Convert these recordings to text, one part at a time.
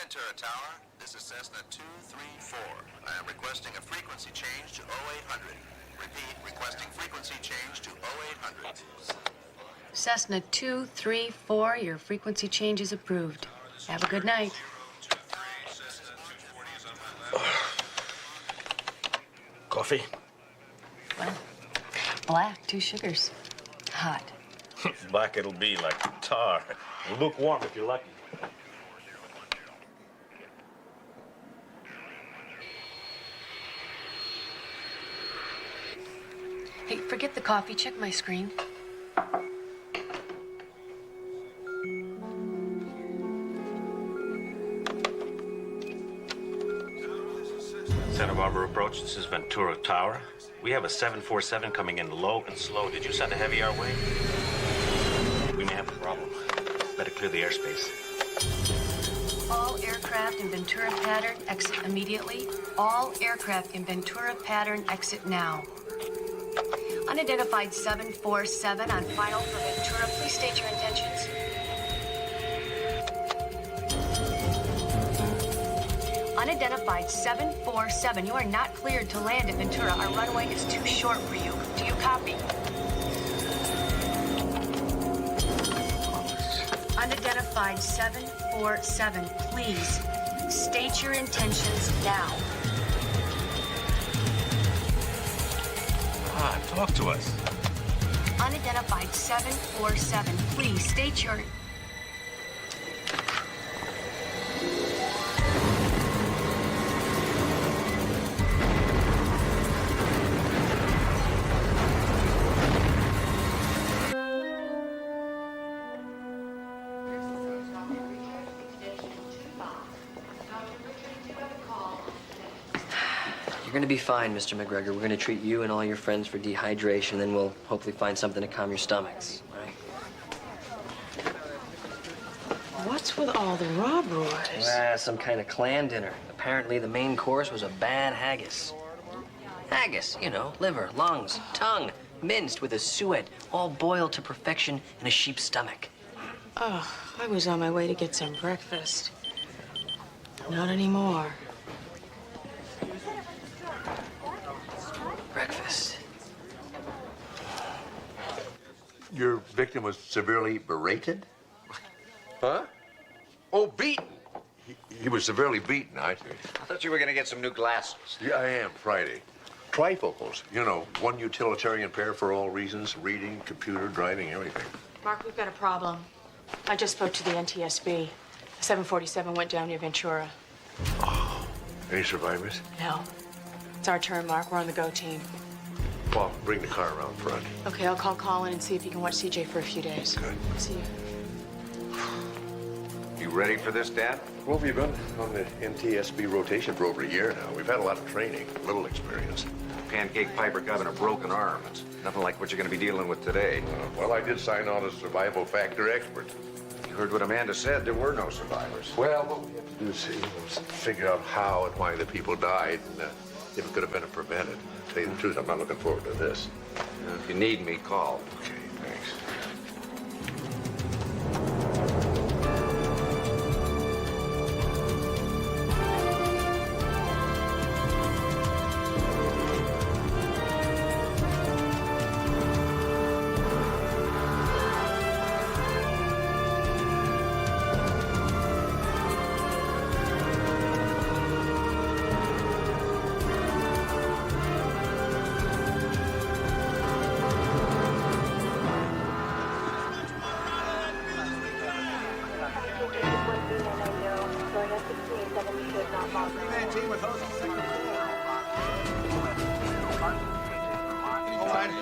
Ventura Tower, this is Cessna 234. I am requesting a frequency change to 0800. Repeat, requesting frequency change to 0800. Cessna 234, your frequency change is approved. Have a good night. Coffee? Well, black, 2 sugars. Hot. Black it'll be, like tar. Lukewarm if you're lucky. Hey, forget the coffee. Check my screen. Santa Barbara approach, this is Ventura Tower. We have a 747 coming in low and slow. Did you send a heavy our way? We may have a problem. Better clear the airspace. All aircraft in Ventura pattern exit immediately. All aircraft in Ventura pattern exit now. Unidentified 747 on final for Ventura. Please state your intentions. Unidentified 747. You are not cleared to land at Ventura. Our runway is too short for you. Do you copy? Unidentified 747. Please state your intentions now. Talk to us. Unidentified 747. Please state your... You're gonna be fine, Mr. McGregor. We're gonna treat you and all your friends for dehydration, then we'll hopefully find something to calm your stomachs, all right? What's with all the Rob Roys? Some kind of clan dinner. Apparently the main course was a bad haggis. Haggis, you know, liver, lungs, tongue, minced with a suet, all boiled to perfection in a sheep's stomach. Oh, I was on my way to get some breakfast. Not anymore. Breakfast. Your victim was severely berated? Huh? Oh, beaten. He was severely beaten, I think. I thought you were going to get some new glasses. Yeah, I am, Friday. Trifocals. You know, one utilitarian pair for all reasons. Reading, computer, driving, everything. Mark, we've got a problem. I just spoke to the NTSB. The 747 went down near Ventura. Oh, any survivors? No. It's our turn, Mark. We're on the go team. Well, bring the car around front. Okay, I'll call Colin and see if he can watch CJ for a few days. Good. See you. You ready for this, Dad? Well, we've been on the NTSB rotation for over a year now. We've had a lot of training, little experience. Pancake Piper having a broken arm. It's nothing like what you're going to be dealing with today. Well, I did sign on as survival factor expert. You heard what Amanda said. There were no survivors. Well, what we have to do is figure out how and why the people died, and if it could have been prevented. To tell you the truth, I'm not looking forward to this. If you need me, call. Okay, thanks.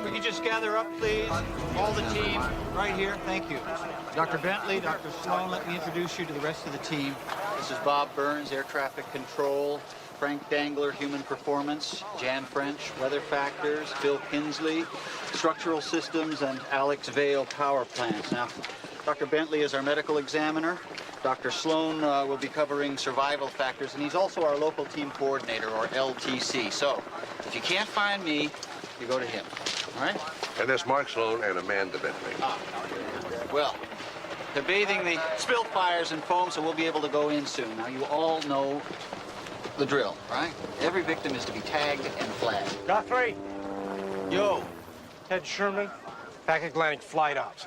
We can just gather up, please. All the team, right here. Thank you. Dr. Bentley, Dr. Sloan, let me introduce you to the rest of the team. This is Bob Burns, Air Traffic Control. Frank Dangler, Human Performance. Jan French, Weather Factors. Bill Kinsley, Structural Systems. And Alex Vale, Power Plants. Now, Dr. Bentley is our medical examiner. Dr. Sloan will be covering survival factors, and he's also our local team coordinator, or LTC. So, if you can't find me, you go to him. All right? And there's Mark Sloan and Amanda Bentley. Well, They're bathing the spill fires in foam, so we'll be able to go in soon. Now, you all know the drill, right? Every victim is to be tagged and flagged. Guthrie, Yo, Ted Sherman, Pac Atlantic Flight Ops.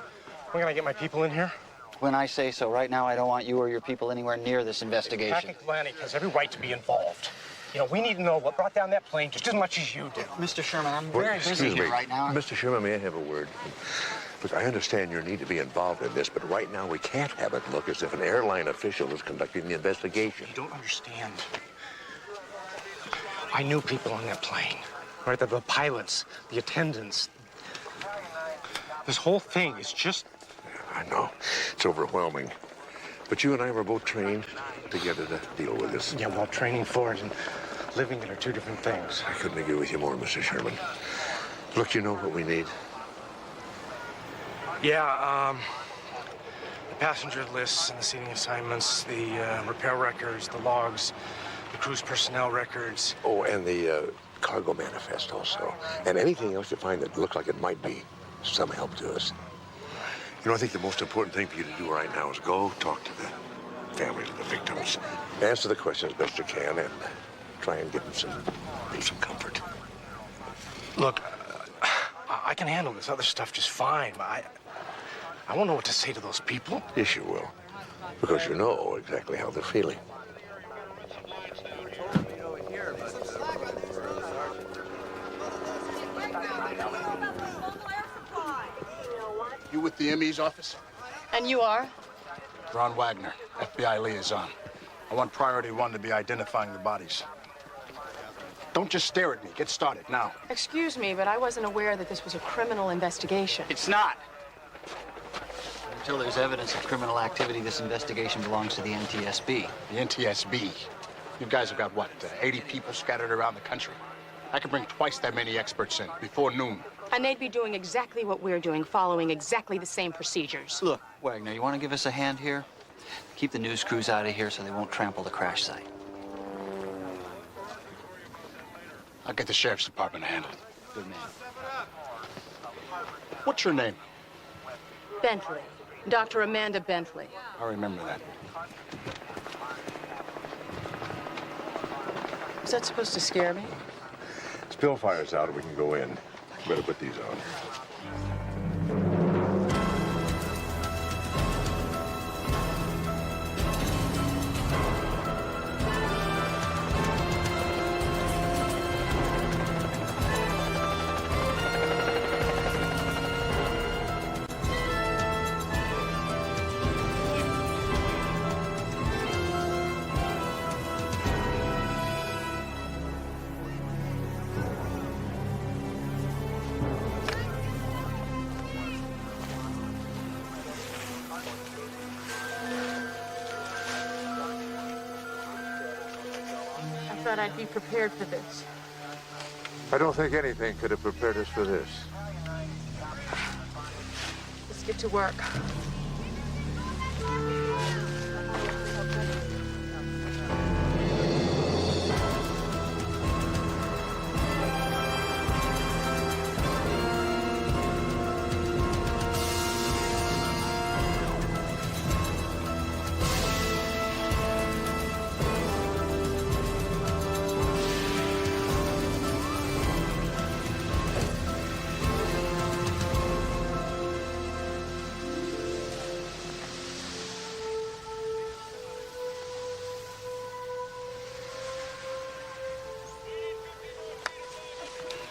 When can I get my people in here? when I say so, right now I don't want you or your people anywhere near this investigation. Pac Atlantic has every right to be involved. You know, we need to know what brought down that plane just as much as you do. Mr. Sherman, I'm very busy Excuse here me. right now. Mr. Sherman, may I have a word? Look, I understand your need to be involved in this, but right now we can't have it look as if an airline official is conducting the investigation. You don't understand. I knew people on that plane, right? The pilots, the attendants. This whole thing is just... I know. It's overwhelming. But you and I were both trained together to deal with this. Yeah, well, training for it and living it are two different things. I couldn't agree with you more, Mr. Sherman. Look, you know what we need? Yeah, the passenger lists and the seating assignments, the repair records, the logs, the cruise personnel records. Oh, and the cargo manifest also. And anything else you find that looks like it might be some help to us. You know, I think the most important thing for you to do right now is go talk to the families of the victims. Answer the questions best you can and try and give them some comfort. Look, I can handle this other stuff just fine, but I won't know what to say to those people. Yes, you will. Because you know exactly how they're feeling. You with the ME's office? And you are? Ron Wagner, FBI liaison. I want priority one to be identifying the bodies. Don't just stare at me. Get started now. Excuse me, but I wasn't aware that this was a criminal investigation. It's not. Until there's evidence of criminal activity, this investigation belongs to the NTSB. The NTSB. You guys have got, what, 80 people scattered around the country? I could bring twice that many experts in before noon. And they'd be doing exactly what we're doing, following exactly the same procedures. Look, Wagner, you want to give us a hand here? Keep the news crews out of here so they won't trample the crash site. I'll get the sheriff's department to handle it. Good man. What's your name? Bentley. Dr. Amanda Bentley. I remember that. Was that supposed to scare me? Spill fire's out and we can go in. Better put these on. I thought I'd be prepared for this. I don't think anything could have prepared us for this. Let's get to work.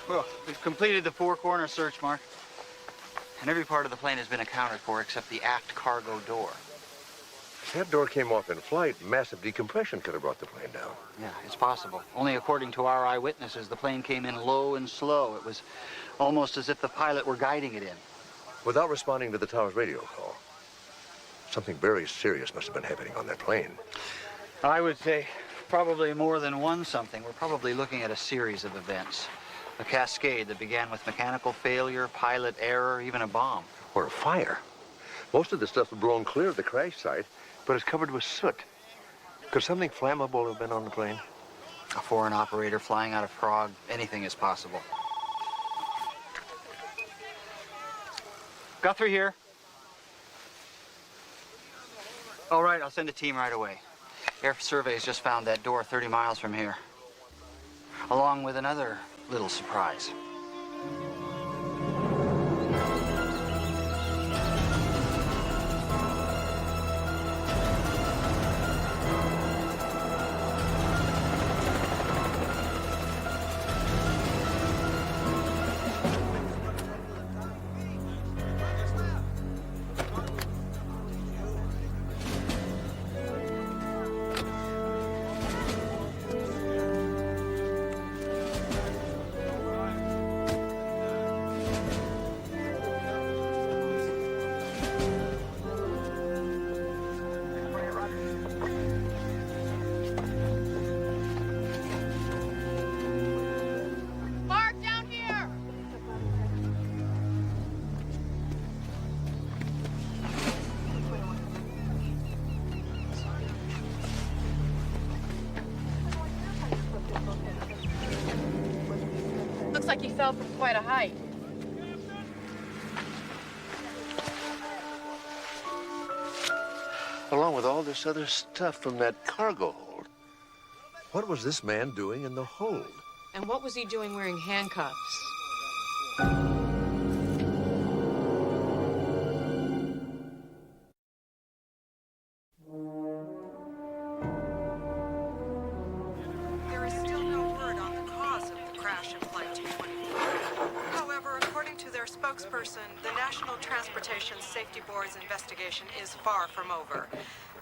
Well, we've completed the four-corner search, Mark. And every part of the plane has been accounted for except the aft cargo door. If that door came off in flight, massive decompression could have brought the plane down. Yeah, it's possible. Only according to our eyewitnesses, the plane came in low and slow. It was almost as if the pilot were guiding it in. Without responding to the tower's radio call. Something very serious must have been happening on that plane. I would say probably more than one something. We're probably looking at a series of events. A cascade that began with mechanical failure, pilot error, even a bomb. Or a fire. Most of the stuff was blown clear of the crash site, but it's covered with soot. Could something flammable have been on the plane? A foreign operator flying out of Prague, anything is possible. Guthrie here. All right, I'll send a team right away. Air Surveys just found that door 30 miles from here, along with another little surprise. Mark, down here! Looks like he fell from quite a height. Along with all this other stuff from that cargo hold. What was this man doing in the hold? And what was he doing wearing handcuffs? There is still no word on the cause of the crash of Flight 224. However, according to their spokesperson, the National Transportation Safety Board's investigation is far from over.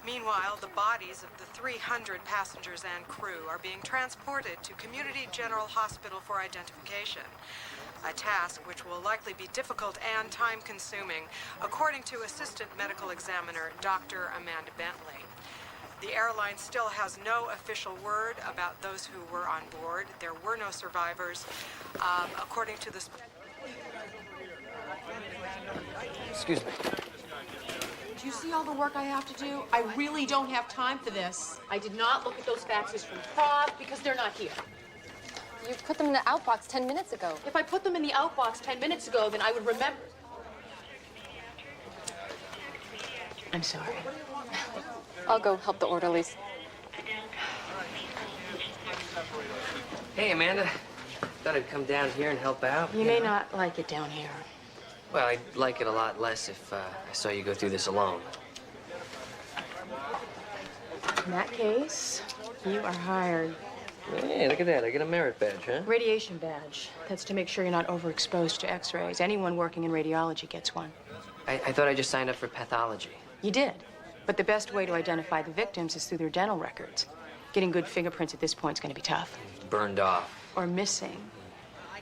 Meanwhile, the bodies of the 300 passengers and crew are being transported to Community General Hospital for identification, a task which will likely be difficult and time-consuming, according to Assistant Medical Examiner Dr. Amanda Bentley. The airline still has no official word about those who were on board. There were no survivors. According to the... Excuse me. Do you see all the work I have to do? I really don't have time for this. I did not look at those faxes from Prague because they're not here. You put them in the outbox 10 minutes ago. If I put them in the outbox 10 minutes ago, then I would remember. I'm sorry. I'll go help the orderlies. Hey, Amanda. Thought I'd come down here and help out. You may not like it down here. Well, I'd like it a lot less if I saw you go through this alone. In that case, you are hired. Hey, look at that. I get a merit badge, huh? Radiation badge. That's to make sure you're not overexposed to X-rays. Anyone working in radiology gets one. I thought I just signed up for pathology. You did. But the best way to identify the victims is through their dental records. Getting good fingerprints at this point is going to be tough. Burned off. Or missing.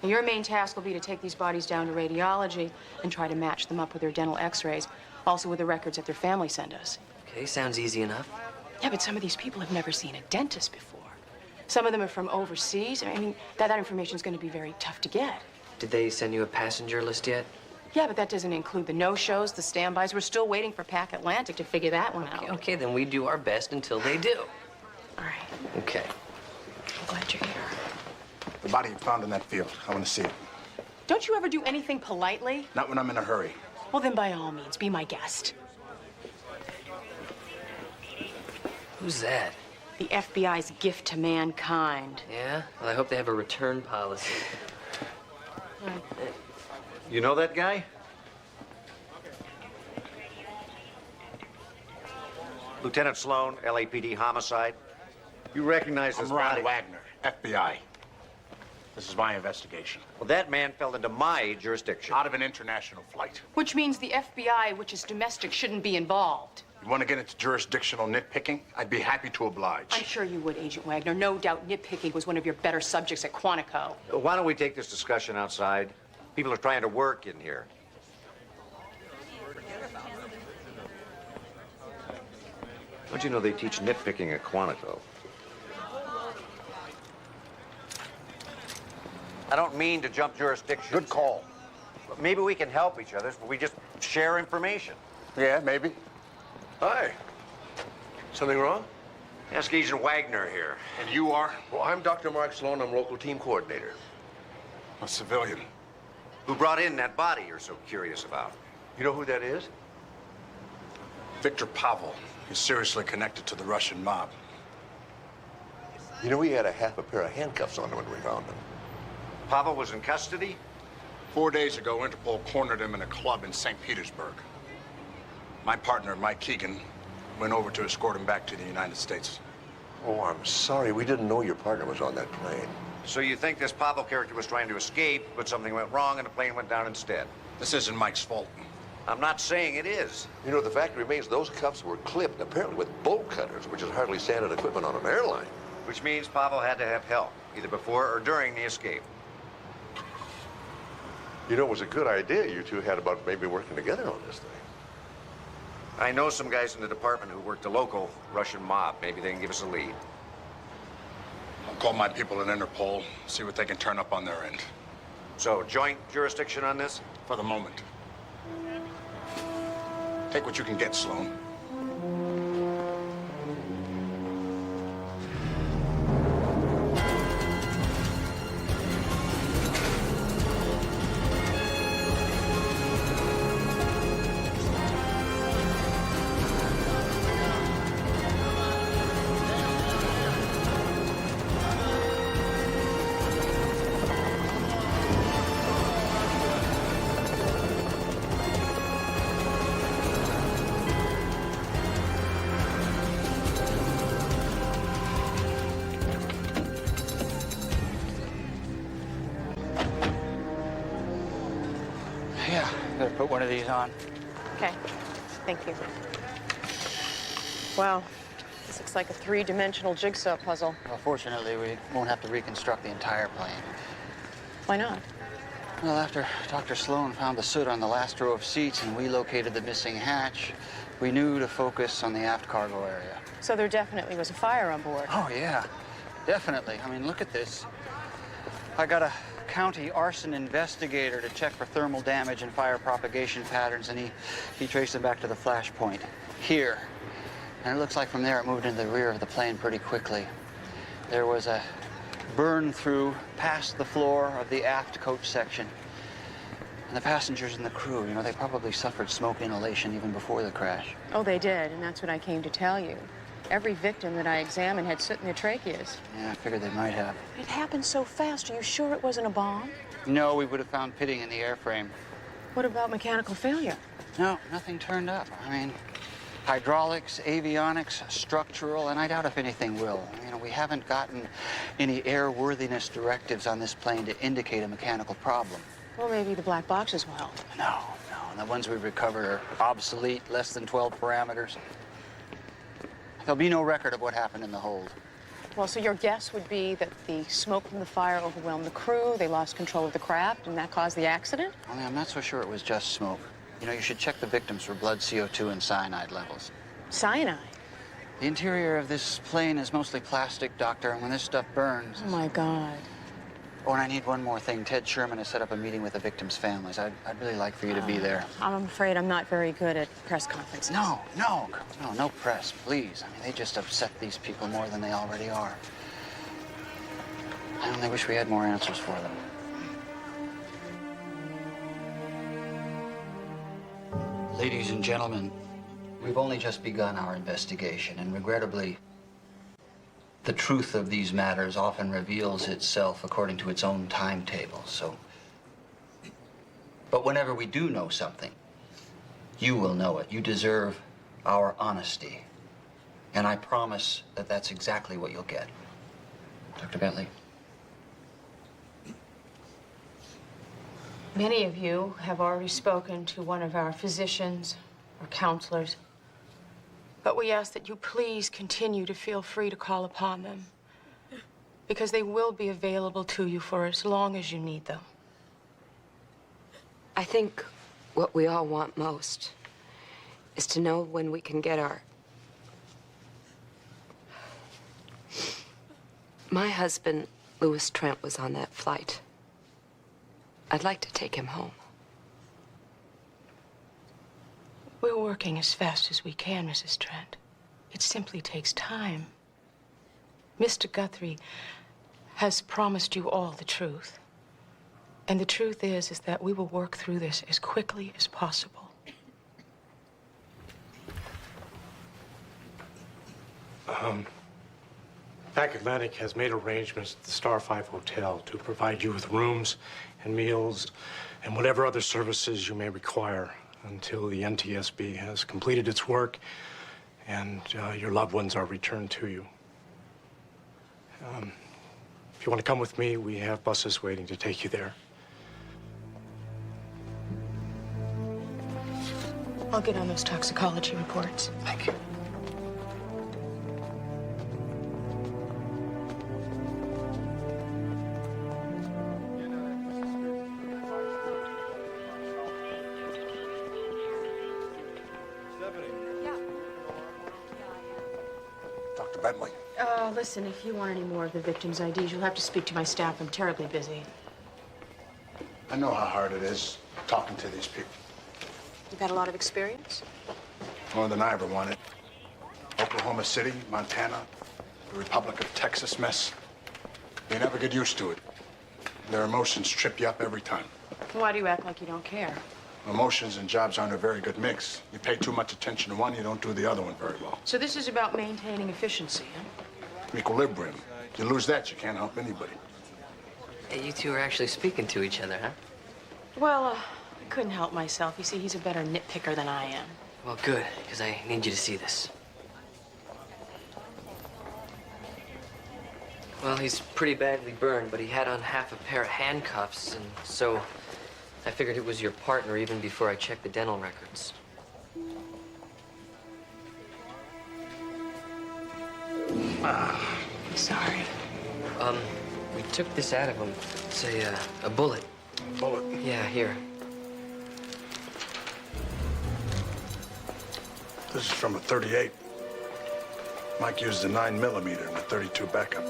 And your main task will be to take these bodies down to radiology and try to match them up with their dental X-rays, also with the records that their family send us. Okay, sounds easy enough. Yeah, but some of these people have never seen a dentist before. Some of them are from overseas. I mean, that information is going to be very tough to get. Did they send you a passenger list yet? Yeah, but that doesn't include the no-shows, the standbys. We're still waiting for Pac Atlantic to figure that one out. Okay, then we do our best until they do. All right. Okay. I'm glad you're here. The body you found in that field. I want to see it. Don't you ever do anything politely? Not when I'm in a hurry. Well, then by all means, be my guest. Who's that? The FBI's gift to mankind. Yeah? Well, I hope they have a return policy. You know that guy? Lieutenant Sloan, LAPD homicide. You recognize this I'm Ron body? Wagner, FBI. This is my investigation. Well, that man fell into my jurisdiction. Out of an international flight. Which means the FBI, which is domestic, shouldn't be involved. You want to get into jurisdictional nitpicking? I'd be happy to oblige. I'm sure you would, Agent Wagner. No doubt nitpicking was one of your better subjects at Quantico. Why don't we take this discussion outside? People are trying to work in here. Don't you know they teach nitpicking at Quantico? I don't mean to jump jurisdictions. Good call. Maybe we can help each other. We just share information. Yeah, maybe. Hi. Something wrong? Ask Agent Wagner here. And you are? Well, I'm Dr. Mark Sloan. I'm local team coordinator. A civilian. Who brought in that body you're so curious about? You know who that is? Victor Pavel. He's seriously connected to the Russian mob. You know, he had a half a pair of handcuffs on him when we found him. Pavel was in custody? 4 days ago, Interpol cornered him in a club in St. Petersburg. My partner, Mike Keegan, went over to escort him back to the United States. Oh, I'm sorry. We didn't know your partner was on that plane. So you think this Pavel character was trying to escape, but something went wrong and the plane went down instead? This isn't Mike's fault. I'm not saying it is. You know, the fact remains those cuffs were clipped, apparently with bolt cutters, which is hardly standard equipment on an airline. Which means Pavel had to have help, either before or during the escape. You know, it was a good idea you two had about maybe working together on this thing. I know some guys in the department who work the local Russian mob. Maybe they can give us a lead. I'll call my people at Interpol, see what they can turn up on their end. So, joint jurisdiction on this? For the moment. Take what you can get, Sloan. Yeah, better put one of these on. Okay, thank you. Wow, this looks like a three-dimensional jigsaw puzzle. Well, fortunately, we won't have to reconstruct the entire plane. Why not? Well, after Dr. Sloan found the soot on the last row of seats and we located the missing hatch, we knew to focus on the aft cargo area. So there definitely was a fire on board. Oh, yeah, definitely. I mean, look at this. I got a county arson investigator to check for thermal damage and fire propagation patterns, and he traced them back to the flash point here. And it looks like from there it moved into the rear of the plane pretty quickly. There was a burn through past the floor of the aft coach section. And the passengers and the crew, you know, they probably suffered smoke inhalation even before the crash. Oh, they did, and that's what I came to tell you. Every victim that I examined had soot in their tracheas. Yeah, I figured they might have. It happened so fast. Are you sure it wasn't a bomb? No, we would have found pitting in the airframe. What about mechanical failure? No, nothing turned up. I mean, hydraulics, avionics, structural, and I doubt if anything will. You know, we haven't gotten any airworthiness directives on this plane to indicate a mechanical problem. Well, maybe the black boxes will help. No. The ones we've recovered are obsolete, less than 12 parameters. There'll be no record of what happened in the hold. Well, so your guess would be that the smoke from the fire overwhelmed the crew, they lost control of the craft, and that caused the accident? Only I'm not so sure it was just smoke. You know, you should check the victims for blood CO2 and cyanide levels. Cyanide? The interior of this plane is mostly plastic, Doctor, and when this stuff burns... Oh, my God. Oh, and I need one more thing. Ted Sherman has set up a meeting with the victims' families. I'd really like for you to be there. I'm afraid I'm not very good at press conferences. No press, please. I mean, they just upset these people more than they already are. I only wish we had more answers for them. Ladies and gentlemen, we've only just begun our investigation, and regrettably, the truth of these matters often reveals itself according to its own timetable, so... But whenever we do know something, you will know it. You deserve our honesty. And I promise that that's exactly what you'll get. Dr. Bentley? Many of you have already spoken to one of our physicians or counselors. But we ask that you please continue to feel free to call upon them, because they will be available to you for as long as you need them. I think what we all want most is to know when we can get our... My husband, Louis Trent, was on that flight. I'd like to take him home. We're working as fast as we can, Mrs. Trent. It simply takes time. Mr. Guthrie has promised you all the truth. And the truth is that we will work through this as quickly as possible. Pac Atlantic has made arrangements at the Star 5 Hotel to provide you with rooms and meals and whatever other services you may require until the NTSB has completed its work and your loved ones are returned to you. If you want to come with me, we have buses waiting to take you there. I'll get on those toxicology reports. Thank you. Dr. Bentley. Listen, if you want any more of the victims' IDs, you'll have to speak to my staff. I'm terribly busy. I know how hard it is talking to these people. You've had a lot of experience? More than I ever wanted. Oklahoma City, Montana, the Republic of Texas mess. They never get used to it. Their emotions trip you up every time. Why do you act like you don't care? Emotions and jobs aren't a very good mix. You pay too much attention to one, you don't do the other one very well. So this is about maintaining efficiency, huh? Equilibrium. You lose that, you can't help anybody. Hey, you two are actually speaking to each other, huh? Well, I couldn't help myself. You see, he's a better nitpicker than I am. Well, good, because I need you to see this. Well, he's pretty badly burned, but he had on half a pair of handcuffs, and so I figured it was your partner even before I checked the dental records. I'm sorry. We took this out of him. It's a bullet. Bullet? Yeah, here. This is from a .38. Mike used a 9mm and a .32 backup.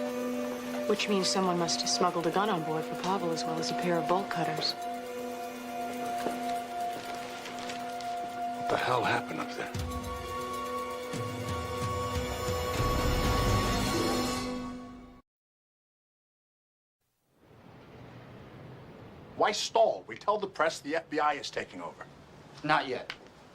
Which means someone must have smuggled a gun on board for Pavel as well as a pair of bolt cutters. What the hell happened up there? Why stall? We tell the press the FBI is taking over. Not yet.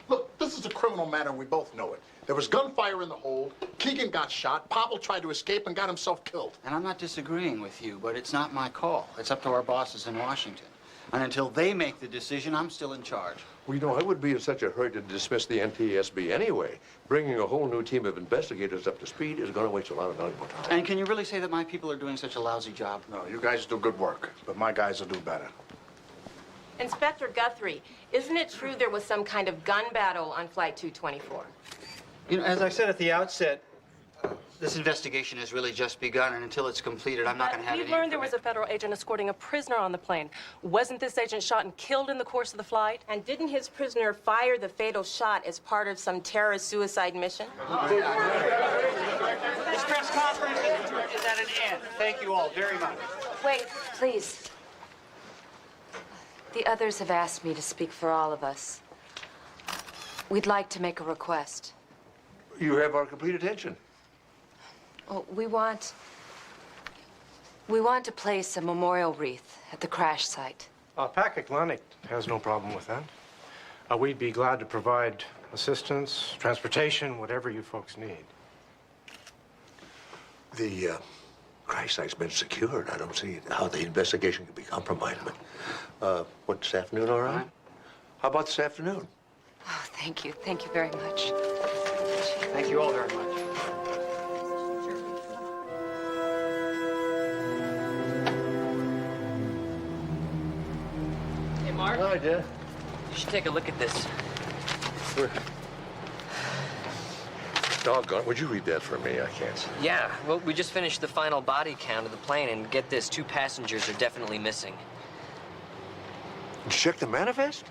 Look, this is a criminal matter, and we both know it. There was gunfire in the hold, Keegan got shot, Pavel tried to escape and got himself killed. And I'm not disagreeing with you, but it's not my call. It's up to our bosses in Washington. And until they make the decision, I'm still in charge. Well, you know, I wouldn't be in such a hurry to dismiss the NTSB anyway. Bringing a whole new team of investigators up to speed is going to waste a lot of valuable time. And can you really say that my people are doing such a lousy job? No, you guys do good work, but my guys will do better. Inspector Guthrie, isn't it true there was some kind of gun battle on Flight 224? You know, as I said at the outset, this investigation has really just begun, and until it's completed, I'm not going to have We any learned there was a federal agent escorting a prisoner on the plane. Wasn't this agent shot and killed in the course of the flight? And didn't his prisoner fire the fatal shot as part of some terrorist suicide mission? This press conference is at an end. Thank you all very much. Wait, please. The others have asked me to speak for all of us. We'd like to make a request. You have our complete attention. Well, we want to place a memorial wreath at the crash site. Pac Atlantic has no problem with that. We'd be glad to provide assistance, transportation, whatever you folks need. The crash site's been secured. I don't see how the investigation could be compromised, but what, this afternoon, all right? How about this afternoon? Oh, thank you. Thank you very much. Thank you all very much. Hey, Mark. Hi, Dad. You should take a look at this. Doggone, would you read that for me? I can't see. Yeah, well, we just finished the final body count of the plane, and get this, 2 passengers are definitely missing. Did you check the manifest?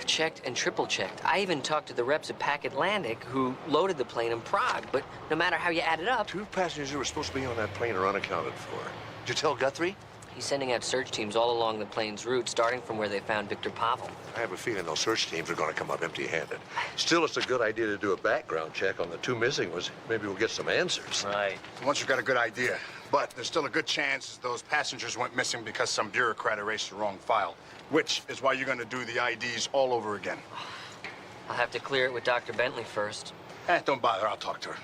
Checked and triple-checked. I even talked to the reps at Pac Atlantic who loaded the plane in Prague, but no matter how you add it up... 2 passengers who were supposed to be on that plane are unaccounted for. Did you tell Guthrie? He's sending out search teams all along the plane's route, starting from where they found Victor Pavel. I have a feeling those search teams are going to come up empty-handed. Still, it's a good idea to do a background check on the 2 missing ones. Maybe we'll get some answers. Right. Once you've got a good idea. But there's still a good chance those passengers went missing because some bureaucrat erased the wrong file, which is why you're going to do the IDs all over again. I'll have to clear it with Dr. Bentley first. Don't bother. I'll talk to her.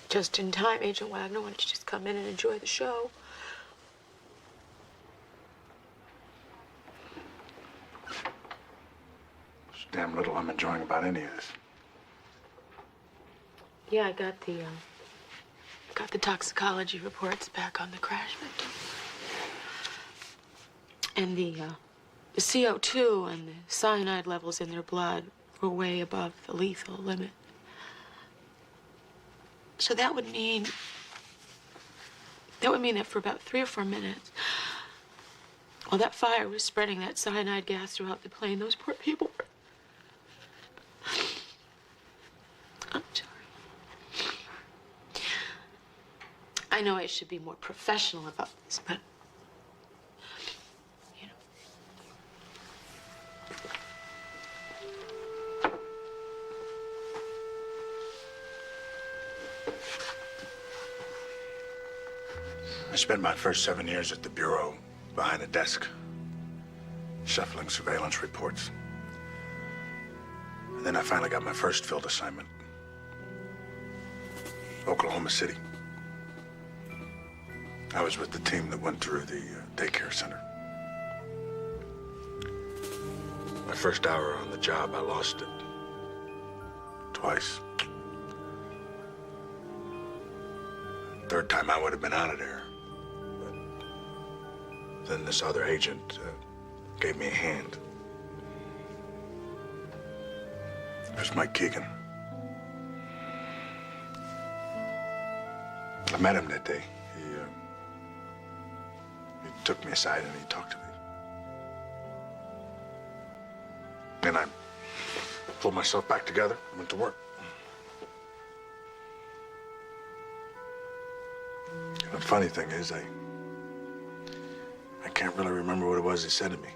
Just in time, Agent Wagner. Why don't you just come in and enjoy the show? There's damn little I'm enjoying about any of this. Yeah, I got the toxicology reports back on the crash victim. And the CO2 and the cyanide levels in their blood were way above the lethal limit. So that would mean that for about 3 or 4 minutes, while that fire was spreading that cyanide gas throughout the plane, those poor people were... I'm sorry. I know I should be more professional about this, but... I spent my first 7 years at the Bureau, behind a desk, shuffling surveillance reports. And then I finally got my first field assignment. Oklahoma City. I was with the team that went through the daycare center. My first hour on the job, I lost it. Twice. Third time I would have been out of there. Then this other agent gave me a hand. It was Mike Keegan. I met him that day. He took me aside and he talked to me. And I pulled myself back together and went to work. And the funny thing is, I can't really remember what it was he said to me.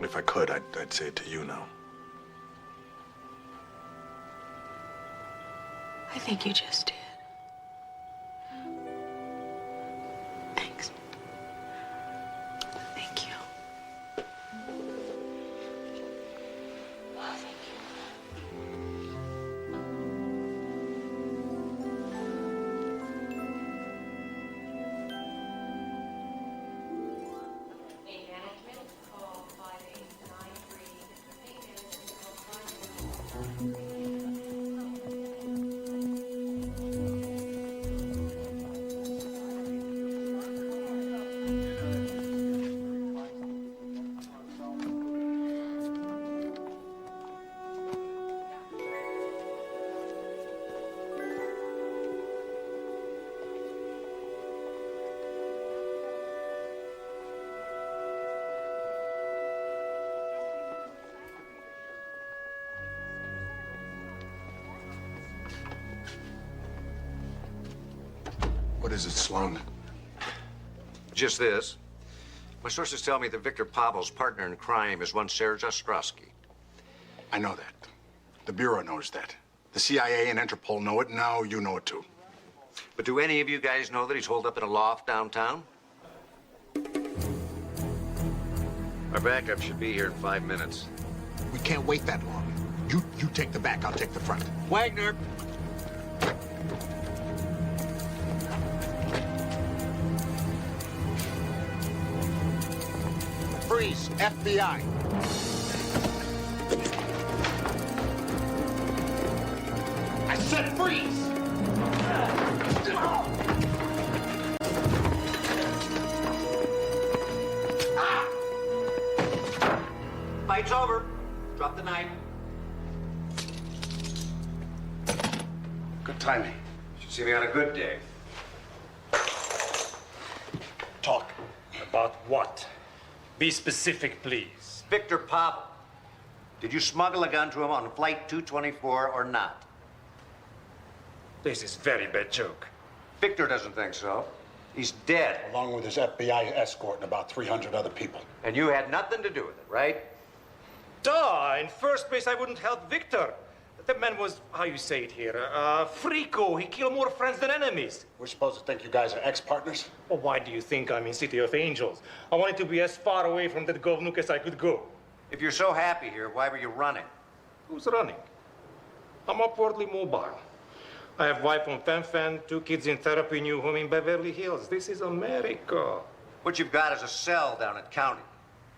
If I could, I'd say it to you now. I think you just did. Thanks. Thank you. Oh, thank you. What is it, Sloan? Just this. My sources tell me that Victor Pavel's partner in crime is one Serge Ostrowski. I know that. The Bureau knows that. The CIA and Interpol know it, and now you know it too. But do any of you guys know that he's holed up in a loft downtown? Our backup should be here in 5 minutes. We can't wait that long. You take the back, I'll take the front. Wagner! Freeze, FBI. I said freeze! Fight's over. Drop the knife. Good timing. Should see me on a good day. Talk. About what? Be specific, please. Victor Pavel. Did you smuggle a gun to him on flight 224 or not? This is very bad joke. Victor doesn't think so. He's dead. Along with his FBI escort and about 300 other people. And you had nothing to do with it, right? Duh! In first place, I wouldn't help Victor. The man was, how you say it here, freako. He killed more friends than enemies. We're supposed to think you guys are ex-partners? Well, why do you think I'm in City of Angels? I wanted to be as far away from that governor as I could go. If you're so happy here, why were you running? Who's running? I'm upwardly mobile. I have wife on Fen-Phen, 2 kids in therapy, new home in Beverly Hills. This is America. What you've got is a cell down at county.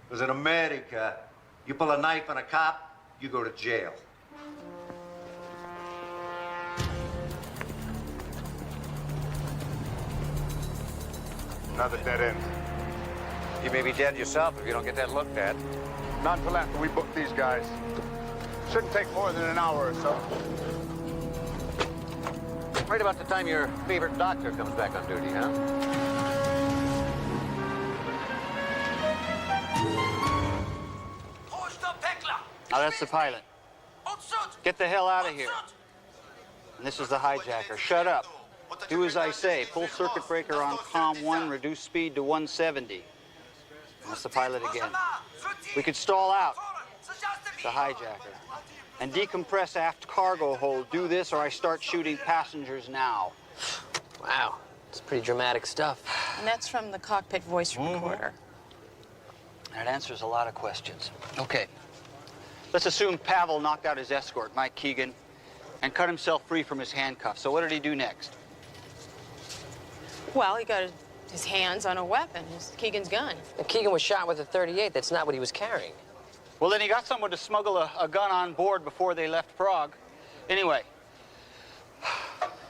Because in America, you pull a knife on a cop, you go to jail. Another dead end. You may be dead yourself if you don't get that looked at. Not until after we book these guys. Shouldn't take more than an hour or so. Right about the time your favorite doctor comes back on duty, huh? Now, that's the pilot. Get the hell out of here. And this is the hijacker. Shut up. Do as I say. Pull circuit breaker on COM 1, reduce speed to 170. That's the pilot again. We could stall out. The hijacker. And decompress aft cargo hold. Do this or I start shooting passengers now. Wow, it's pretty dramatic stuff. And that's from the cockpit voice recorder. That answers a lot of questions. Okay. Let's assume Pavel knocked out his escort, Mike Keegan, and cut himself free from his handcuffs. So what did he do next? Well, he got his hands on a weapon, Keegan's gun. And Keegan was shot with a .38. That's not what he was carrying. Well, then he got someone to smuggle a gun on board before they left Prague. Anyway,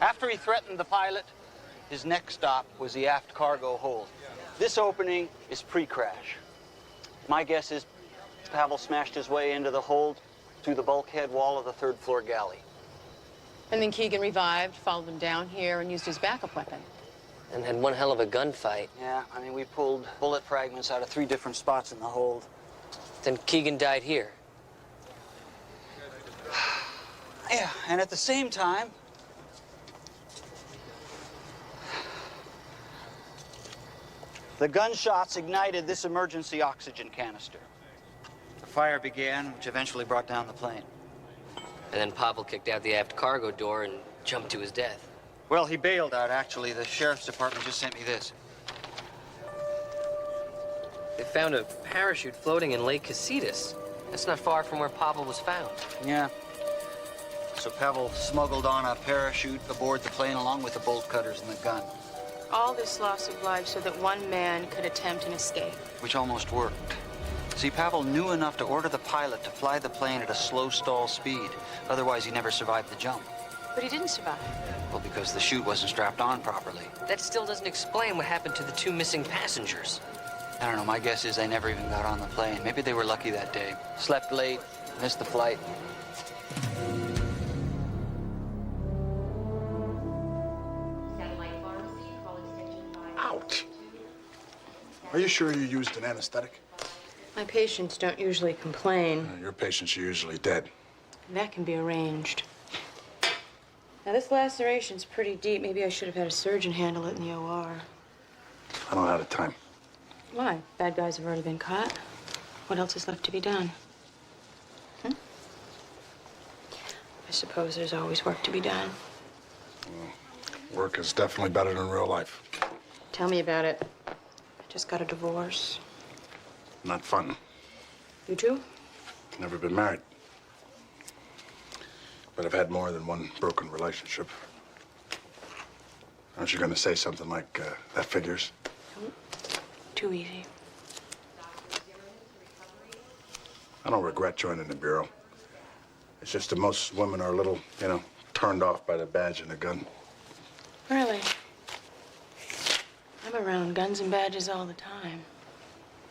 after he threatened the pilot, his next stop was the aft cargo hold. This opening is pre-crash. My guess is Pavel smashed his way into the hold through the bulkhead wall of the 3rd floor galley. And then Keegan revived, followed him down here, and used his backup weapon. And had one hell of a gunfight. Yeah, I mean, we pulled bullet fragments out of 3 different spots in the hold. Then Keegan died here. Yeah, and at the same time, the gunshots ignited this emergency oxygen canister. The fire began, which eventually brought down the plane. And then Pavel kicked out the aft cargo door and jumped to his death. Well, he bailed out, actually. The sheriff's department just sent me this. They found a parachute floating in Lake Casitas. That's not far from where Pavel was found. Yeah. So Pavel smuggled on a parachute aboard the plane along with the bolt cutters and the gun. All this loss of life so that one man could attempt an escape. Which almost worked. See, Pavel knew enough to order the pilot to fly the plane at a slow stall speed. Otherwise, he never survived the jump. But he didn't survive. Well, because the chute wasn't strapped on properly. That still doesn't explain what happened to the 2 missing passengers. I don't know. My guess is they never even got on the plane. Maybe they were lucky that day. Slept late, missed the flight. Ouch. Are you sure you used an anesthetic? My patients don't usually complain. Your patients are usually dead. That can be arranged. Now, this laceration's pretty deep. Maybe I should have had a surgeon handle it in the OR. I don't have the time. Why? Bad guys have already been caught. What else is left to be done? I suppose there's always work to be done. Well, work is definitely better than real life. Tell me about it. I just got a divorce. Not fun. You too? Never been married. But I've had more than one broken relationship. Aren't you going to say something like, that figures? Too easy. I don't regret joining the Bureau. It's just that most women are a little, turned off by the badge and the gun. Really? I'm around guns and badges all the time.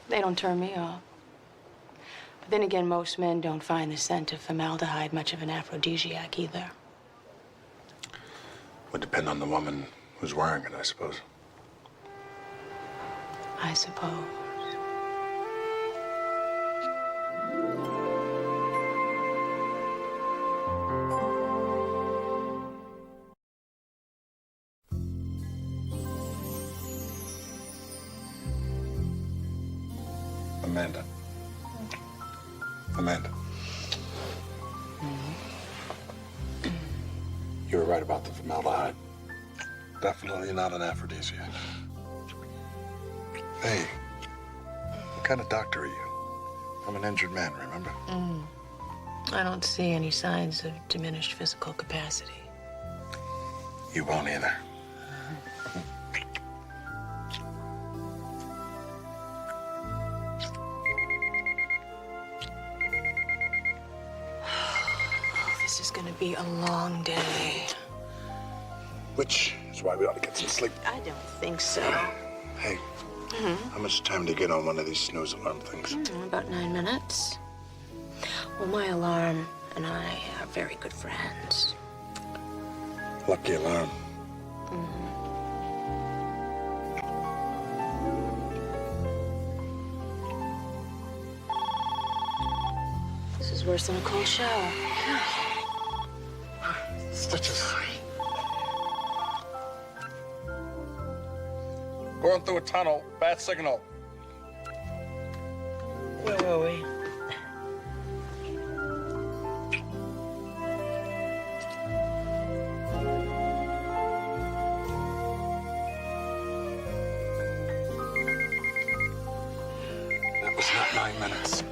They don't turn me off. But then again, most men don't find the scent of formaldehyde much of an aphrodisiac either. Would depend on the woman who's wearing it, I suppose. I suppose. Amanda. Amanda. You were right about the formaldehyde. Definitely not an aphrodisiac. Hey, what kind of doctor are you? I'm an injured man, remember? I don't see any signs of diminished physical capacity. You won't either. This is gonna be a long day. Which is why we ought to get some sleep. I don't think so. Hey, how much time to get on one of these snooze alarm things? About 9 minutes. Well, my alarm and I are very good friends. Lucky alarm. This is worse than a cold shower. Stitches. Going through a tunnel. Bad signal. Where were we? That was not 9 minutes.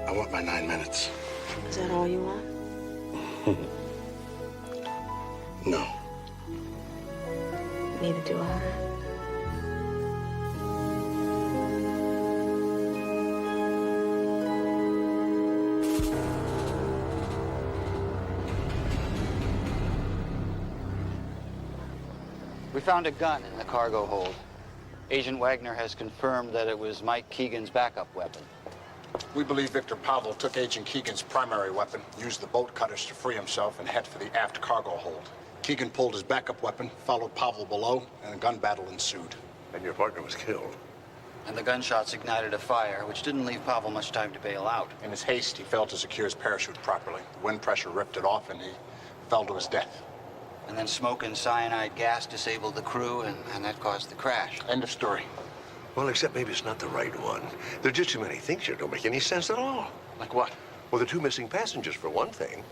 I want my 9 minutes. Is that all you want? No. Neither do I. We found a gun in the cargo hold. Agent Wagner has confirmed that it was Mike Keegan's backup weapon. We believe Victor Pavel took Agent Keegan's primary weapon, used the bolt cutters to free himself, and head for the aft cargo hold. Keegan pulled his backup weapon, followed Pavel below, and a gun battle ensued. And your partner was killed. And the gunshots ignited a fire, which didn't leave Pavel much time to bail out. In his haste, he failed to secure his parachute properly. The wind pressure ripped it off, and he fell to his death. And then smoke and cyanide gas disabled the crew, and that caused the crash. End of story. Well, except maybe it's not the right one. There are just too many things here don't make any sense at all. Like what? Well, the 2 missing passengers, for one thing.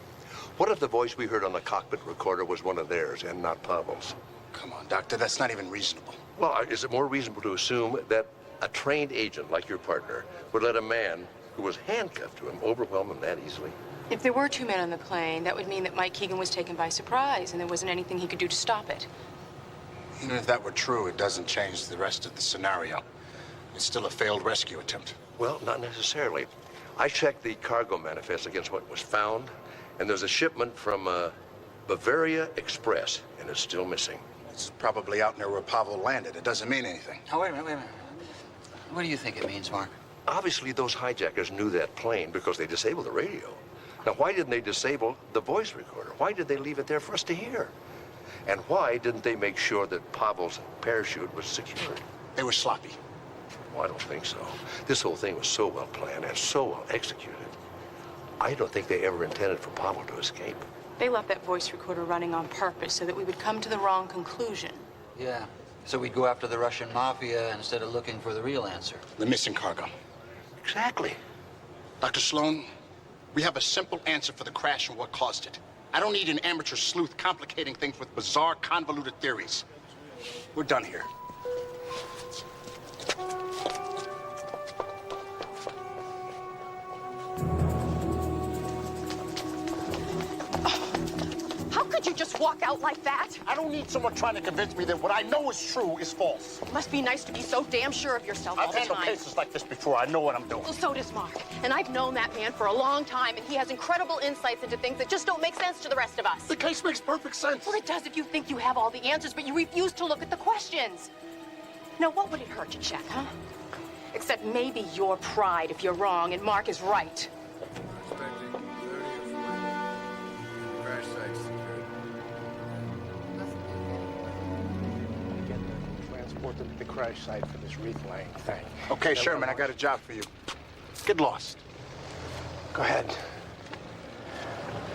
What if the voice we heard on the cockpit recorder was one of theirs and not Pavel's? Come on, Doctor, that's not even reasonable. Well, is it more reasonable to assume that a trained agent like your partner would let a man who was handcuffed to him overwhelm him that easily? If there were 2 men on the plane, that would mean that Mike Keegan was taken by surprise and there wasn't anything he could do to stop it. Even if that were true, it doesn't change the rest of the scenario. It's still a failed rescue attempt. Well, not necessarily. I checked the cargo manifest against what was found, and there's a shipment from Bavaria Express, and it's still missing. It's probably out near where Pavel landed. It doesn't mean anything. Oh, wait a minute. What do you think it means, Mark? Obviously, those hijackers knew that plane because they disabled the radio. Now, why didn't they disable the voice recorder? Why did they leave it there for us to hear? And why didn't they make sure that Pavel's parachute was secured? They were sloppy. Well, I don't think so. This whole thing was so well planned and so well executed. I don't think they ever intended for Pavel to escape. They left that voice recorder running on purpose so that we would come to the wrong conclusion. Yeah. So we'd go after the Russian mafia instead of looking for the real answer. The missing cargo. Exactly. Dr. Sloan, we have a simple answer for the crash and what caused it. I don't need an amateur sleuth complicating things with bizarre, convoluted theories. We're done here. How could you just walk out like that? I don't need someone trying to convince me that what I know is true is false. It must be nice to be so damn sure of yourself all I've the handled time. cases like this before. I know what I'm doing. Well, so does Mark. And I've known that man for a long time, and he has incredible insights into things that just don't make sense to the rest of us. The case makes perfect sense. Well, it does if you think you have all the answers, but you refuse to look at the questions. Now, what would it hurt to check, huh? Except maybe your pride if you're wrong and Mark is right. Crash site secured. Transport them to the crash site for this reef-laying thing. Okay, Sherman, I got a job for you. Get lost. Go ahead.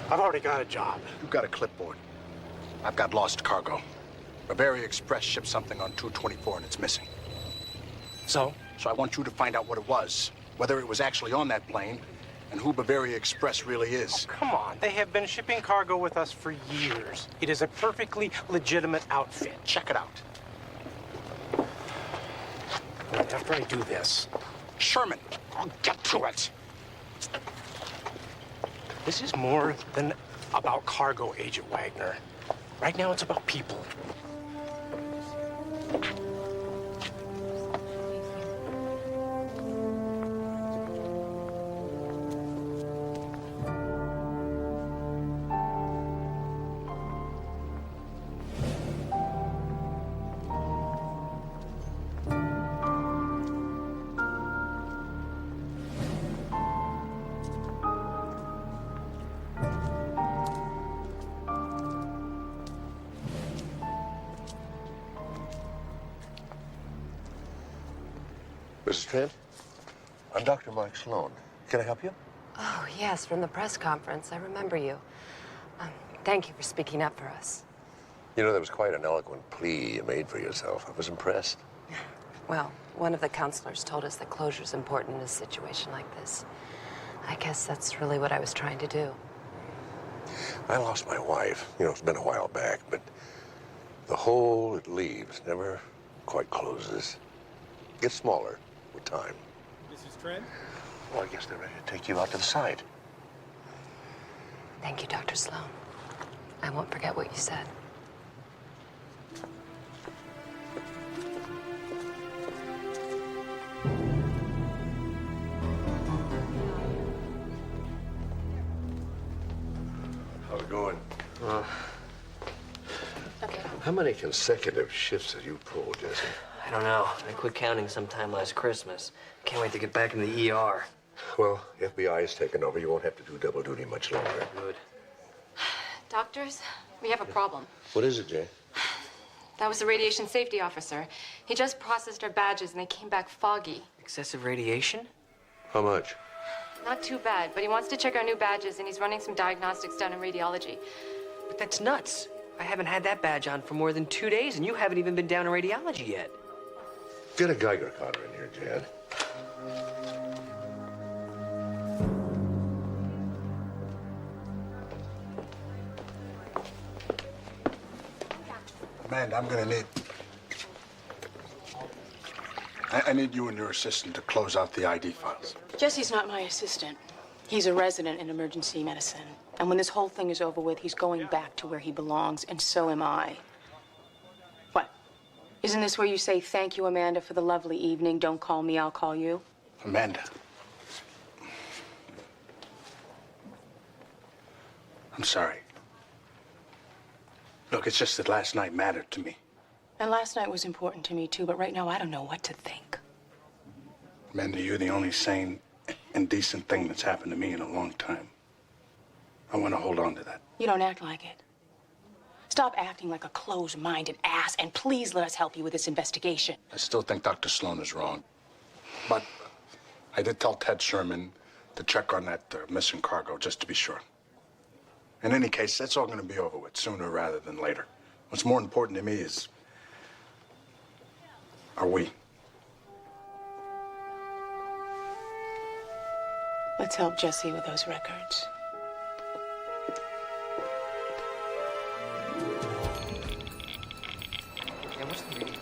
I've already got a job. You've got a clipboard. I've got lost cargo. Bavaria Express shipped something on 224 and it's missing. So? So I want you to find out what it was, whether it was actually on that plane, and who Bavaria Express really is. Come on, they have been shipping cargo with us for years. It is a perfectly legitimate outfit. Check it out. After I do this, Sherman, I'll get to it. this is more than about cargo, Agent Wagner. Right now, it's about people. Mrs. Trent, I'm Dr. Mike Sloan. Can I help you? Oh, yes, from the press conference. I remember you. Thank you for speaking up for us. You know, that was quite an eloquent plea you made for yourself. I was impressed. Well, one of the counselors told us that closure's important in a situation like this. I guess that's really what I was trying to do. I lost my wife. You know, it's been a while back, but the hole it leaves never quite closes. It gets smaller with time. Mrs. Trent? Well, I guess they're ready to take you out to the site. Thank you, Dr. Sloan. I won't forget what you said. How's it going? How many consecutive shifts have you pulled, Jesse? I don't know. I quit counting sometime last Christmas. Can't wait to get back in the ER. Well, FBI is taking over. You won't have to do double duty much longer. Good. Doctors, we have a problem. What is it, Jay? That was the radiation safety officer. He just processed our badges and they came back foggy. Excessive radiation? How much? Not too bad, but he wants to check our new badges and he's running some diagnostics down in radiology. But that's nuts. I haven't had that badge on for more than 2 days, and you haven't even been down in radiology yet. Get a Geiger counter in here, Jan. Amanda, I'm gonna need... I need you and your assistant to close out the ID files. Jesse's not my assistant. He's a resident in emergency medicine. And when this whole thing is over with, he's going back to where he belongs, and so am I. What? Isn't this where you say, thank you, Amanda, for the lovely evening. Don't call me, I'll call you? Amanda. I'm sorry. Look, it's just that last night mattered to me. And last night was important to me, too, but right now I don't know what to think. Amanda, you're the only sane and decent thing that's happened to me in a long time. I want to hold on to that. You don't act like it. Stop acting like a closed-minded ass, and please let us help you with this investigation. I still think Dr. Sloan is wrong. But I did tell Ted Sherman to check on that missing cargo, just to be sure. In any case, that's all going to be over with sooner rather than later. What's more important to me is, are we? Let's help Jesse with those records. Yeah, what's the reading?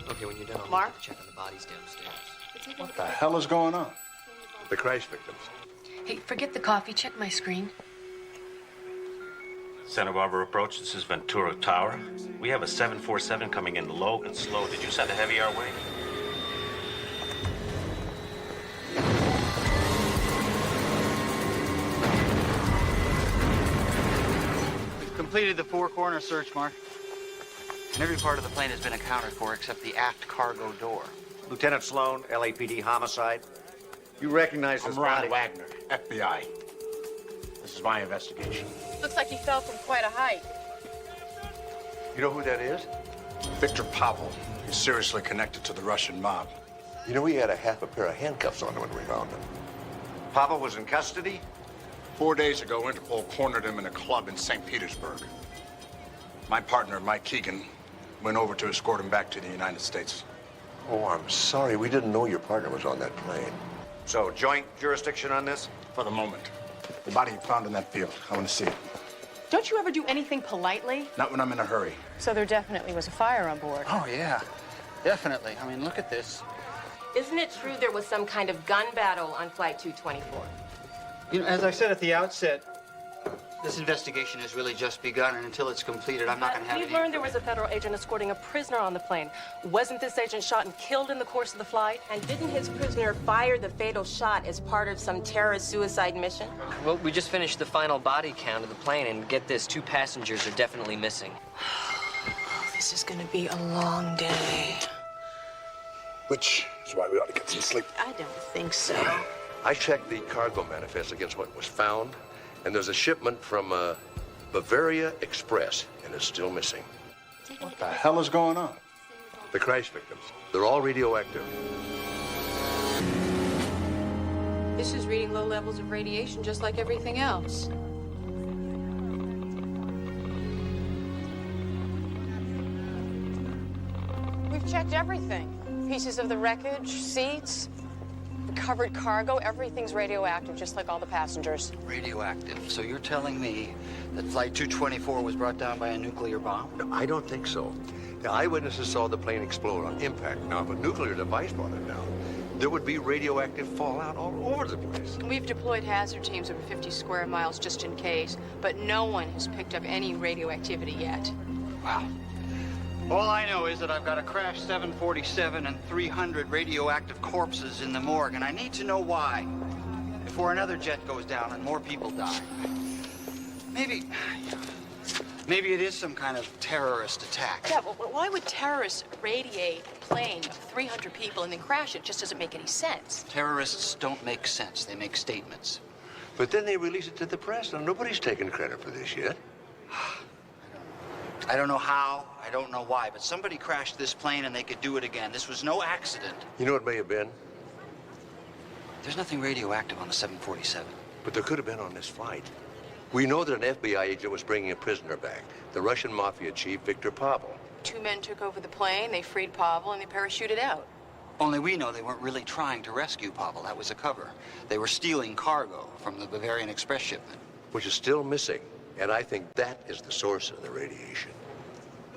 Okay, when you're done, I'll Mark? need to check on the bodies downstairs. What the hell is going on? The crash victims. Hey, forget the coffee. Check my screen. Santa Barbara approach, this is Ventura Tower. We have a 747 coming in low and slow. Did you send a heavy our way? We've completed the four-corner search, Mark. And every part of the plane has been accounted for except the aft cargo door. Lieutenant Sloan, LAPD homicide. You recognize this I'm Ron body? Wagner, FBI. This is my investigation. Looks like he fell from quite a height. You know who that is? Victor Pavel. He's seriously connected to the Russian mob. You know, he had a half a pair of handcuffs on him when we found him. Papa was in custody? 4 days ago, Interpol cornered him in a club in St. Petersburg. My partner, Mike Keegan, went over to escort him back to the United States. Oh, I'm sorry. We didn't know your partner was on that plane. So, joint jurisdiction on this? For the moment. The body you found in that field. I want to see it. Don't you ever do anything politely? Not when I'm in a hurry. So there definitely was a fire on board. Oh, yeah. Definitely. I mean, look at this. Isn't it true there was some kind of gun battle on Flight 224? You know, as I said at the outset, this investigation has really just begun, and until it's completed, I'm not going to have We any... learned there was a federal agent escorting a prisoner on the plane. Wasn't this agent shot and killed in the course of the flight? And didn't his prisoner fire the fatal shot as part of some terrorist suicide mission? Well, we just finished the final body count of the plane, and get this, 2 passengers are definitely missing. This is gonna be a long day. Which is why we ought to get some sleep. I don't think so. I checked the cargo manifest against what was found, and there's a shipment from Bavaria Express, and it's still missing. What the hell is going on? The crash victims, they're all radioactive. This is reading low levels of radiation just like everything else. We've checked everything. Pieces of the wreckage, seats, recovered cargo, everything's radioactive, just like all the passengers. Radioactive. So you're telling me that Flight 224 was brought down by a nuclear bomb? No, I don't think so. The eyewitnesses saw the plane explode on impact. Now, if a nuclear device brought it down, there would be radioactive fallout all over the place. We've deployed hazard teams over 50 square miles just in case, but no one has picked up any radioactivity yet. Wow. All I know is that I've got a crashed 747 and 300 radioactive corpses in the morgue, and I need to know why before another jet goes down and more people die. Maybe it is some kind of terrorist attack. Yeah, but why would terrorists radiate a plane of 300 people and then crash it? It just doesn't make any sense. Terrorists don't make sense. They make statements. But then they release it to the press, and nobody's taken credit for this yet. I don't know how, I don't know why, but somebody crashed this plane and they could do it again. This was no accident. You know what it may have been? There's nothing radioactive on the 747. But there could have been on this flight. We know that an FBI agent was bringing a prisoner back, the Russian mafia chief, Viktor Pavel. 2 men took over the plane, they freed Pavel, and they parachuted out. Only we know they weren't really trying to rescue Pavel. That was a cover. They were stealing cargo from the Bavarian Express shipment. Which is still missing, and I think that is the source of the radiation.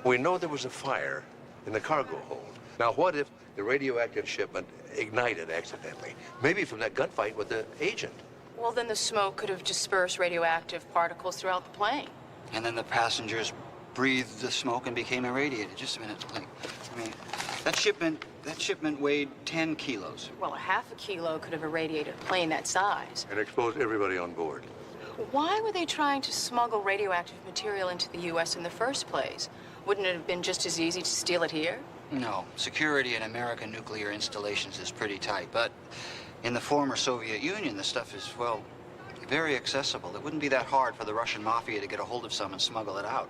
We know there was a fire in the cargo hold. Now, what if the radioactive shipment ignited accidentally? Maybe from that gunfight with the agent. Well, then the smoke could have dispersed radioactive particles throughout the plane. And then the passengers breathed the smoke and became irradiated. Just a minute, Link. I mean, that shipment weighed 10 kilos. Well, a half a kilo could have irradiated a plane that size. And exposed everybody on board. Why were they trying to smuggle radioactive material into the U.S. in the first place? Wouldn't it have been just as easy to steal it here? No. Security in American nuclear installations is pretty tight, but in the former Soviet Union, the stuff is, well, very accessible. It wouldn't be that hard for the Russian mafia to get a hold of some and smuggle it out.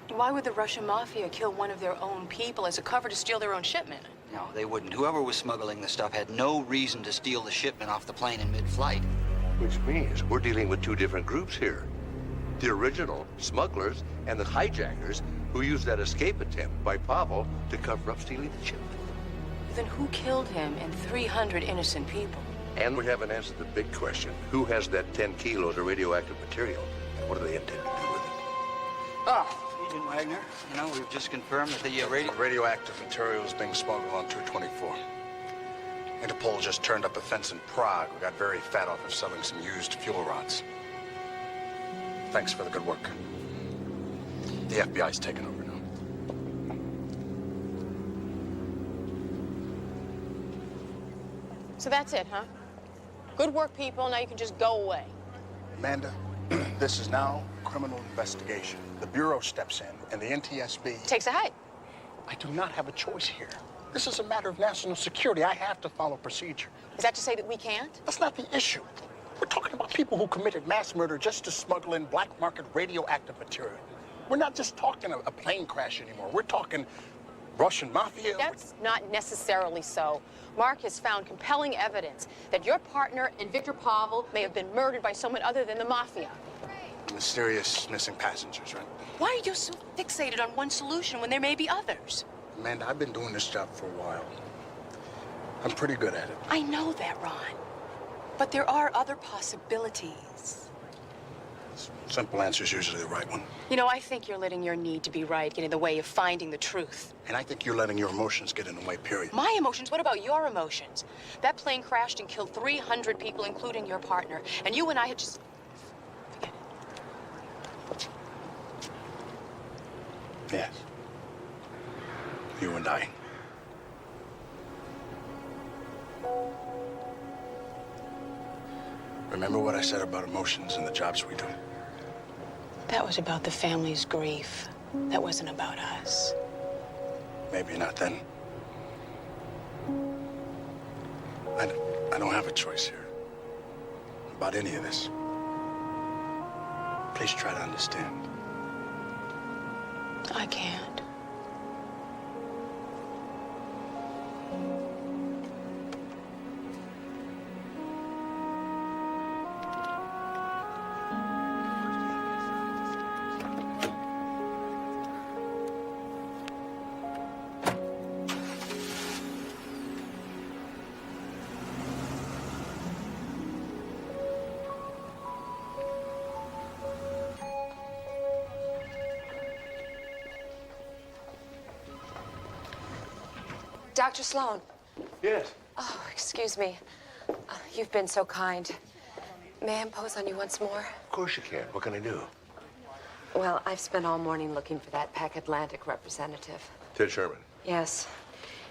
Why would the Russian mafia kill one of their own people as a cover to steal their own shipment? No, they wouldn't. Whoever was smuggling the stuff had no reason to steal the shipment off the plane in mid-flight. Which means we're dealing with 2 different groups here. The original smugglers and the hijackers who used that escape attempt by Pavel to cover up stealing the shipment. Then who killed him and 300 innocent people? And we haven't answered the big question. Who has that 10 kilos of radioactive material? And what do they intend to do with it? Agent Wagner, you know, we've just confirmed that the radioactive material is being smuggled on 224. Interpol just turned up a fence in Prague. We got very fat off of selling some used fuel rods. Thanks for the good work. The FBI's taking over now. So that's it, huh? Good work, people. Now you can just go away. Amanda, this is now a criminal investigation. The Bureau steps in, and the NTSB... takes a hike. I do not have a choice here. This is a matter of national security. I have to follow procedure. Is that to say that we can't? That's not the issue. We're talking about people who committed mass murder just to smuggle in black market radioactive material. We're not just talking a plane crash anymore. We're talking Russian mafia. That's not necessarily so. Mark has found compelling evidence that your partner and Viktor Pavel may have been murdered by someone other than the mafia. Mysterious missing passengers, right? Why are you so fixated on one solution when there may be others? Amanda, I've been doing this job for a while. I'm pretty good at it. I know that, Ron. But there are other possibilities. Simple answer is usually the right one. You know, I think you're letting your need to be right get in the way of finding the truth. And I think you're letting your emotions get in the way, period. My emotions? What about your emotions? That plane crashed and killed 300 people, including your partner. And you and I had just... Forget it. Yes. You and I. Remember what I said about emotions and the jobs we do? That was about the family's grief. That wasn't about us. Maybe not then. I don't have a choice here about any of this. Please try to understand. I can't. Dr. Sloan. Yes. Oh, excuse me. You've been so kind. May I impose on you once more? Of course you can. What can I do? Well, I've spent all morning looking for that Pac Atlantic representative. Ted Sherman. Yes.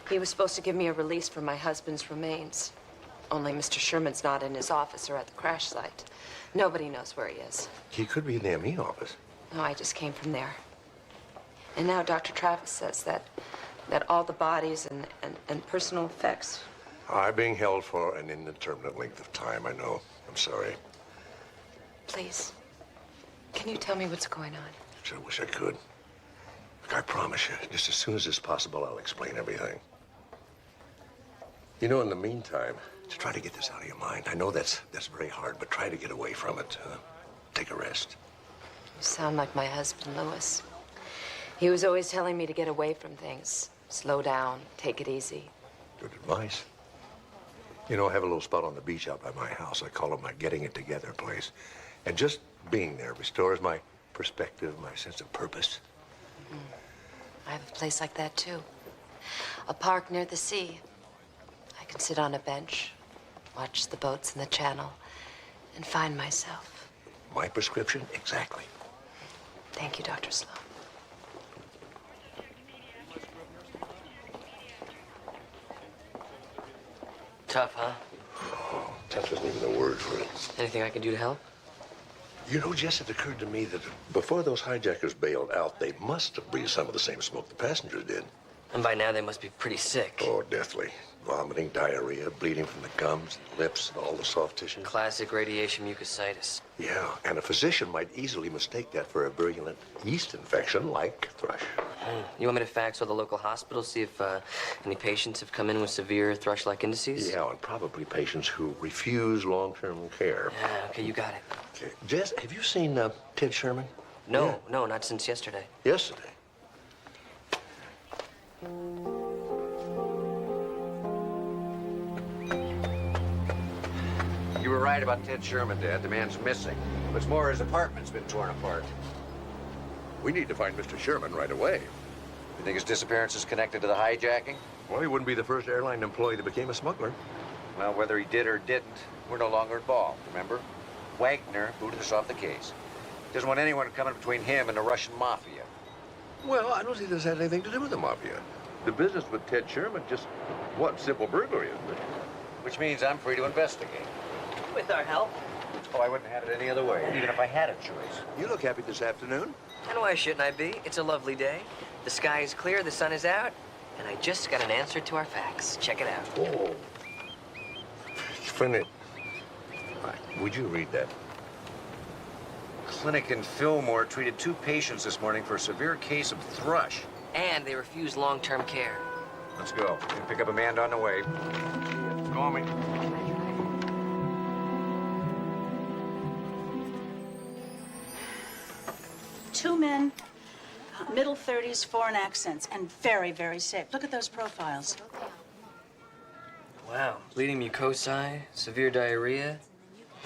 He was supposed to give me a release for my husband's remains. Only Mr. Sherman's not in his office or at the crash site. Nobody knows where he is. He could be in the ME office. No, I just came from there. And now Dr. Travis says that all the bodies and personal effects. I'm being held for an indeterminate length of time, I know. I'm sorry. Please, can you tell me what's going on? Sure wish I could. Look, I promise you, just as soon as it's possible, I'll explain everything. You know, in the meantime, to try to get this out of your mind. I know that's very hard, but try to get away from it. Take a rest. You sound like my husband, Louis. He was always telling me to get away from things. Slow down, take it easy. Good advice. You know, I have a little spot on the beach out by my house. I call it my getting it together place. And just being there restores my perspective, my sense of purpose. I have a place like that, too. A park near the sea. I can sit on a bench, watch the boats in the channel, and find myself. My prescription? Exactly. Thank you, Dr. Sloan. Tough, huh? Oh, tough isn't even the word for it. Anything I can do to help? You know, Jess, it occurred to me that before those hijackers bailed out, they must have breathed some of the same smoke the passengers did. And by now, they must be pretty sick. Oh, deathly. Vomiting, diarrhea, bleeding from the gums, lips, and all the soft tissues. Classic radiation mucositis. Yeah, and a physician might easily mistake that for a virulent yeast infection like thrush. You want me to fax all the local hospitals, see if any patients have come in with severe thrush-like indices? Yeah, and probably patients who refuse long-term care. Yeah, okay, you got it. Okay. Jess, have you seen Ted Sherman? No, Yeah. no, not since yesterday. Yesterday. You were right about Ted Sherman, Dad. The man's missing. What's more, his apartment's been torn apart. We need to find Mr. Sherman right away. You think his disappearance is connected to the hijacking? Well, he wouldn't be the first airline employee that became a smuggler. Well, whether he did or didn't, we're no longer involved, remember? Wagner booted us off the case. Doesn't want anyone coming between him and the Russian mafia. Well, I don't think this had anything to do with the mafia. The business with Ted Sherman just one simple burglary, isn't it? Which means I'm free to investigate. With our help. Oh, I wouldn't have it any other way, even if I had a choice. You look happy this afternoon. And why shouldn't I be? It's a lovely day. The sky is clear, the sun is out, and I just got an answer to our fax. Check it out. Oh. Friendly. Would you read that? Clinic in Fillmore treated 2 patients this morning for a severe case of thrush. And they refuse long-term care. Let's go. You pick up Amanda on the way. Call me. Two men, middle 30s, foreign accents, and very, very safe. Look at those profiles. Wow. Bleeding mucosi, severe diarrhea,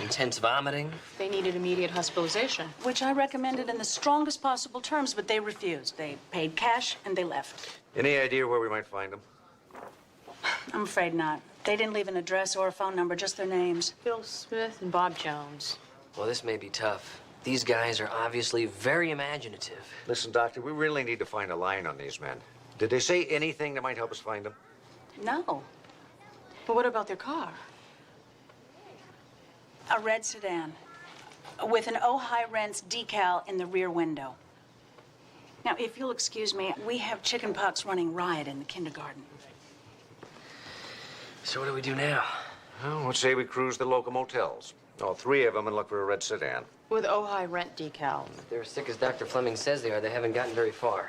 intense vomiting. They needed immediate hospitalization. Which I recommended in the strongest possible terms, but they refused. They paid cash and they left. Any idea where we might find them? I'm afraid not. They didn't leave an address or a phone number, just their names. Bill Smith and Bob Jones. Well, this may be tough. These guys are obviously very imaginative. Listen, Doctor, we really need to find a line on these men. Did they say anything that might help us find them? No. But what about their car? A red sedan with an Ojai Rents decal in the rear window. Now, if you'll excuse me, we have chickenpox running riot in the kindergarten. So what do we do now? Well, let's say we cruise the local motels. All three of them and look for a red sedan. With Ojai Rent decal. If they're as sick as Dr. Fleming says they are, they haven't gotten very far.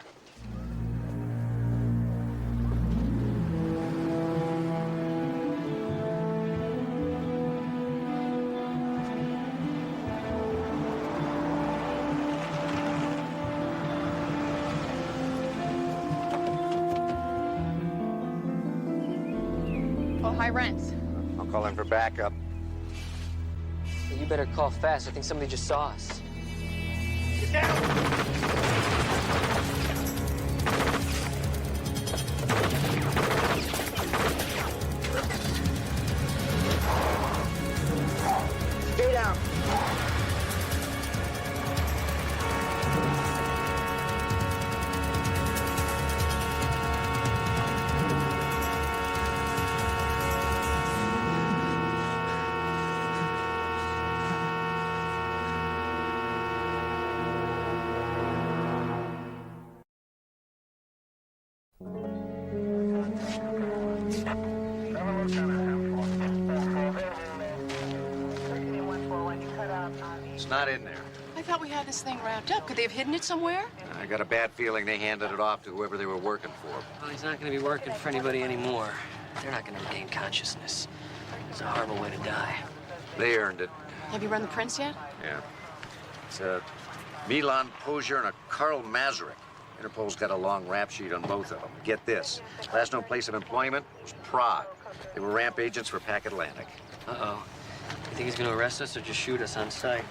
Ojai Rents. I'll call in for backup. You better call fast. I think somebody just saw us. Get down! Stay down. It's not in there. I thought we had this thing wrapped up. Could they have hidden it somewhere? I got a bad feeling they handed it off to whoever they were working for. Well, he's not going to be working for anybody anymore. They're not going to regain consciousness. It's a horrible way to die. They earned it. Have you run the prints yet? Yeah. It's a Milan Pozier and a Karl Masaryk. Interpol's got a long rap sheet on both of them. Get this. Last known place of employment was Prague. They were ramp agents for Pack Atlantic. Uh-oh. You think he's going to arrest us or just shoot us on sight?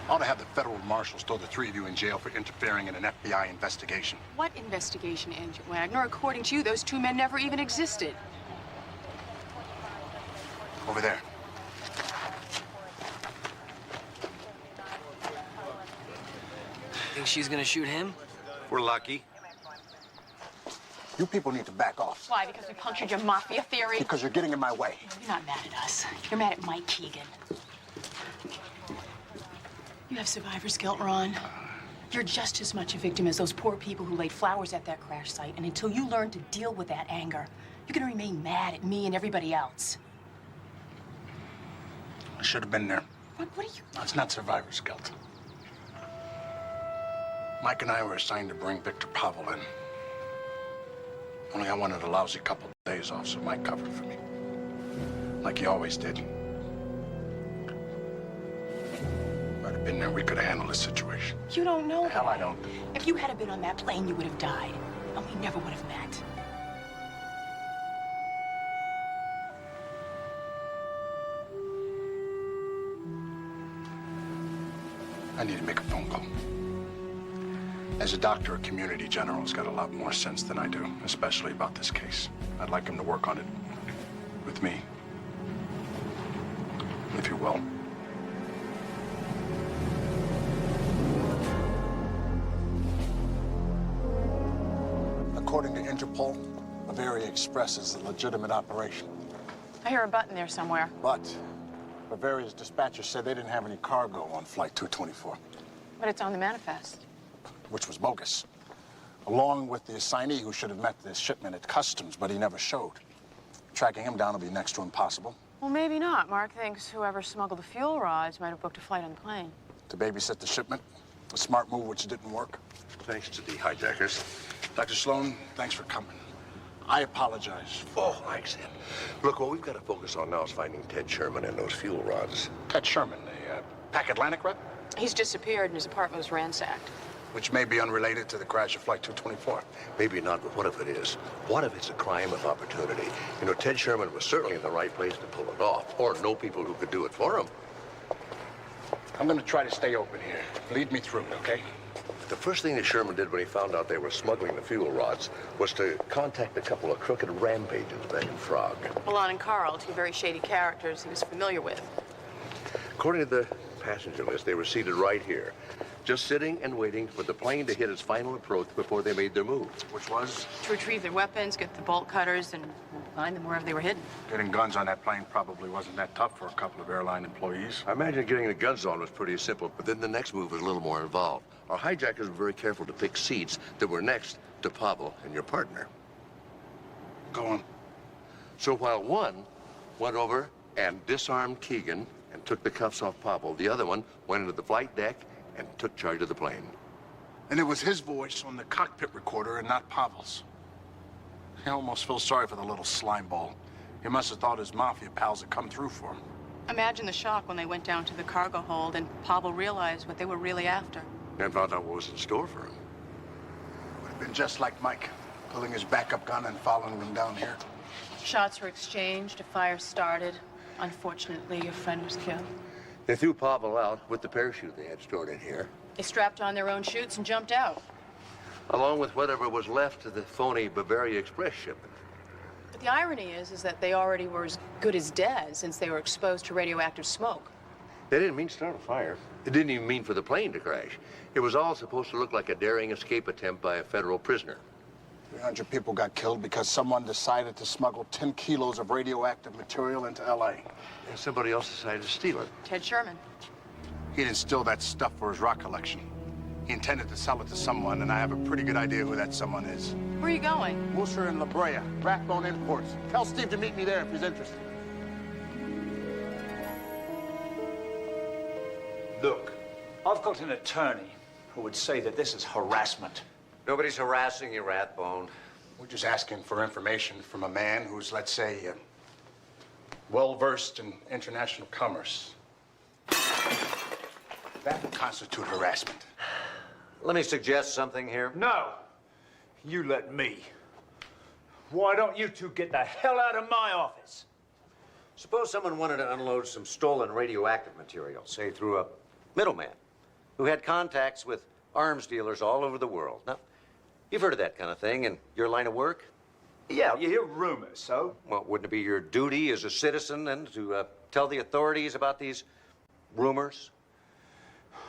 I ought to have the federal marshals throw the three of you in jail for interfering in an FBI investigation. What investigation, Agent Wagner? According to you, those two men never even existed. Over there. Think she's going to shoot him? We're lucky. You people need to back off. Why? Because we punctured your mafia theory? Because you're getting in my way. You're not mad at us. You're mad at Mike Keegan. You have survivor's guilt, Ron. You're just as much a victim as those poor people who laid flowers at that crash site. And until you learn to deal with that anger, you're gonna remain mad at me and everybody else. I should have been there. What are you... No, it's not survivor's guilt. Mike and I were assigned to bring Victor Pavel in. Only I wanted a lousy couple of days off, so Mike covered for me. Like he always did. If I'd have been there, we could have handled the situation. You don't know Hell, that. I don't. If you had been on that plane, you would have died. And we never would have met. I need to make a phone call. As a doctor, a community general's got a lot more sense than I do, especially about this case. I'd like him to work on it with me, if you will. According to Interpol, Bavaria Express is a legitimate operation. I hear a button there somewhere. But Bavaria's dispatcher said they didn't have any cargo on Flight 224. But it's on the manifest. Which was bogus, along with the assignee who should have met this shipment at customs, but he never showed. Tracking him down will be next to impossible. Well, maybe not. Mark thinks whoever smuggled the fuel rods might have booked a flight on the plane. To babysit the shipment, a smart move which didn't work. Thanks to the hijackers. Dr. Sloan, thanks for coming. I apologize. Oh, like that. Look, what we've got to focus on now is finding Ted Sherman and those fuel rods. Ted Sherman, the Pack Atlantic rep? He's disappeared and his apartment was ransacked. which may be unrelated to the crash of Flight 224. Maybe not, but what if it is? What if it's a crime of opportunity? You know, Ted Sherman was certainly in the right place to pull it off, or know people who could do it for him. I'm gonna try to stay open here. Lead me through it, okay? The first thing that Sherman did when he found out they were smuggling the fuel rods was to contact a couple of crooked rampages back in Frog. Milan and Carl, two very shady characters he was familiar with. According to the passenger list, they were seated right here, just sitting and waiting for the plane to hit its final approach before they made their move. Which was? To retrieve their weapons, get the bolt cutters, and find them wherever they were hidden. Getting guns on that plane probably wasn't that tough for a couple of airline employees. I imagine getting the guns on was pretty simple, but then the next move was a little more involved. Our hijackers were very careful to pick seats that were next to Pavel and your partner. Go on. So while one went over and disarmed Keegan and took the cuffs off Pavel, the other one went into the flight deck and took charge of the plane. And it was his voice on the cockpit recorder and not Pavel's. I almost feel sorry for the little slimeball. He must have thought his mafia pals had come through for him. Imagine the shock when they went down to the cargo hold and Pavel realized what they were really after. And found out what was in store for him. Would have been just like Mike, pulling his backup gun and following them down here. Shots were exchanged, a fire started. Unfortunately, your friend was killed. They threw Pavel out with the parachute they had stored in here, They strapped on their own chutes and jumped out. along with whatever was left of the phony Bavaria Express shipment. But the irony is that they already were as good as dead since they were exposed to radioactive smoke. They didn't mean to start a fire. It didn't even mean for the plane to crash. It was all supposed to look like a daring escape attempt by a federal prisoner. 300 people got killed because someone decided to smuggle 10 kilos of radioactive material into L.A. And somebody else decided to steal it. Ted Sherman. He didn't steal that stuff for his rock collection. He intended to sell it to someone, and I have a pretty good idea who that someone is. Where are you going? Worcester and La Brea, Rathbone Imports. Tell Steve to meet me there if he's interested. Look, I've got an attorney who would say that this is harassment. Nobody's harassing you, Rathbone. We're just asking for information from a man who's, let's say, well-versed in international commerce. That would constitute harassment. Let me suggest something here. No, you let me. Why don't you two get the hell out of my office? Suppose someone wanted to unload some stolen radioactive material, say through a middleman, who had contacts with arms dealers all over the world. Now, you've heard of that kind of thing in your line of work? Yeah, you hear rumors, so? Well, wouldn't it be your duty as a citizen, then, to tell the authorities about these rumors?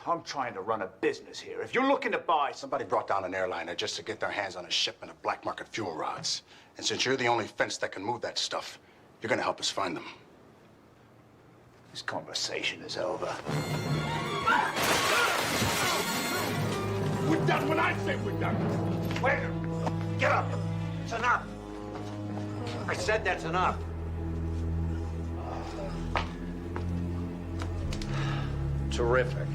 I'm trying to run a business here. If you're looking to buy... Somebody brought down an airliner just to get their hands on a shipment of black market fuel rods. And since you're the only fence that can move that stuff, you're gonna help us find them. This conversation is over. We're done when I say we're done. Wait! Get up! It's enough! I said that's enough. Terrific.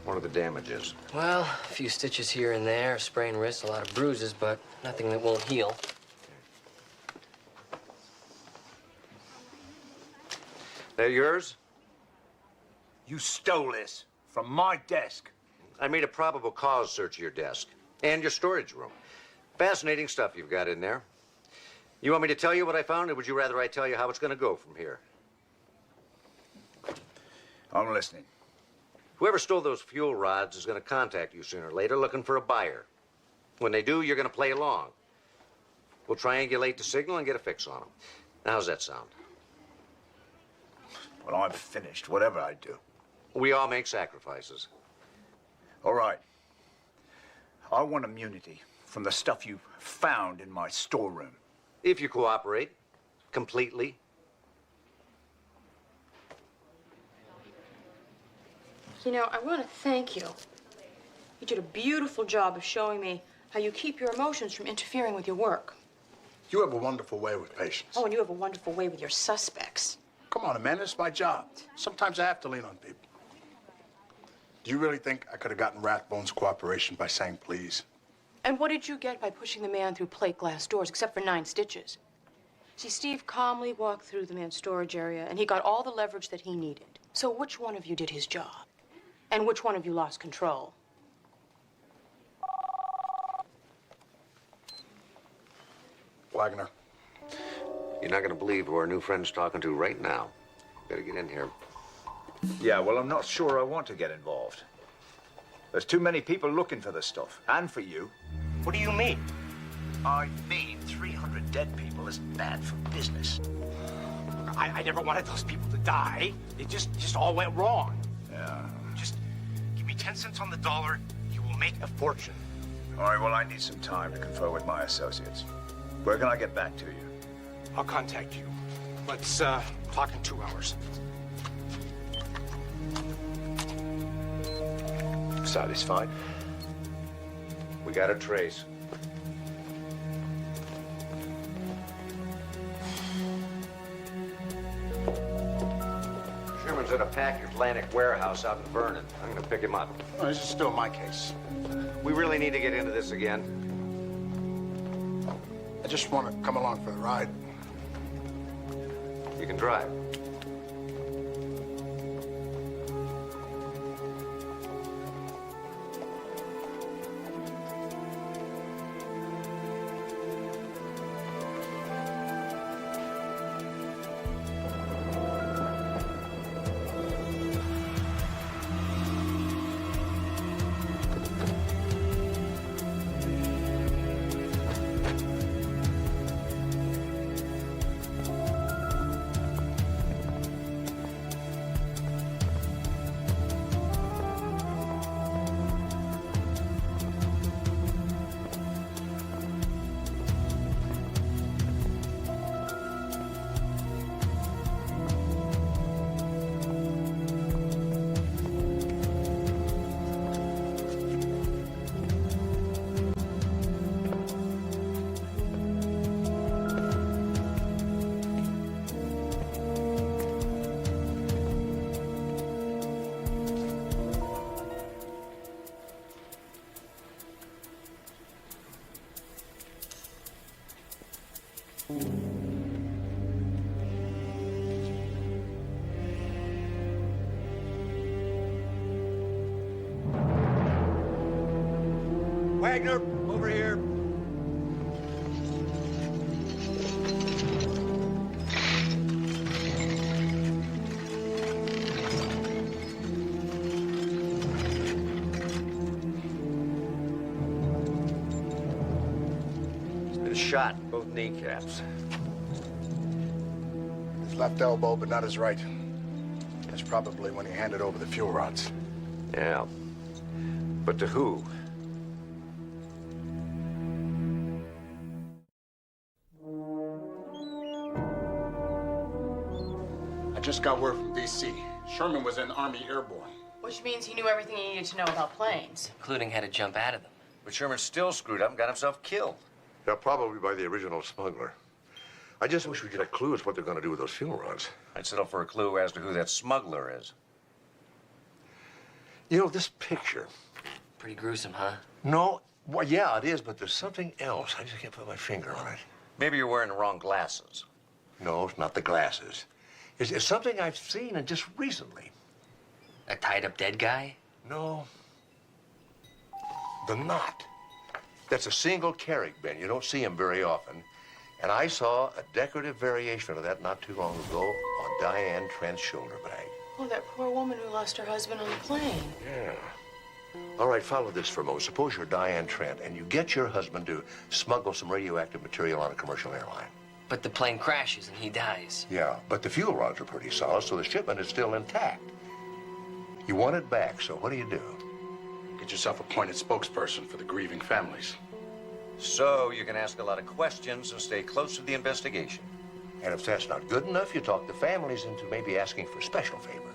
What are the damages? Well, a few stitches here and there, a sprained wrist, a lot of bruises, but nothing that won't heal. They're yours? You stole this from my desk. I made a probable cause search of your desk and your storage room. Fascinating stuff you've got in there. You want me to tell you what I found, or would you rather I tell you how it's going to go from here? I'm listening. Whoever stole those fuel rods is going to contact you sooner or later looking for a buyer. When they do, you're going to play along. We'll triangulate the signal and get a fix on them. Now, how's that sound? Well, I'm finished, whatever I do. We all make sacrifices. All right. I want immunity from the stuff you found in my storeroom. If you cooperate completely. You know, I want to thank you. You did a beautiful job of showing me how you keep your emotions from interfering with your work. You have a wonderful way with patience. Oh, and you have a wonderful way with your suspects. Come on, Amanda, it's my job. Sometimes I have to lean on people. Do you really think I could have gotten Rathbone's cooperation by saying please? And what did you get by pushing the man through plate glass doors, except for 9 stitches? See, Steve calmly walked through the man's storage area, and he got all the leverage that he needed. So which one of you did his job? And which one of you lost control? Wagner. You're not going to believe who our new friend's talking to right now. Better get in here. Yeah, well, I'm not sure I want to get involved. There's too many people looking for this stuff, and for you. What do you mean? I mean 300 dead people isn't bad for business. I never wanted those people to die. It just all went wrong. Yeah. Just give me 10 cents on the dollar. You will make a fortune. All right, well, I need some time to confer with my associates. Where can I get back to you? I'll contact you. Let's talk in 2 hours. Satisfied? We got a trace. Sherman's at a Packard Atlantic warehouse out in Vernon. I'm gonna pick him up. Oh, this is still my case. We really need to get into this again. I just want to come along for the ride. You can drive. Wagner, over here. He's been shot in both kneecaps. His left elbow, but not his right. That's probably when he handed over the fuel rods. Yeah. But to who? I just got word from D.C. Sherman was in Army Airborne. Which means he knew everything he needed to know about planes. Including how to jump out of them. But Sherman's still screwed up and got himself killed. Yeah, probably by the original smuggler. I just wish we could have clues what they're going to do with those fuel rods. I'd settle for a clue as to who that smuggler is. You know, this picture. Pretty gruesome, huh? No, well, yeah, it is, but there's something else. I just can't put my finger on it. Maybe you're wearing the wrong glasses. No, it's not the glasses. It's something I've seen and just recently. A tied-up dead guy? No. The knot. That's a single Carrick, Ben. You don't see them very often. And I saw a decorative variation of that not too long ago on Diane Trent's shoulder bag. Oh, that poor woman who lost her husband on the plane. Yeah. All right, follow this for a moment. Suppose you're Diane Trent and you get your husband to smuggle some radioactive material on a commercial airline. But the plane crashes and he dies. Yeah, but the fuel rods are pretty solid, so the shipment is still intact. You want it back, so what do you do? Get yourself appointed spokesperson for the grieving families. So you can ask a lot of questions and stay close to the investigation. And if that's not good enough, you talk the families into maybe asking for a special favor.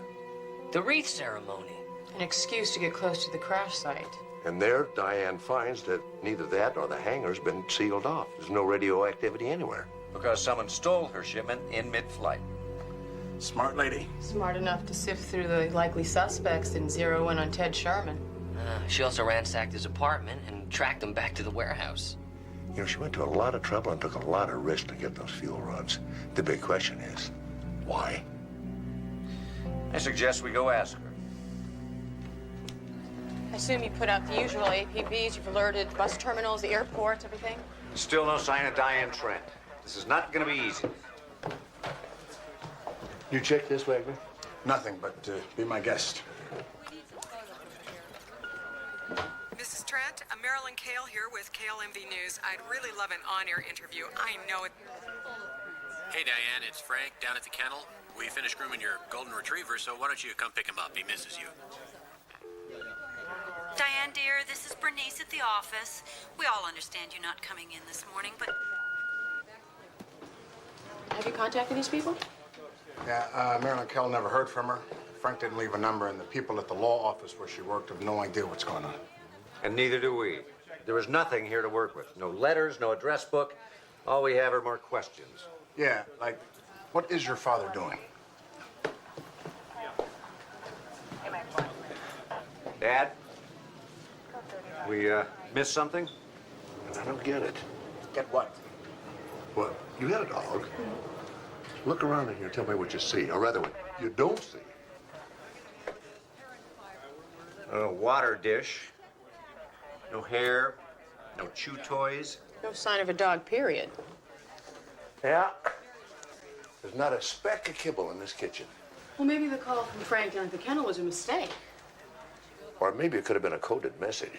The wreath ceremony. An excuse to get close to the crash site. And there, Diane finds that neither that nor the hangar's been sealed off. There's no radioactivity anywhere. Because someone stole her shipment in mid-flight. Smart lady. Smart enough to sift through the likely suspects and zero in on Ted Sherman. She also ransacked his apartment and tracked him back to the warehouse. You know, she went to a lot of trouble and took a lot of risk to get those fuel rods. The big question is, why? I suggest we go ask her. I assume you put out the usual APBs. You've alerted bus terminals, the airports, everything? Still no sign of Diane Trent. This is not going to be easy. You check this, Wagner? Nothing, but be my guest. Mrs. Trent, I'm Marilyn Kale here with Kale MV News. I'd really love an on-air interview. I know it. Hey, Diane, it's Frank down at the kennel. We finished grooming your golden retriever, so why don't you come pick him up? He misses you. Diane, dear, this is Bernice at the office. We all understand you not coming in this morning, but... Have you contacted these people? Yeah, Marilyn Kell never heard from her. Frank didn't leave a number, and the people at the law office where she worked have no idea what's going on. And neither do we. There is nothing here to work with. No letters, no address book. All we have are more questions. Yeah, like, what is your father doing? Dad? We, missed something? I don't get it. Get what? Well, you had a dog. Look around in here and tell me what you see, or rather, what you don't see. A water dish. No hair. No chew toys. No sign of a dog, period. Yeah. There's not a speck of kibble in this kitchen. Well, maybe the call from Frank down at the kennel was a mistake. Or maybe it could have been a coded message.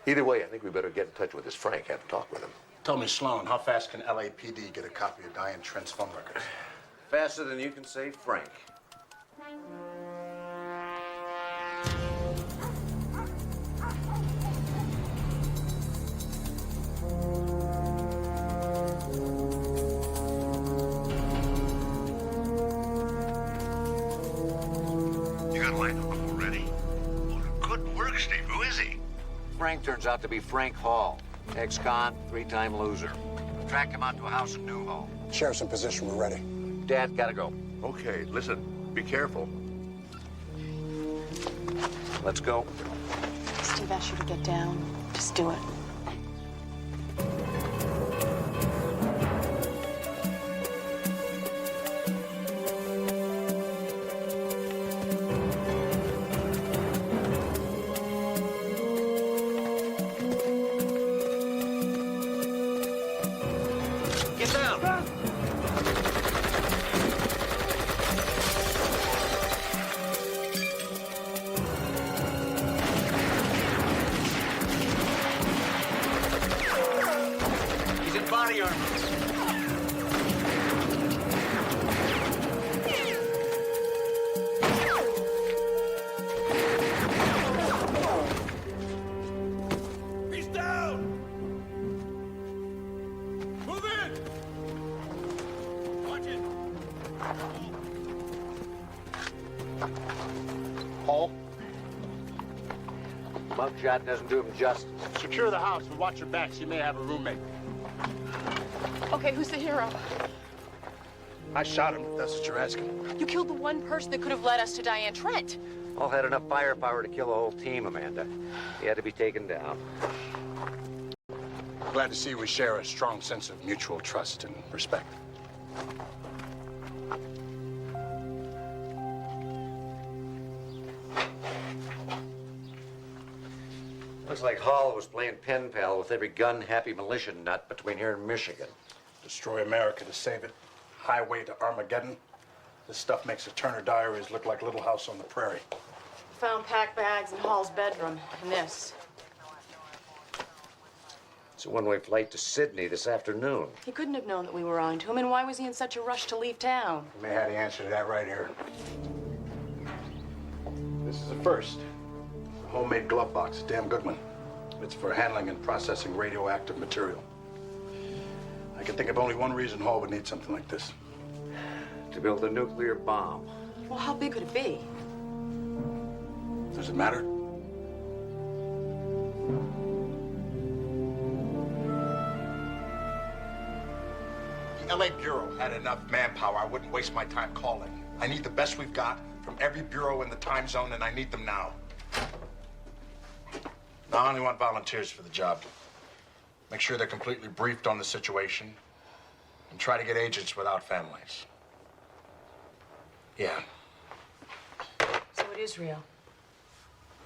Either way, I think we better get in touch with this Frank, have a talk with him. Tell me, Sloan, how fast can LAPD get a copy of Diane Trent's phone records? Faster than you can say Frank. You got lined up already? Well, good work, Steve. Who is he? Frank turns out to be Frank Hall, ex-con, three-time loser. Tracked him out to a house in Newhall. Sheriff's in position. We're ready. Dad, gotta go. Okay, listen, be careful. Let's go. Steve asked you to get down. Just do it. Get down! He's in body armor. He's down! Move in! Watch it! Hall? Mugshot doesn't do him justice. Secure the house and watch your backs. You may have a roommate. Okay, who's the hero? I shot him, if that's what you're asking. You killed the one person that could have led us to Diane Trent. All had enough firepower to kill a whole team, Amanda. He had to be taken down. Glad to see we share a strong sense of mutual trust and respect. Looks like Hall was playing pen pal with every gun-happy militia nut between here and Michigan. Destroy America to save it. Highway to Armageddon. This stuff makes the Turner Diaries look like Little House on the Prairie. Found packed bags in Hall's bedroom, and this. It's a one-way flight to Sydney this afternoon. He couldn't have known that we were on to him, and why was he in such a rush to leave town? You may have the answer to that right here. This is a first. A homemade glove box, a damn good one. It's for handling and processing radioactive material. I can think of only one reason Hall would need something like this. To build a nuclear bomb. Well, how big could it be? Does it matter? The LA Bureau had enough manpower. I wouldn't waste my time calling. I need the best we've got from every bureau in the time zone, and I need them now. Now, I only want volunteers for the job. Make sure they're completely briefed on the situation, and try to get agents without families. Yeah, So it is real.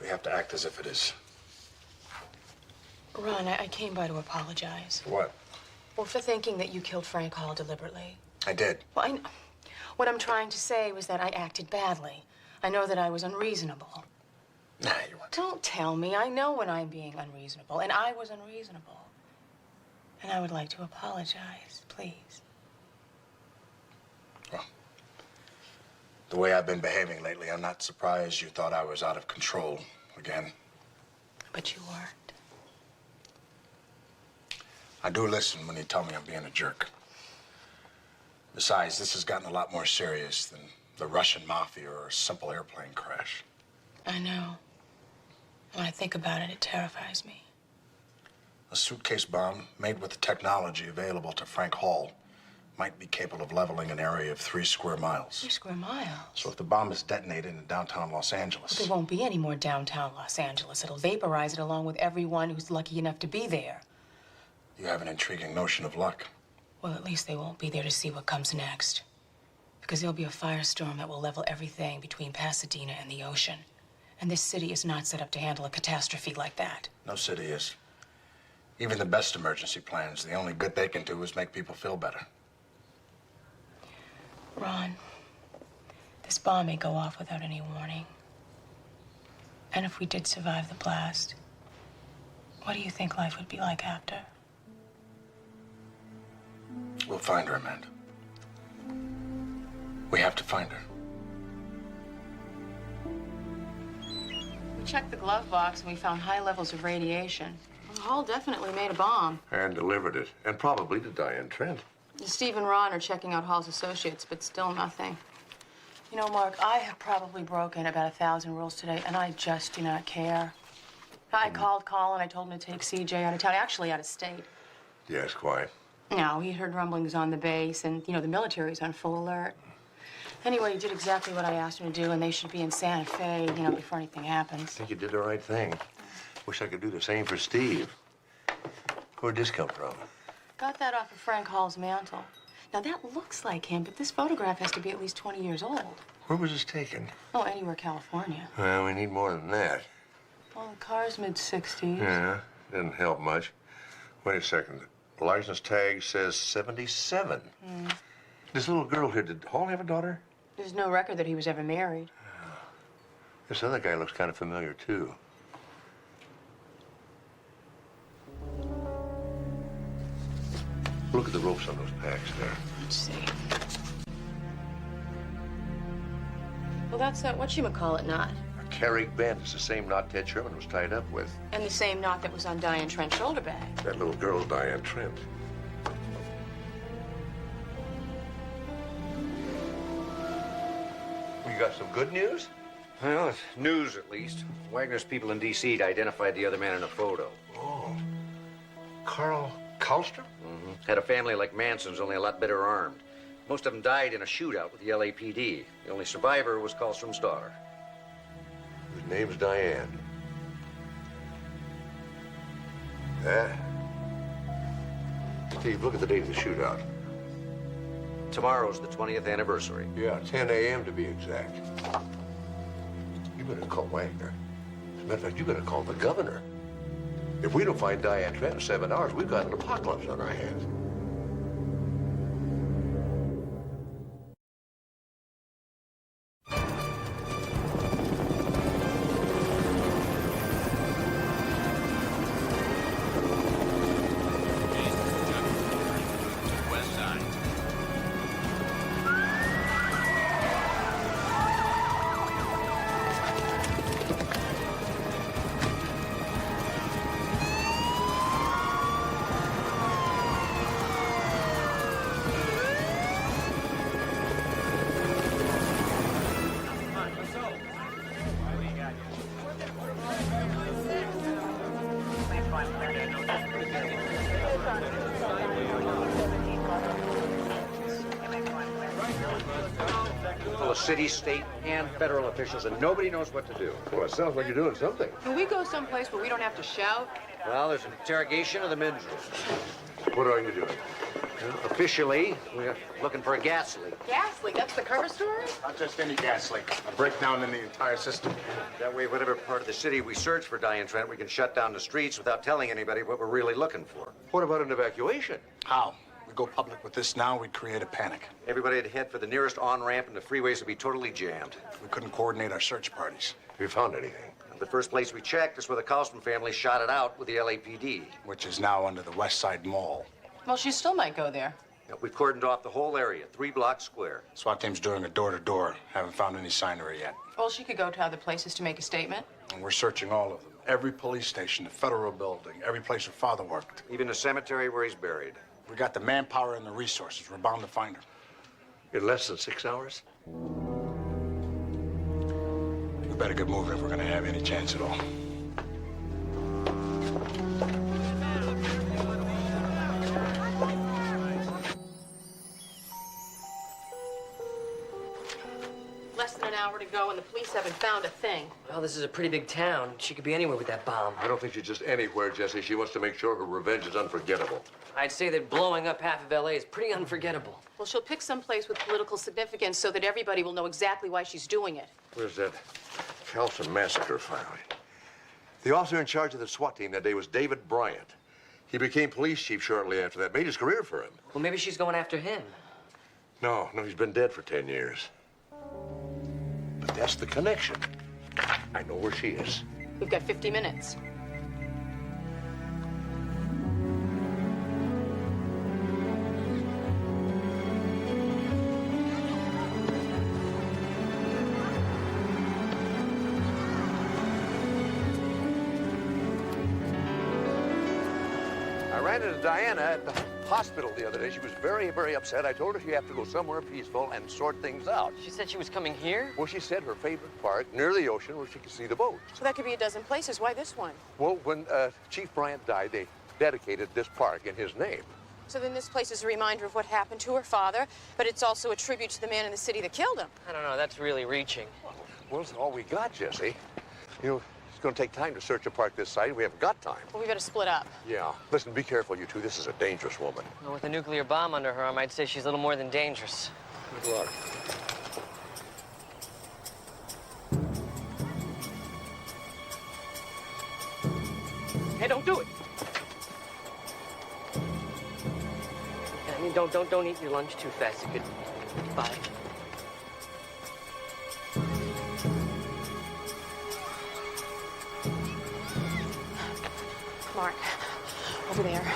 we have to act as if it is. Ron, I came by to apologize. For what? Well, for thinking that you killed Frank Hall deliberately. I did. Well, what I'm trying to say was that I acted badly. I know that I was unreasonable. Nah, you weren't. Don't tell me. I know when I'm being unreasonable, and I was unreasonable. And I would like to apologize, please. Well, the way I've been behaving lately, I'm not surprised you thought I was out of control again. But you weren't. I do listen when you tell me I'm being a jerk. Besides, this has gotten a lot more serious than the Russian mafia or a simple airplane crash. I know. When I think about it, it terrifies me. A suitcase bomb made with the technology available to Frank Hall might be capable of leveling an area of 3 square miles. 3 square miles? So if the bomb is detonated in downtown Los Angeles... But there won't be any more downtown Los Angeles. It'll vaporize it along with everyone who's lucky enough to be there. You have an intriguing notion of luck. Well, at least they won't be there to see what comes next. Because there'll be a firestorm that will level everything between Pasadena and the ocean. And this city is not set up to handle a catastrophe like that. No city is. Even the best emergency plans, the only good they can do is make people feel better. Ron, this bomb may go off without any warning. And if we did survive the blast, what do you think life would be like after? We'll find her, Amanda. We have to find her. We checked the glove box and we found high levels of radiation. Hall definitely made a bomb. And delivered it. And probably to Diane Trent. Steve and Ron are checking out Hall's associates, but still nothing. You know, Mark, I have probably broken about 1,000 rules today, and I just do not care. I called Colin. I told him to take CJ out of town, actually out of state. Yes, why? No, he heard rumblings on the base, and, you know, the military's on full alert. Anyway, he did exactly what I asked him to do, and they should be in Santa Fe, you know, before anything happens. I think you did the right thing. Wish I could do the same for Steve. Where'd this come from? Got that off of Frank Hall's mantle. Now, that looks like him, but this photograph has to be at least 20 years old. Where was this taken? Oh, anywhere California. Well, we need more than that. Well, the car's mid-60s. Yeah, didn't help much. Wait a second. The license tag says 77. This little girl here, did Hall have a daughter? There's no record that he was ever married. This other guy looks kind of familiar, too. Look at the ropes on those packs there. Let's see. Well, that's that whatchamacallit knot. A Carrick band is the same knot Ted Sherman was tied up with. And the same knot that was on Diane Trent's shoulder bag. That little girl, Diane Trent. You got some good news? Well, it's news at least. Wagner's people in D.C. identified the other man in a photo. Oh. Carl Kallstrom? Had a family like Manson's, only a lot better armed. Most of them died in a shootout with the LAPD. The only survivor was Kallstrom's daughter. His name's Diane. Yeah. Steve, look at the date of the shootout. Tomorrow's the 20th anniversary. Yeah, 10 a.m. to be exact. You better call Wagner. As a matter of fact, you better call the governor. If we don't find Diane Trent in 7 hours, we've got an apocalypse on our hands. of city, state, and federal officials, and nobody knows what to do. Well, it sounds like you're doing something. Can we go someplace where we don't have to shout? Well, there's an interrogation of the men's room. What are you doing? Officially, we're looking for a gas leak. Gas leak, that's the cover story? Not just any gas leak. A breakdown in the entire system. That way, whatever part of the city we search for Diane Trent, we can shut down the streets without telling anybody what we're really looking for. What about an evacuation? How? We go public with this now, we'd create a panic. Everybody would head for the nearest on-ramp, and the freeways would be totally jammed. We couldn't coordinate our search parties. Have you found anything? The first place we checked is where the Carlson family shot it out with the LAPD. Which is now under the West Side Mall. Well, she still might go there. We've cordoned off the whole area, 3 blocks square. SWAT team's doing a door-to-door. Haven't found any sign of her yet. Well, she could go to other places to make a statement. And we're searching all of them. Every police station, the federal building, every place her father worked. Even the cemetery where he's buried. We got the manpower and the resources. We're bound to find her. In less than 6 hours? We better get moving if we're gonna have any chance at all. Less than an hour to go, and the police haven't found a thing. Well, this is a pretty big town. She could be anywhere with that bomb. I don't think she's just anywhere, Jesse. She wants to make sure her revenge is unforgettable. I'd say that blowing up half of L.A. is pretty unforgettable. Well, she'll pick some place with political significance so that everybody will know exactly why she's doing it. Where's that Carlson massacre file? The officer in charge of the SWAT team that day was David Bryant. He became police chief shortly after that. Made his career for him. Well, maybe she's going after him. No, he's been dead for 10 years. But that's the connection. I know where she is. We've got 50 minutes. I ran into Diana at the hospital the other day. She was very, very upset. I told her she have to go somewhere peaceful and sort things out. She said she was coming here? Well, she said her favorite park near the ocean where she could see the boat. So that could be a dozen places. Why this one? Well, when Chief Bryant died, they dedicated this park in his name. So then this place is a reminder of what happened to her father, but it's also a tribute to the man in the city that killed him. I don't know. That's really reaching. Well, it's all we got, Jesse. You know, it's going to take time to search a park this size. We haven't got time. Well, we better split up. Yeah. Listen, be careful, you two. This is a dangerous woman. Well, with a nuclear bomb under her arm, I'd say she's a little more than dangerous. Good luck. Hey, don't do it. I mean, don't eat your lunch too fast. It could... Bye. Mark, over there.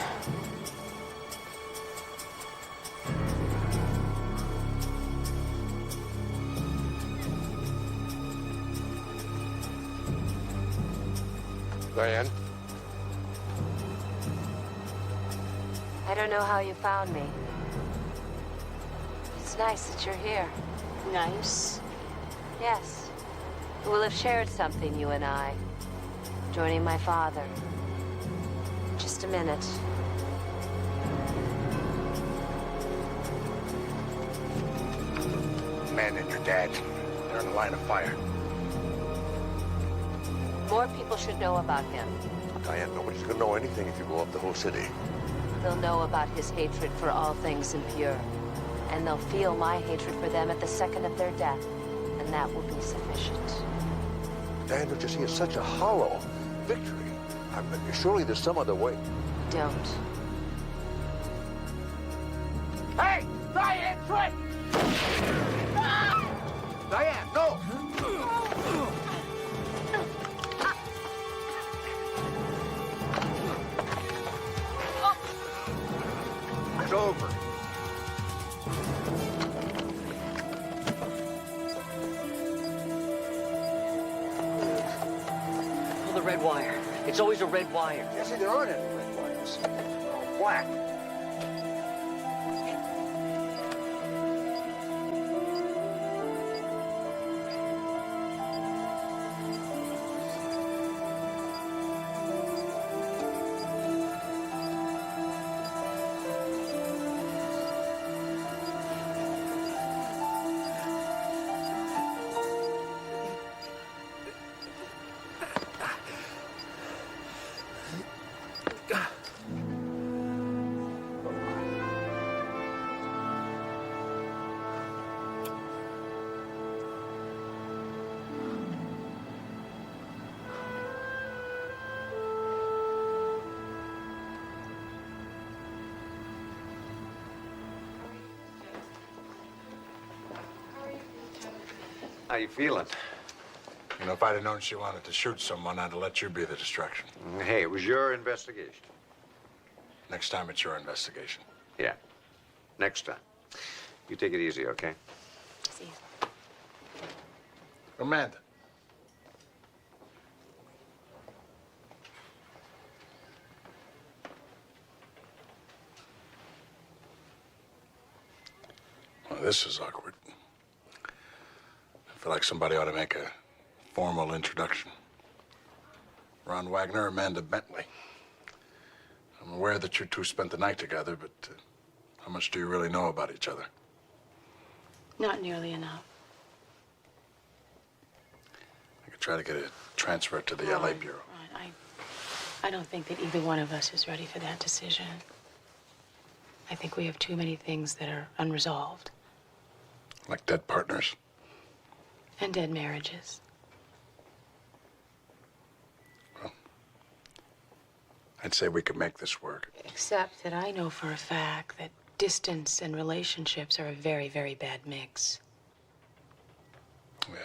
Diane? I don't know how you found me. It's nice that you're here. Nice? Yes. We'll have shared something, you and I. Joining my father. Just a minute. Man and your dad, they're in the line of fire. More people should know about him. Diane, nobody's going to know anything if you blow up the whole city. They'll know about his hatred for all things impure. And they'll feel my hatred for them at the second of their death. And that will be sufficient. Diane, don't you see, it's such a hollow victory. Surely there's some other way. Don't. Hey! Diane, Trent! Diane, no! It's over. Pull the red wire. It's always a red wire. Jesse, there aren't any red wires. They're all black. How you feeling? You know, if I'd have known she wanted to shoot someone, I'd have let you be the distraction. Hey, it was your investigation. Next time, it's your investigation. Yeah. Next time. You take it easy, okay? See you. Amanda. Well, this is awkward. I feel like somebody ought to make a formal introduction. Ron Wagner, Amanda Bentley. I'm aware that you two spent the night together, but how much do you really know about each other? Not nearly enough. I could try to get a transfer to the LA Bureau. Ron, I don't think that either one of us is ready for that decision. I think we have too many things that are unresolved. Like dead partners. And dead marriages. I'd say we could make this work. Except that I know for a fact that distance and relationships are a very, very bad mix. Yeah.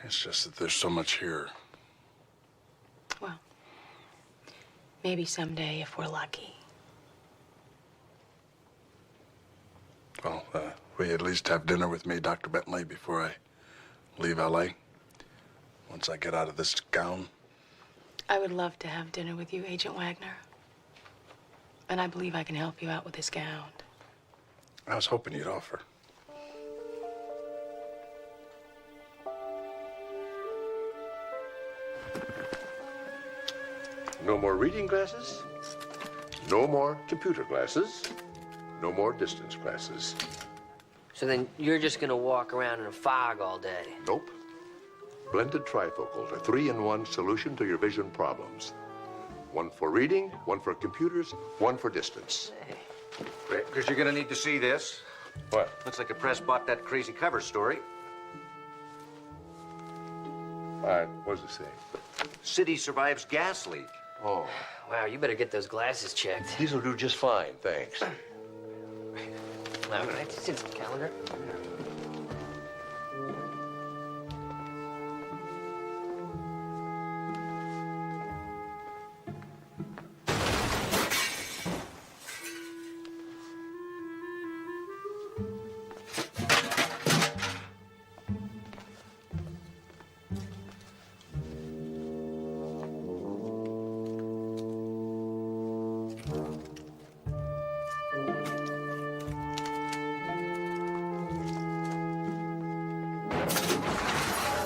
It's just that there's so much here. Well, maybe someday if we're lucky. Well, will you at least have dinner with me, Dr. Bentley, before I leave LA? Once I get out of this gown? I would love to have dinner with you, Agent Wagner. And I believe I can help you out with this gown. I was hoping you'd offer. No more reading glasses. No more computer glasses. No more distance glasses. So then you're just gonna walk around in a fog all day? Nope. Blended trifocals, a 3-in-1 solution to your vision problems. One for reading, one for computers, one for distance. Great, because you're gonna need to see this. What? Looks like the press bought that crazy cover story. What does it say? City survives gas leak. Oh. Wow, you better get those glasses checked. These will do just fine, thanks. All right, it's in the calendar.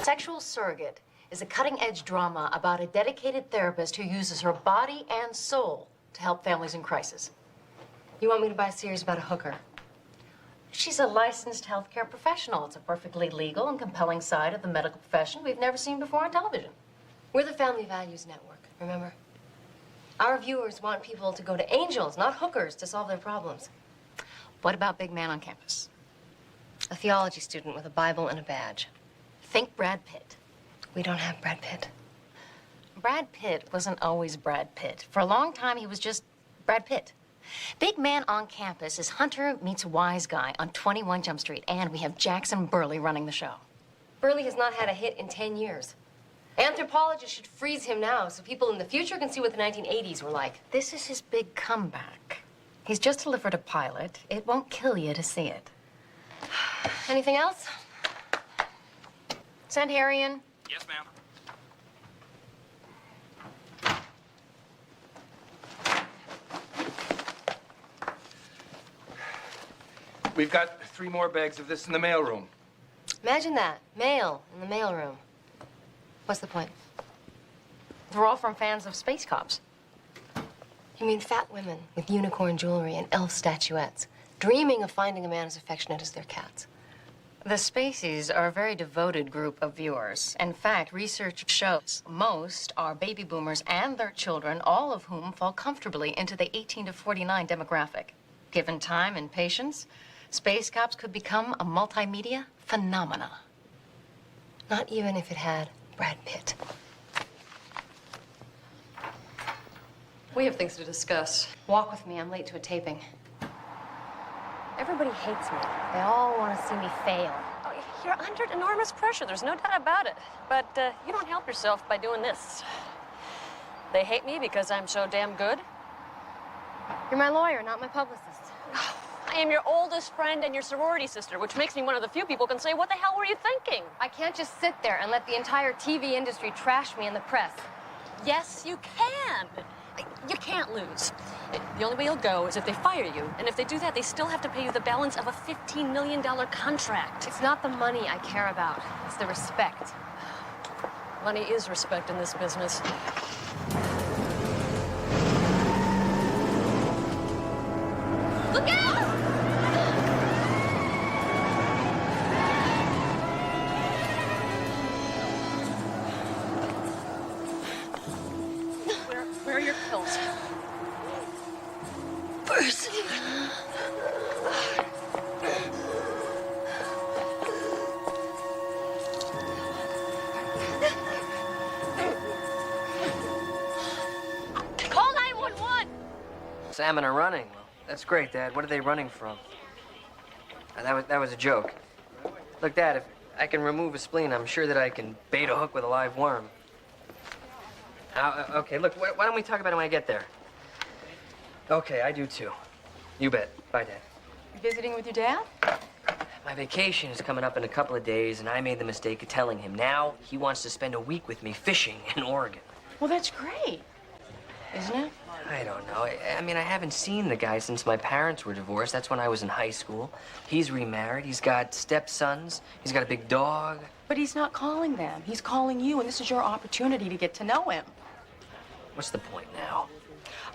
Sexual Surrogate is a cutting-edge drama about a dedicated therapist who uses her body and soul to help families in crisis. You want me to buy a series about a hooker? She's a licensed healthcare professional. It's a perfectly legal and compelling side of the medical profession we've never seen before on television. We're the Family Values Network, remember? Our viewers want people to go to angels, not hookers, to solve their problems. What about Big Man on campus? A theology student with a Bible and a badge. Think Brad Pitt. We don't have Brad Pitt. Brad Pitt wasn't always Brad Pitt. For a long time, he was just Brad Pitt. Big Man on campus is Hunter meets Wise Guy on 21 Jump Street, and we have Jackson Burley running the show. Burley has not had a hit in 10 years. Anthropologists should freeze him now so people in the future can see what the 1980s were like. This is his big comeback. He's just delivered a pilot. It won't kill you to see it. Anything else? Send Harry in. Yes, ma'am. We've got 3 more bags of this in the mailroom. Imagine that. Mail in the mailroom. What's the point? We're all from fans of space cops. You mean fat women with unicorn jewelry and elf statuettes, dreaming of finding a man as affectionate as their cats. The Spaceys are a very devoted group of viewers. In fact, research shows most are baby boomers and their children, all of whom fall comfortably into the 18 to 49 demographic. Given time and patience, Space Cops could become a multimedia phenomena. Not even if it had Brad Pitt. We have things to discuss. Walk with me. I'm late to a taping. Everybody hates me. They all want to see me fail. Oh, You're under enormous pressure, there's no doubt about it. But you don't help yourself by doing this. They hate me because I'm so damn good. You're my lawyer, not my publicist. I am your oldest friend and your sorority sister, which makes me one of the few people who can say, what the hell were you thinking? I can't just sit there and let the entire TV industry trash me in the press. Yes, you can. You can't lose. The only way you'll go is if they fire you. And if they do that, they still have to pay you the balance of a $15 million contract. It's not the money I care about. It's the respect. Money is respect in this business. Look out! Where are your pills? Percy. Call 911! Salmon are running. Well, that's great, Dad. What are they running from? That was a joke. Look, Dad, if I can remove a spleen, I'm sure that I can bait a hook with a live worm. Okay, look, why don't we talk about it when I get there? Okay, I do too. You bet. Bye, Dad. You visiting with your dad? My vacation is coming up in a couple of days, and I made the mistake of telling him. Now he wants to spend a week with me fishing in Oregon. Well, that's great, isn't it? I don't know. I mean, I haven't seen the guy since my parents were divorced. That's when I was in high school. He's remarried. He's got stepsons. He's got a big dog. But he's not calling them. He's calling you, and this is your opportunity to get to know him. What's the point now?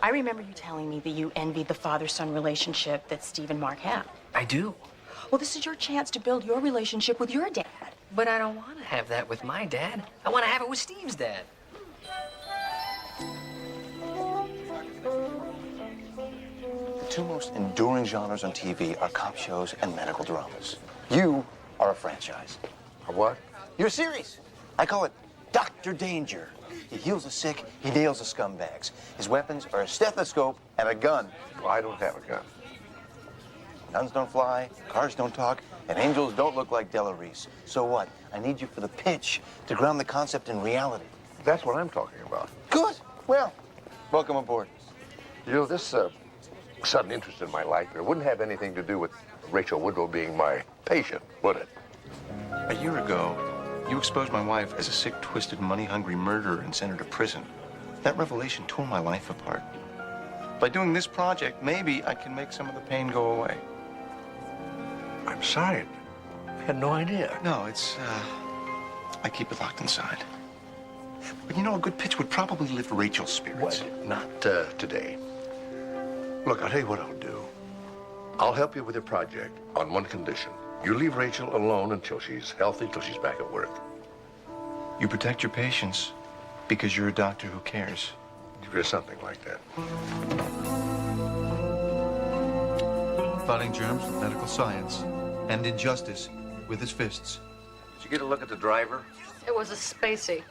I remember you telling me that you envied the father-son relationship that Steve and Mark have. I do. Well, this is your chance to build your relationship with your dad. But I don't want to have that with my dad. I want to have it with Steve's dad. The two most enduring genres on TV are cop shows and medical dramas. You are a franchise. A what? You're a series. I call it Dr. Danger. He heals the sick, he nails the scumbags. His weapons are a stethoscope and a gun. Well, I don't have a gun. Guns don't fly, cars don't talk, and angels don't look like Della Reese. So what? I need you for the pitch to ground the concept in reality. That's what I'm talking about. Good. Well, welcome aboard. You know, this sudden interest in my life, it wouldn't have anything to do with Rachel Woodrow being my patient, would it? A year ago, you exposed my wife as a sick, twisted, money-hungry murderer and sent her to prison. That revelation tore my life apart. By doing this project, maybe I can make some of the pain go away. I'm sorry. I had no idea. No, it's, I keep it locked inside. But you know, a good pitch would probably lift Rachel's spirits. What? Not today. Look, I'll tell you what I'll do. I'll help you with your project on one condition. You leave Rachel alone until she's healthy, till she's back at work. You protect your patients because you're a doctor who cares. There's something like that. Fighting germs with medical science and injustice with his fists. Did you get a look at the driver? It was a spacey.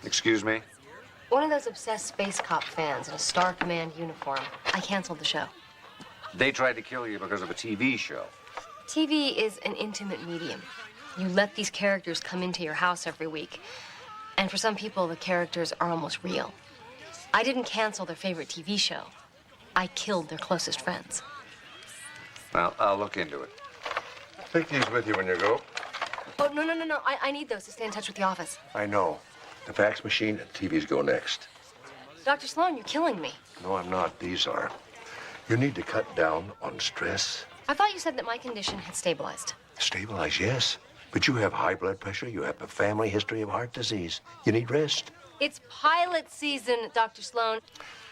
Excuse me? One of those obsessed space cop fans in a Star Command uniform. I canceled the show. They tried to kill you because of a TV show. TV is an intimate medium. You let these characters come into your house every week. And for some people, the characters are almost real. I didn't cancel their favorite TV show. I killed their closest friends. Well, I'll look into it. Take these with you when you go. Oh, no. I need those to stay in touch with the office. I know. The fax machine and TVs go next. Dr. Sloan, you're killing me. No, I'm not. These are. You need to cut down on stress. I thought you said that my condition had stabilized. Stabilize, yes. But you have high blood pressure. You have a family history of heart disease. You need rest. It's pilot season, Dr. Sloan.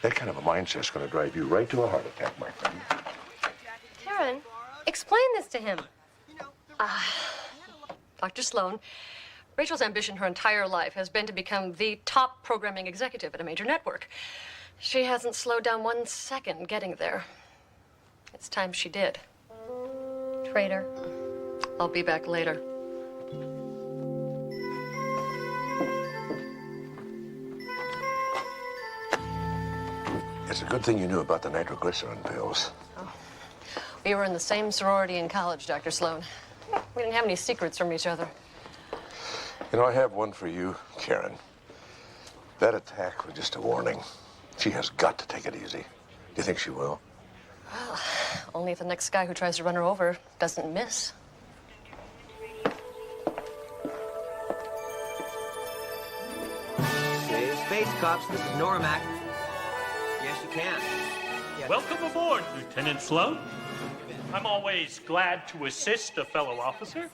That kind of a mindset's going to drive you right to a heart attack, my friend. Karen, explain this to him. Dr. Sloan, Rachel's ambition her entire life has been to become the top programming executive at a major network. She hasn't slowed down 1 second getting there. It's time she did. Traitor. I'll be back later. It's a good thing you knew about the nitroglycerin pills. We were in the same sorority in college, Dr. Sloan. We didn't have any secrets from each other. You know, I have one for you, Karen. That attack was just a warning. She has got to take it easy. Do you think she will? Well, only if the next guy who tries to run her over doesn't miss. Hey, Space Cops, this is Normac. Yes, you can. Welcome aboard, Lieutenant Sloan. I'm always glad to assist a fellow officer.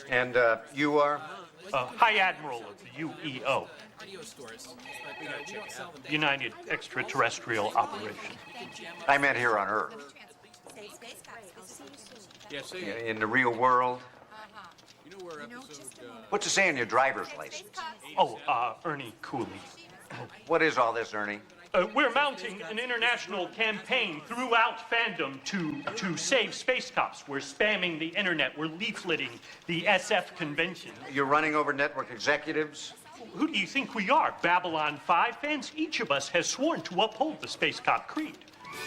And you are? High Admiral of the UEO. United Extraterrestrial Operation. I meant here on Earth. In the real world. What's it say on your driver's license? Oh, Ernie Cooley. What is all this, Ernie? We're mounting an international campaign throughout fandom to save Space Cops. We're spamming the internet. We're leafleting the SF convention. You're running over network executives? Who do you think we are? Babylon 5 fans? Each of us has sworn to uphold the Space Cop creed.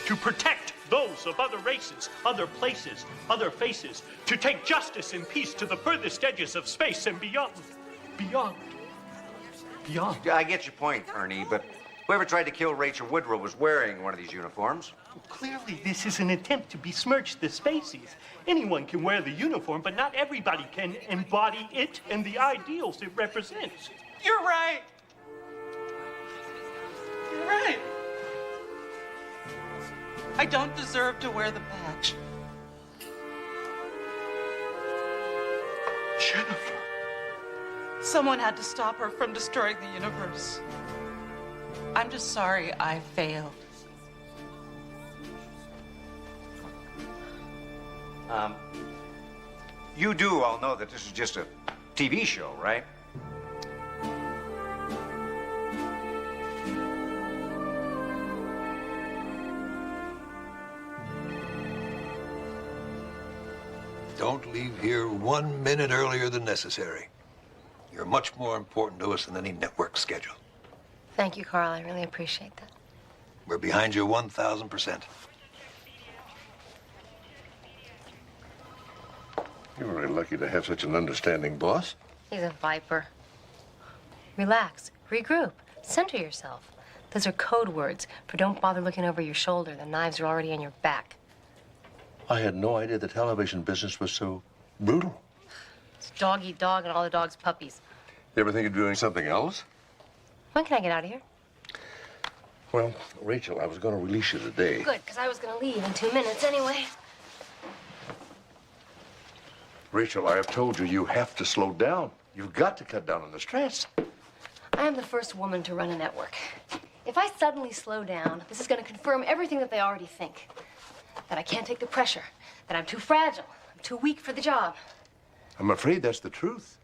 To protect those of other races, other places, other faces. To take justice and peace to the furthest edges of space and beyond. Beyond. Beyond. I get your point, Ernie, but whoever tried to kill Rachel Woodrow was wearing one of these uniforms. Clearly, this is an attempt to besmirch the Spaceys. Anyone can wear the uniform, but not everybody can embody it and the ideals it represents. You're right. You're right. I don't deserve to wear the badge. Jennifer. Someone had to stop her from destroying the universe. I'm just sorry I failed. You do all know that this is just a TV show, right? Don't leave here 1 minute earlier than necessary. You're much more important to us than any network schedule. Thank you, Carl. I really appreciate that. We're behind you 1,000%. You're very lucky to have such an understanding boss. He's a viper. Relax, regroup, center yourself. Those are code words for don't bother looking over your shoulder. The knives are already in your back. I had no idea the television business was so brutal. It's dog eat dog and all the dog's puppies. You ever think of doing something else? When can I get out of here? Well, Rachel, I was going to release you today. Good, because I was going to leave in 2 minutes anyway. Rachel, I have told you, you have to slow down. You've got to cut down on the stress. I am the first woman to run a network. If I suddenly slow down, this is going to confirm everything that they already think. That I can't take the pressure, that I'm too fragile, I'm too weak for the job. I'm afraid that's the truth.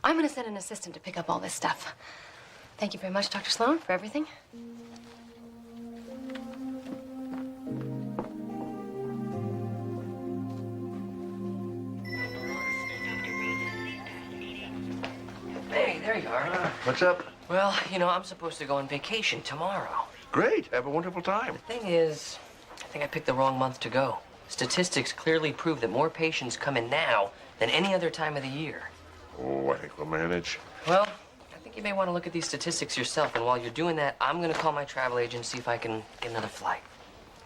I'm going to send an assistant to pick up all this stuff. Thank you very much, Dr. Sloan, for everything. Hey, there you are. What's up? Well, you know, I'm supposed to go on vacation tomorrow. Great. Have a wonderful time. The thing is, I think I picked the wrong month to go. Statistics clearly prove that more patients come in now than any other time of the year. Oh, I think we'll manage. Well, I think you may want to look at these statistics yourself, and while you're doing that, I'm going to call my travel agent and see if I can get another flight.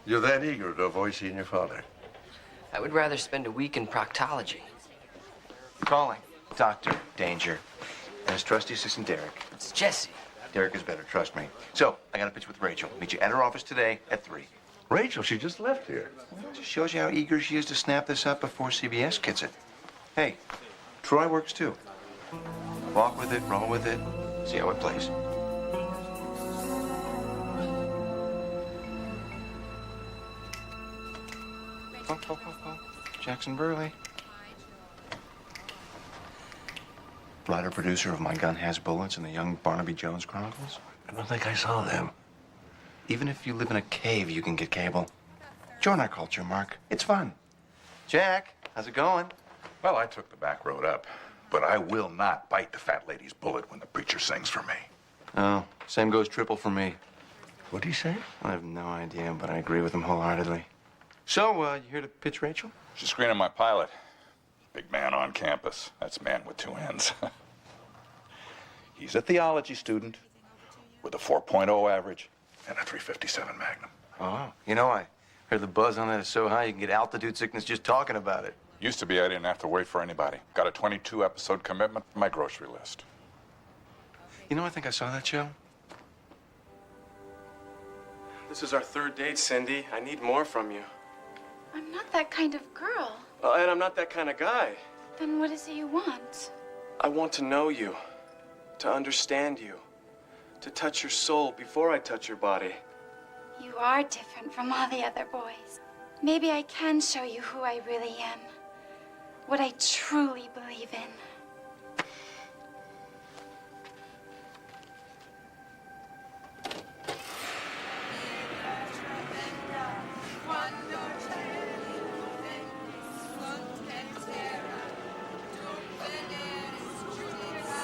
You're that eager to avoid seeing your father. I would rather spend a week in proctology. Calling. Dr. Danger. And his trusty assistant, Derek. It's Jesse. Derek is better, trust me. So, I got a pitch with Rachel. Meet you at her office today at 3. Rachel, she just left here. Just shows you how eager she is to snap this up before CBS gets it. Hey, Troy works too. Walk with it, roll with it, see how it plays. Oh. Jackson Burley. Writer producer of My Gun Has Bullets and the Young Barnaby Jones Chronicles. I don't think I saw them. Even if you live in a cave, you can get cable. Join our culture, Mark. It's fun. Jack, how's it going? Well, I took the back road up, but I will not bite the fat lady's bullet when the preacher sings for me. Oh, same goes triple for me. What'd he say? I have no idea, but I agree with him wholeheartedly. So, you here to pitch Rachel? She's screening my pilot. Big man on campus. That's man with two ends. He's a theology student with a 4.0 average and a 357 Magnum. Oh, you know, I heard the buzz on that is so high you can get altitude sickness just talking about it. Used to be I didn't have to wait for anybody. Got a 22-episode commitment for my grocery list. You know, I think I saw that show. This is our third date, Cindy. I need more from you. I'm not that kind of girl. And I'm not that kind of guy. Then what is it you want? I want to know you, to understand you, to touch your soul before I touch your body. You are different from all the other boys. Maybe I can show you who I really am. What I truly believe in.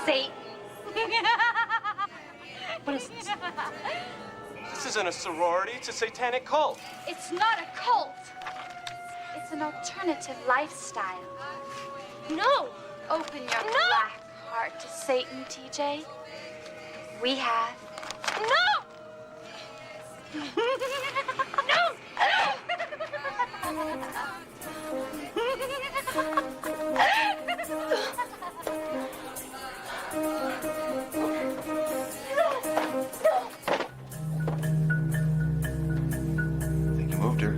Satan. What is this? This isn't a sorority, it's a satanic cult. It's not a cult. It's an alternative lifestyle. No! Open your black heart to Satan, TJ. We have. No! I think you moved her.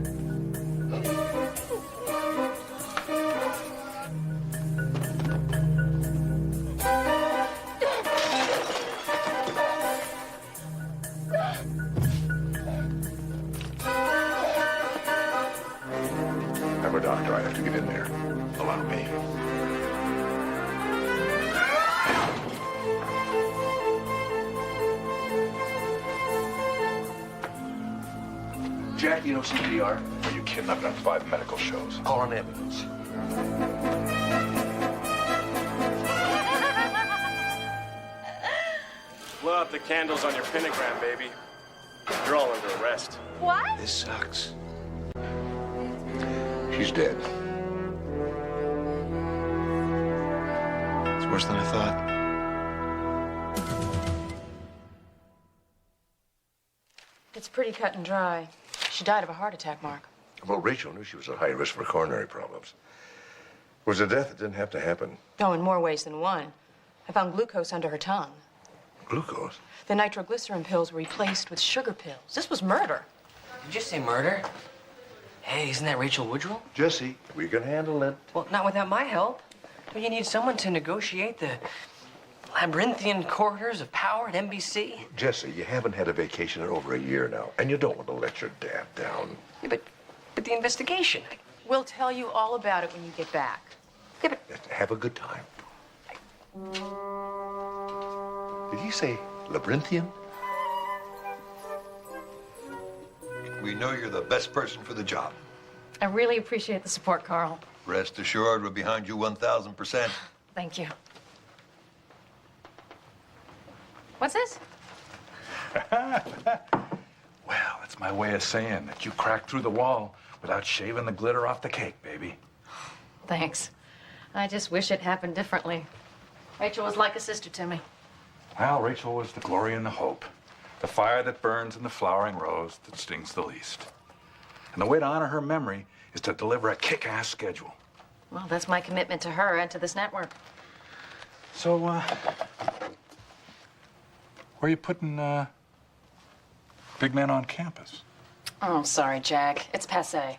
I'm a doctor. I have to get in there. Allow me. Jack, you know CPR? Are you kidding? I've done 5 medical shows. Call an ambulance. Blow out the candles on your pentagram, baby. You're all under arrest. What? This sucks. She's dead. It's worse than I thought. It's pretty cut and dry. She died of a heart attack, Mark. Well, Rachel knew she was at high risk for coronary problems. It was a death that didn't have to happen. Oh, in more ways than one. I found glucose under her tongue. Glucose? The nitroglycerin pills were replaced with sugar pills. This was murder. Did you say murder? Hey, isn't that Rachel Woodrell? Jesse, we can handle it. Well, not without my help. Don't you need someone to negotiate the labyrinthian corridors of power at NBC? Jesse, you haven't had a vacation in over a year now, and you don't want to let your dad down. Yeah, but the investigation. We'll tell you all about it when you get back. Have a good time. Did he say labyrinthian? We know you're the best person for the job. I really appreciate the support, Carl. Rest assured, we're behind you 1,000%. Thank you. What's this? Well, it's my way of saying that you cracked through the wall without shaving the glitter off the cake, baby. Thanks. I just wish it happened differently. Rachel was like a sister to me. Well, Rachel was the glory and the hope, the fire that burns and the flowering rose that stings the least. And the way to honor her memory is to deliver a kick-ass schedule. Well, that's my commitment to her and to this network. So, where are you putting, Big Man on Campus? Oh, sorry, Jack. It's passé.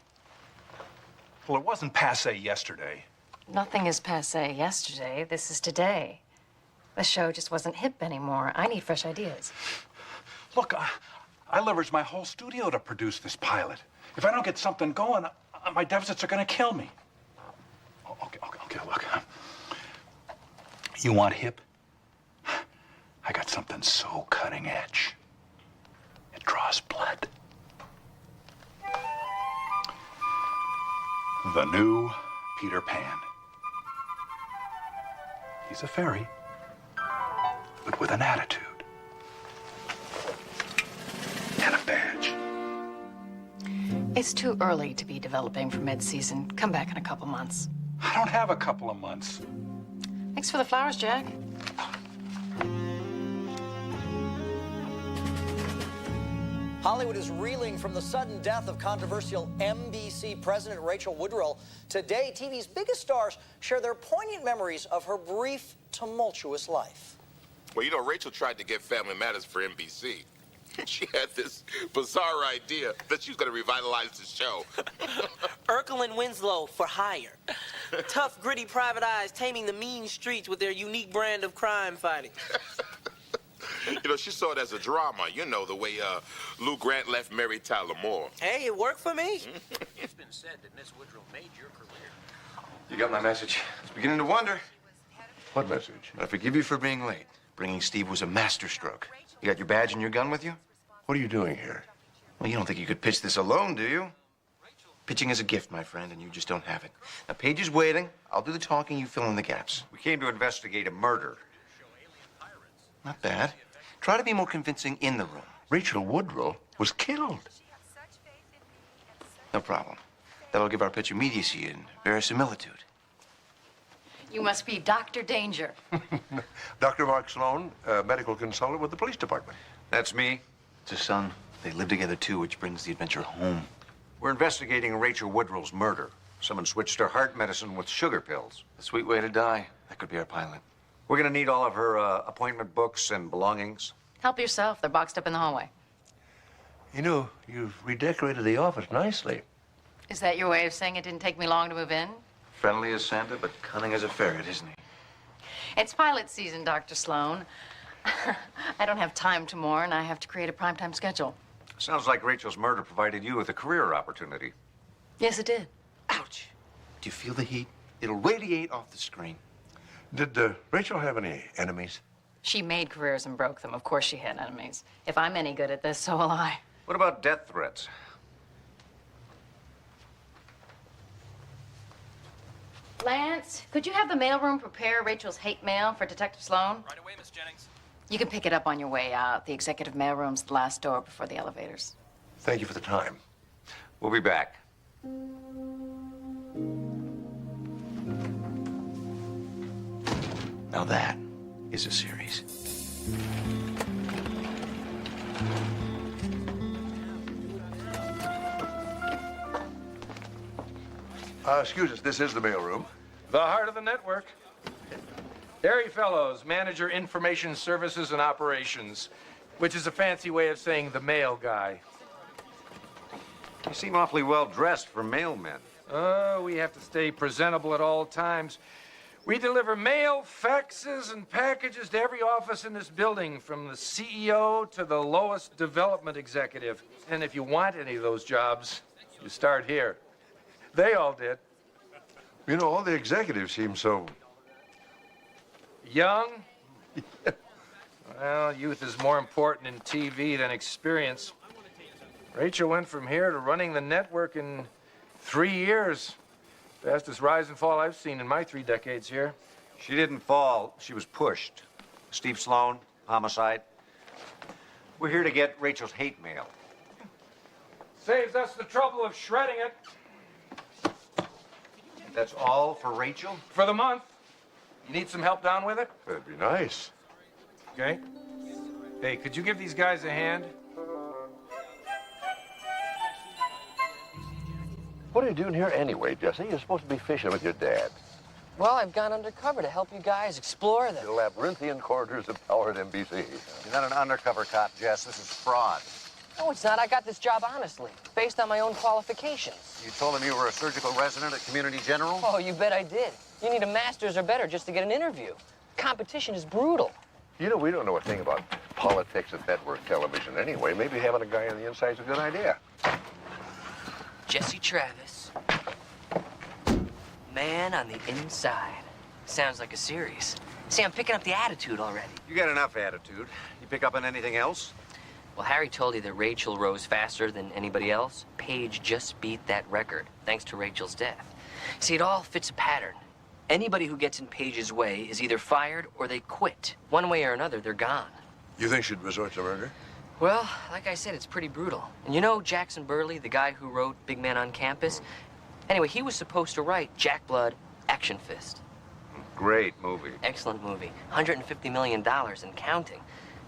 Well, it wasn't passé yesterday. Nothing is passé yesterday. This is today. The show just wasn't hip anymore. I need fresh ideas. Look, I leveraged my whole studio to produce this pilot. If I don't get something going, my deficits are going to kill me. Okay, look. You want hip? I got something so cutting edge. It draws blood. The new Peter Pan. He's a fairy, but with an attitude. And a badge. It's too early to be developing for mid-season. Come back in a couple months. I don't have a couple of months. Thanks for the flowers, Jack. Hollywood is reeling from the sudden death of controversial NBC President Rachel Woodrow. Today, TV's biggest stars share their poignant memories of her brief, tumultuous life. Well, you know, Rachel tried to get Family Matters for NBC. She had this bizarre idea that she was going to revitalize the show. Urkel and Winslow for hire. Tough, gritty private eyes taming the mean streets with their unique brand of crime fighting. You know, she saw it as a drama, you know, the way Lou Grant left Mary Tyler Moore. Hey, it worked for me. It's been said that Miss Woodrow made your career. You got my message. I was beginning to wonder. What message? I forgive you for being late. Bringing Steve was a masterstroke. You got your badge and your gun with you? What are you doing here? Well, you don't think you could pitch this alone, do you? Pitching is a gift, my friend, and you just don't have it. Now, Paige is waiting. I'll do the talking, you fill in the gaps. We came to investigate a murder. Not bad. Try to be more convincing in the room. Rachel Woodrow was killed. No problem. That'll give our pitch immediacy and verisimilitude. You must be Dr. Danger. Dr. Mark Sloan, medical consultant with the police department. That's me. It's his son. They live together, too, which brings the adventure home. We're investigating Rachel Woodrow's murder. Someone switched her heart medicine with sugar pills. A sweet way to die. That could be our pilot. We're gonna need all of her appointment books and belongings. Help yourself. They're boxed up in the hallway. You know, you've redecorated the office nicely. Is that your way of saying it didn't take me long to move in? Friendly as Santa, but cunning as a ferret, isn't he? It's pilot season, Dr. Sloan. I don't have time to mourn. I have to create a primetime schedule. Sounds like Rachel's murder provided you with a career opportunity. Yes, it did. Ouch. Do you feel the heat? It'll radiate off the screen. Did Rachel have any enemies? She made careers and broke them. Of course she had enemies. If I'm any good at this, so will I. What about death threats? Lance, could you have the mailroom prepare Rachel's hate mail for Detective Sloan? Right away, Miss Jennings. You can pick it up on your way out. The executive mailroom's the last door before the elevators. Thank you for the time. We'll be back. Now that is a series. Excuse us, this is the mailroom. The heart of the network. Harry Fellows, Manager, Information Services and Operations, which is a fancy way of saying the mail guy. You seem awfully well dressed for mailmen. Oh, we have to stay presentable at all times. We deliver mail, faxes, and packages to every office in this building, from the CEO to the lowest development executive. And if you want any of those jobs, you start here. They all did. You know, all the executives seem so... Young? Well, youth is more important in TV than experience. Rachel went from here to running the network in 3 years. Fastest rise and fall I've seen in my 3 decades here. She didn't fall, she was pushed. Steve Sloan, homicide. We're here to get Rachel's hate mail. Saves us the trouble of shredding it. That's all for Rachel? For the month. You need some help down with it? That'd be nice. Okay. Hey, could you give these guys a hand? What are you doing here anyway, Jesse? You're supposed to be fishing with your dad. Well, I've gone undercover to help you guys explore the... The labyrinthian corridors of power at NBC. You're not an undercover cop, Jess. This is fraud. No, it's not. I got this job honestly, based on my own qualifications. You told him you were a surgical resident at Community General? Oh, you bet I did. You need a master's or better just to get an interview. Competition is brutal. You know, we don't know a thing about politics at network television anyway. Maybe having a guy on the inside is a good idea. Jesse Travis. Man on the inside. Sounds like a series. See, I'm picking up the attitude already. You got enough attitude. You pick up on anything else? Well, Harry told you that Rachel rose faster than anybody else. Paige just beat that record, thanks to Rachel's death. See, it all fits a pattern. Anybody who gets in Paige's way is either fired or they quit. One way or another, they're gone. You think she'd resort to murder? Well, like I said, it's pretty brutal. And you know Jackson Burley, the guy who wrote Big Man on Campus? Anyway, he was supposed to write Jack Blood, Action Fist. Great movie. Excellent movie. $150 million and counting.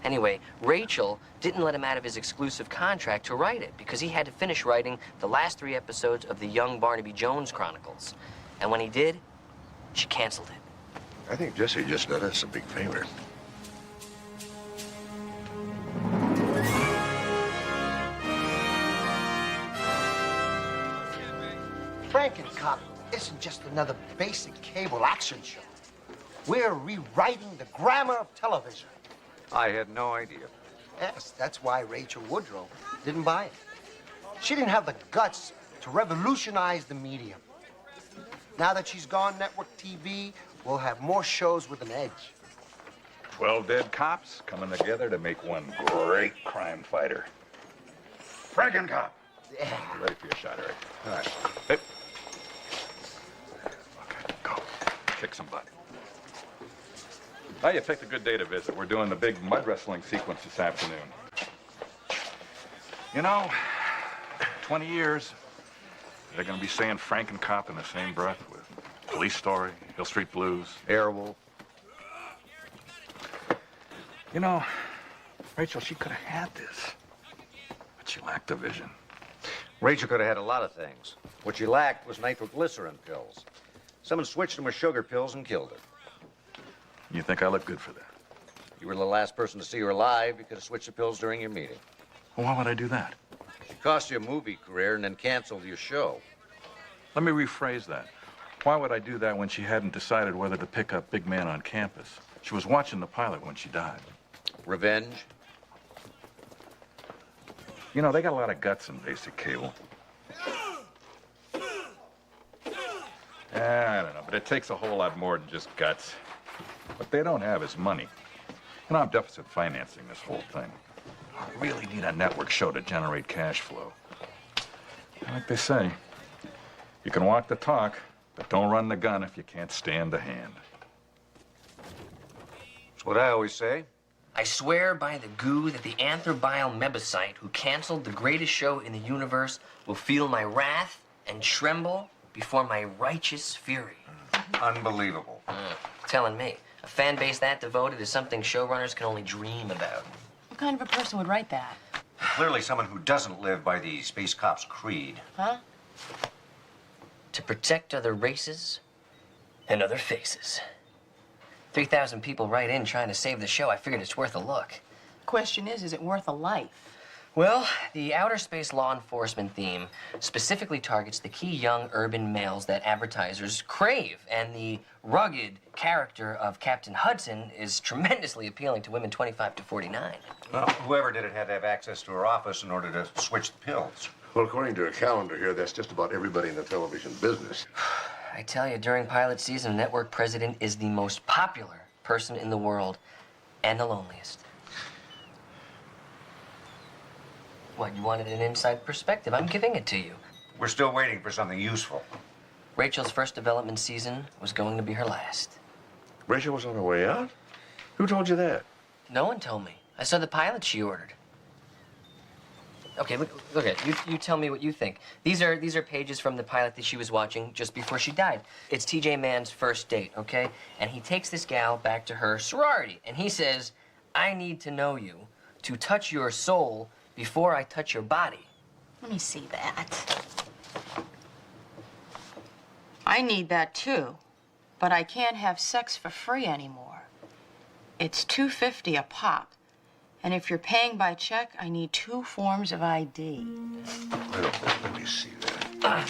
Anyway, Rachel didn't let him out of his exclusive contract to write it because he had to finish writing the last 3 episodes of the Young Barnaby Jones Chronicles. And when he did, she canceled it. I think Jesse just did us a big favor. Frankencop isn't just another basic cable action show. We're rewriting the grammar of television. I had no idea. Yes, that's why Rachel Woodrow didn't buy it. She didn't have the guts to revolutionize the medium. Now that she's gone network TV, we'll have more shows with an edge. 12 dead cops coming together to make one great crime fighter. Frankencop. Yeah. You ready for your shot, Eric? All right. Hey. Okay, go. Kick some butt. Now you picked a good day to visit. We're doing the big mud wrestling sequence this afternoon. You know, 20 years, they're going to be saying Frankencop in the same breath with Police Story, Hill Street Blues, Airwolf. You know, Rachel, she could have had this, but she lacked a vision. Rachel could have had a lot of things. What she lacked was nitroglycerin pills. Someone switched them with sugar pills and killed her. You think I look good for that? You were the last person to see her alive. You could have switched the pills during your meeting. Well, why would I do that? She cost you a movie career and then canceled your show. Let me rephrase that. Why would I do that when she hadn't decided whether to pick up Big Man on Campus? She was watching the pilot when she died. Revenge? You know, they got a lot of guts in basic cable. I don't know, but it takes a whole lot more than just guts. What they don't have is money. You know, I'm deficit financing this whole thing. I really need a network show to generate cash flow. Like they say, you can walk the talk, but don't run the gun if you can't stand the hand. That's what I always say. I swear by the goo that the Anthrobyl Mebusite who canceled the greatest show in the universe will feel my wrath and tremble before my righteous fury. Unbelievable. Telling me. A fan base that devoted is something showrunners can only dream about. What kind of a person would write that? Clearly someone who doesn't live by the Space Cop's creed. Huh? To protect other races and other faces. 3,000 people write in trying to save the show. I figured it's worth a look. Question is it worth a life? Well, the outer space law enforcement theme specifically targets the key young urban males that advertisers crave, and the rugged character of Captain Hudson is tremendously appealing to women 25 to 49. Well, whoever did it had to have access to her office in order to switch the pills. Well, according to a calendar here, that's just about everybody in the television business. I tell you, during pilot season, a network president is the most popular person in the world and the loneliest. What, you wanted an inside perspective? I'm giving it to you. We're still waiting for something useful. Rachel's first development season was going to be her last. Rachel was on her way out? Who told you that? No one told me. I saw the pilot she ordered. Okay, look at it. You tell me what you think. These are pages from the pilot that she was watching just before she died. It's TJ Mann's first date, okay? And he takes this gal back to her sorority, and he says, "I need to know you to touch your soul before I touch your body." Let me see that. I need that too, but I can't have sex for free anymore. It's $2.50 a pop. And if you're paying by check, I need 2 forms of ID. I don't know. Let me see that.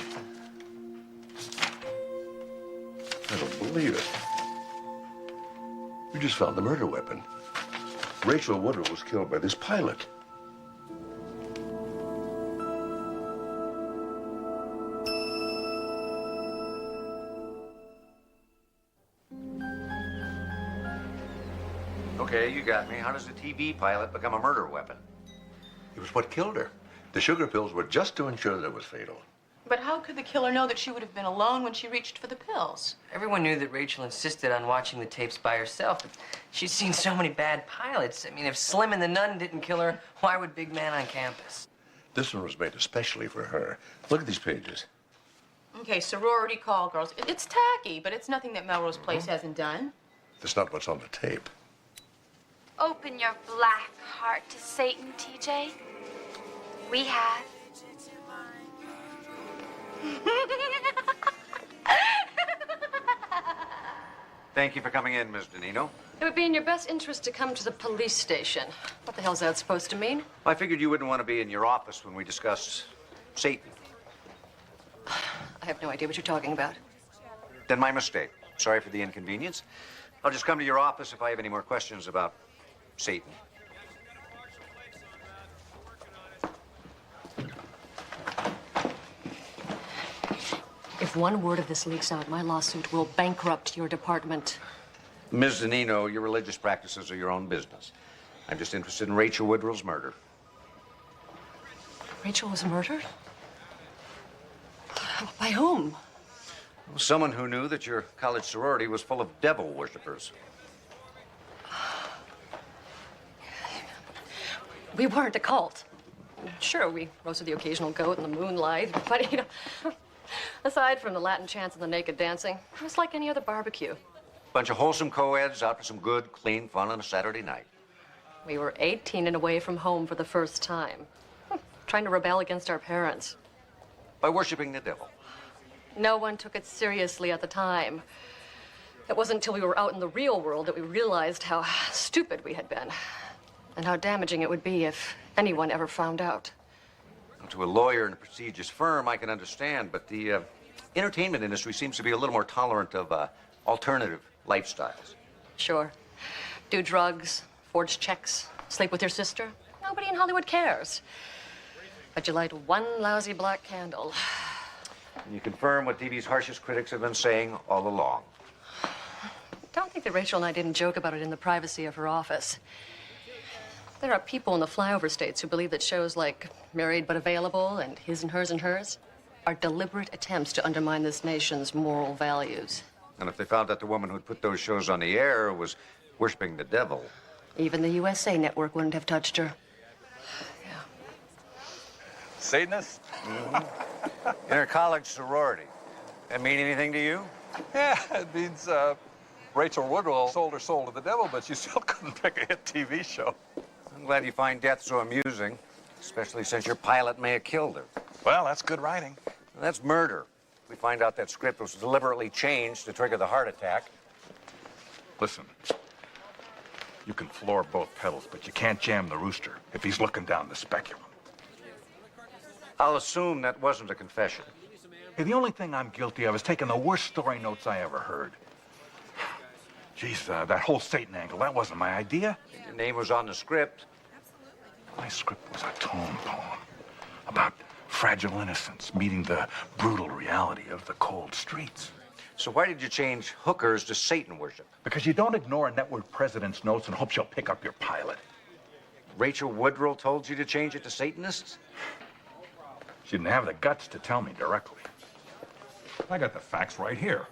I don't believe it. You just found the murder weapon. Rachel Woodrow was killed by this pilot. Okay, you got me. How does the TV pilot become a murder weapon? It was what killed her. The sugar pills were just to ensure that it was fatal. But how could the killer know that she would have been alone when she reached for the pills? Everyone knew that Rachel insisted on watching the tapes by herself, but she'd seen so many bad pilots. I mean, if Slim and the Nun didn't kill her, why would Big Man on Campus? This one was made especially for her. Look at these pages. Okay, sorority call girls. It's tacky, but it's nothing that Melrose Place hasn't done. That's not what's on the tape. Open your black heart to Satan, TJ. We have. Thank you for coming in, Ms. Danino. It would be in your best interest to come to the police station. What the hell's that supposed to mean? I figured you wouldn't want to be in your office when we discuss Satan. I have no idea what you're talking about. Then my mistake. Sorry for the inconvenience. I'll just come to your office if I have any more questions about Satan. If one word of this leaks out, my lawsuit will bankrupt your department. Ms. Zanino, your religious practices are your own business. I'm just interested in Rachel Woodrell's murder. Rachel was murdered? By whom? Someone who knew that your college sorority was full of devil worshippers. We weren't a cult. Sure, we roasted the occasional goat in the moonlight, but, you know, aside from the Latin chants and the naked dancing, it was like any other barbecue. Bunch of wholesome co-eds out for some good, clean fun on a Saturday night. We were 18 and away from home for the first time, trying to rebel against our parents. By worshiping the devil. No one took it seriously at the time. It wasn't until we were out in the real world that we realized how stupid we had been and how damaging it would be if anyone ever found out. To a lawyer in a prestigious firm, I can understand, but the entertainment industry seems to be a little more tolerant of alternative lifestyles. Sure. Do drugs, forge checks, sleep with your sister. Nobody in Hollywood cares. But you light one lousy black candle. And you confirm what TV's harshest critics have been saying all along. Don't think that Rachel and I didn't joke about it in the privacy of her office. There are people in the flyover states who believe that shows like Married but Available and His and Hers are deliberate attempts to undermine this nation's moral values. And if they found out the woman who'd put those shows on the air was worshiping the devil. Even the USA Network wouldn't have touched her. Satanist? In her college sorority. That mean anything to you? Yeah, it means Rachel Woodrell sold her soul to the devil, but she still couldn't pick a hit TV show. I'm glad you find death so amusing, especially since your pilot may have killed her. Well, that's good writing. That's murder. We find out that script was deliberately changed to trigger the heart attack. Listen, you can floor both pedals, but you can't jam the rooster if he's looking down the speculum. I'll assume that wasn't a confession. Hey, the only thing I'm guilty of is taking the worst story notes I ever heard. Geez, that whole Satan angle, that wasn't my idea. Your name was on the script. My script was a tone poem about fragile innocence meeting the brutal reality of the cold streets. So why did you change hookers to Satan worship? Because you don't ignore a network president's notes and hope she'll pick up your pilot. Rachel Woodrell told you to change it to Satanists? She didn't have the guts to tell me directly. I got the facts right here.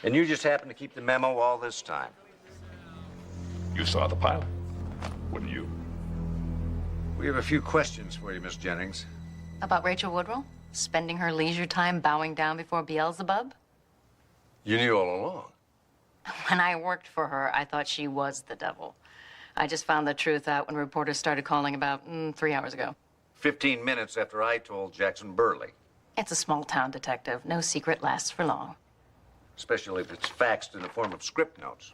And you just happened to keep the memo all this time? You saw the pilot, wouldn't you? We have a few questions for you, Miss Jennings. About Rachel Woodrell? Spending her leisure time bowing down before Beelzebub? You knew all along. When I worked for her, I thought she was the devil. I just found the truth out when reporters started calling about 3 hours ago. 15 minutes after I told Jackson Burley. It's a small-town detective. No secret lasts for long. Especially if it's faxed in the form of script notes.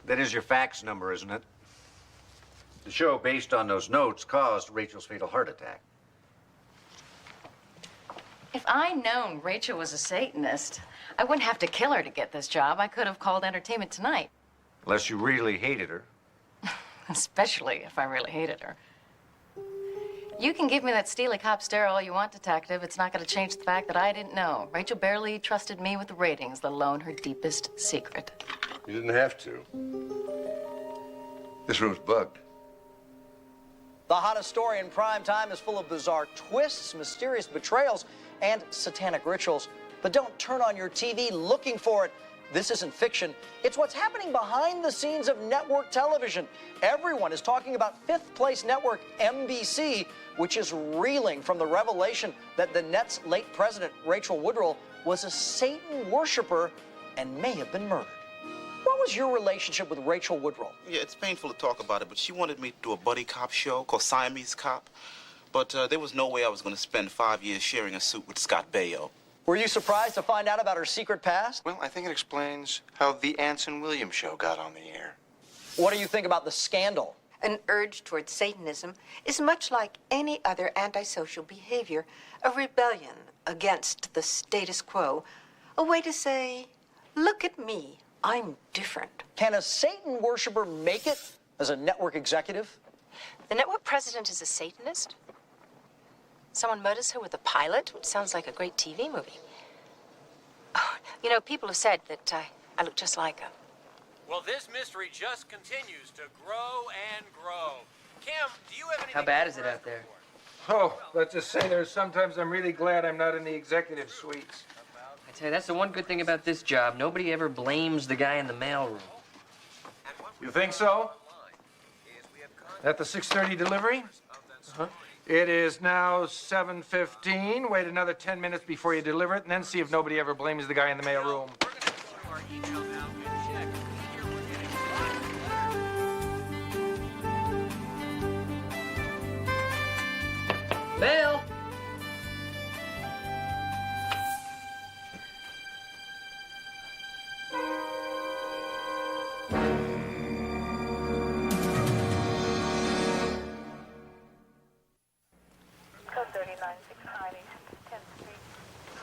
That is your fax number, isn't it? The show, based on those notes, caused Rachel's fatal heart attack. If I'd known Rachel was a Satanist, I wouldn't have to kill her to get this job. I could have called Entertainment Tonight. Unless you really hated her. Especially if I really hated her. You can give me that Steely cop stare all you want, Detective. It's not going to change the fact that I didn't know. Rachel barely trusted me with the ratings, let alone her deepest secret. You didn't have to. This room's bugged. The hottest story in prime time is full of bizarre twists, mysterious betrayals, and satanic rituals. But don't turn on your TV looking for it. This isn't fiction. It's what's happening behind the scenes of network television. Everyone is talking about fifth place network NBC, which is reeling from the revelation that the Nets' late president, Rachel Woodrow, was a Satan worshiper and may have been murdered. What was your relationship with Rachel Woodrow? Yeah, it's painful to talk about it, but she wanted me to do a buddy cop show called Siamese Cop. But there was no way I was going to spend 5 years sharing a suit with Scott Baio. Were you surprised to find out about her secret past? Well, I think it explains how the Anson Williams show got on the air. What do you think about the scandal? An urge towards Satanism is much like any other antisocial behavior, a rebellion against the status quo, a way to say, look at me, I'm different. Can a Satan worshiper make it as a network executive? The network president is a Satanist? Someone murders her with a pilot, which sounds like a great TV movie. Oh, you know, people have said that I look just like her. Well, this mystery just continues to grow and grow. Kim, do you have anything? How bad is it out there? Oh, let's just say there's sometimes I'm really glad I'm not in the executive suites. I tell you, that's the one good thing about this job. Nobody ever blames the guy in the mailroom. You think so? At the 6:30 delivery? Uh-huh. It is now 7:15. Wait another 10 minutes before you deliver it, and then see if nobody ever blames the guy in the mailroom. Mail!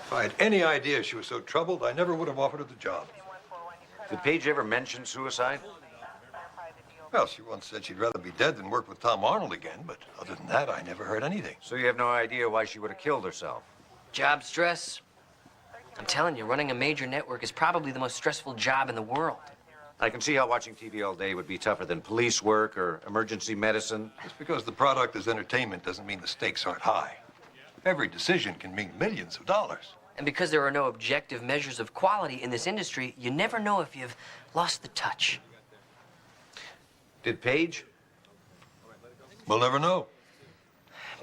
If I had any idea she was so troubled, I never would have offered her the job. Did Paige ever mention suicide? Well, she once said she'd rather be dead than work with Tom Arnold again, but other than that, I never heard anything. So you have no idea why she would have killed herself? Job stress. I'm telling you, running a major network is probably the most stressful job in the world. I can see how watching TV all day would be tougher than police work or emergency medicine. Just because the product is entertainment doesn't mean the stakes aren't high. Every decision can mean millions of dollars. And because there are no objective measures of quality in this industry, you never know if you've lost the touch. Did Paige? We'll never know.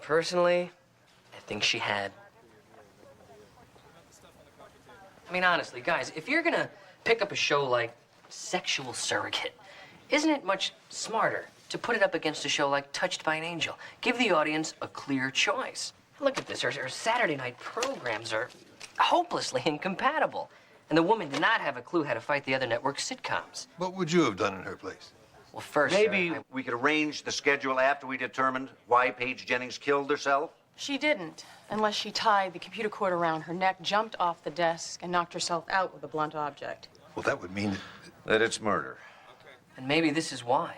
Personally, I think she had. I mean, honestly, guys, if you're gonna pick up a show like Sexual Surrogate, isn't it much smarter to put it up against a show like Touched by an Angel? Give the audience a clear choice. Look at this. Our Saturday night programs are hopelessly incompatible. And the woman did not have a clue how to fight the other network sitcoms. What would you have done in her place? Well, first, maybe we could arrange the schedule after we determined why Paige Jennings killed herself. She didn't, unless she tied the computer cord around her neck, jumped off the desk, and knocked herself out with a blunt object. Well, that would mean that it's murder. And maybe this is why.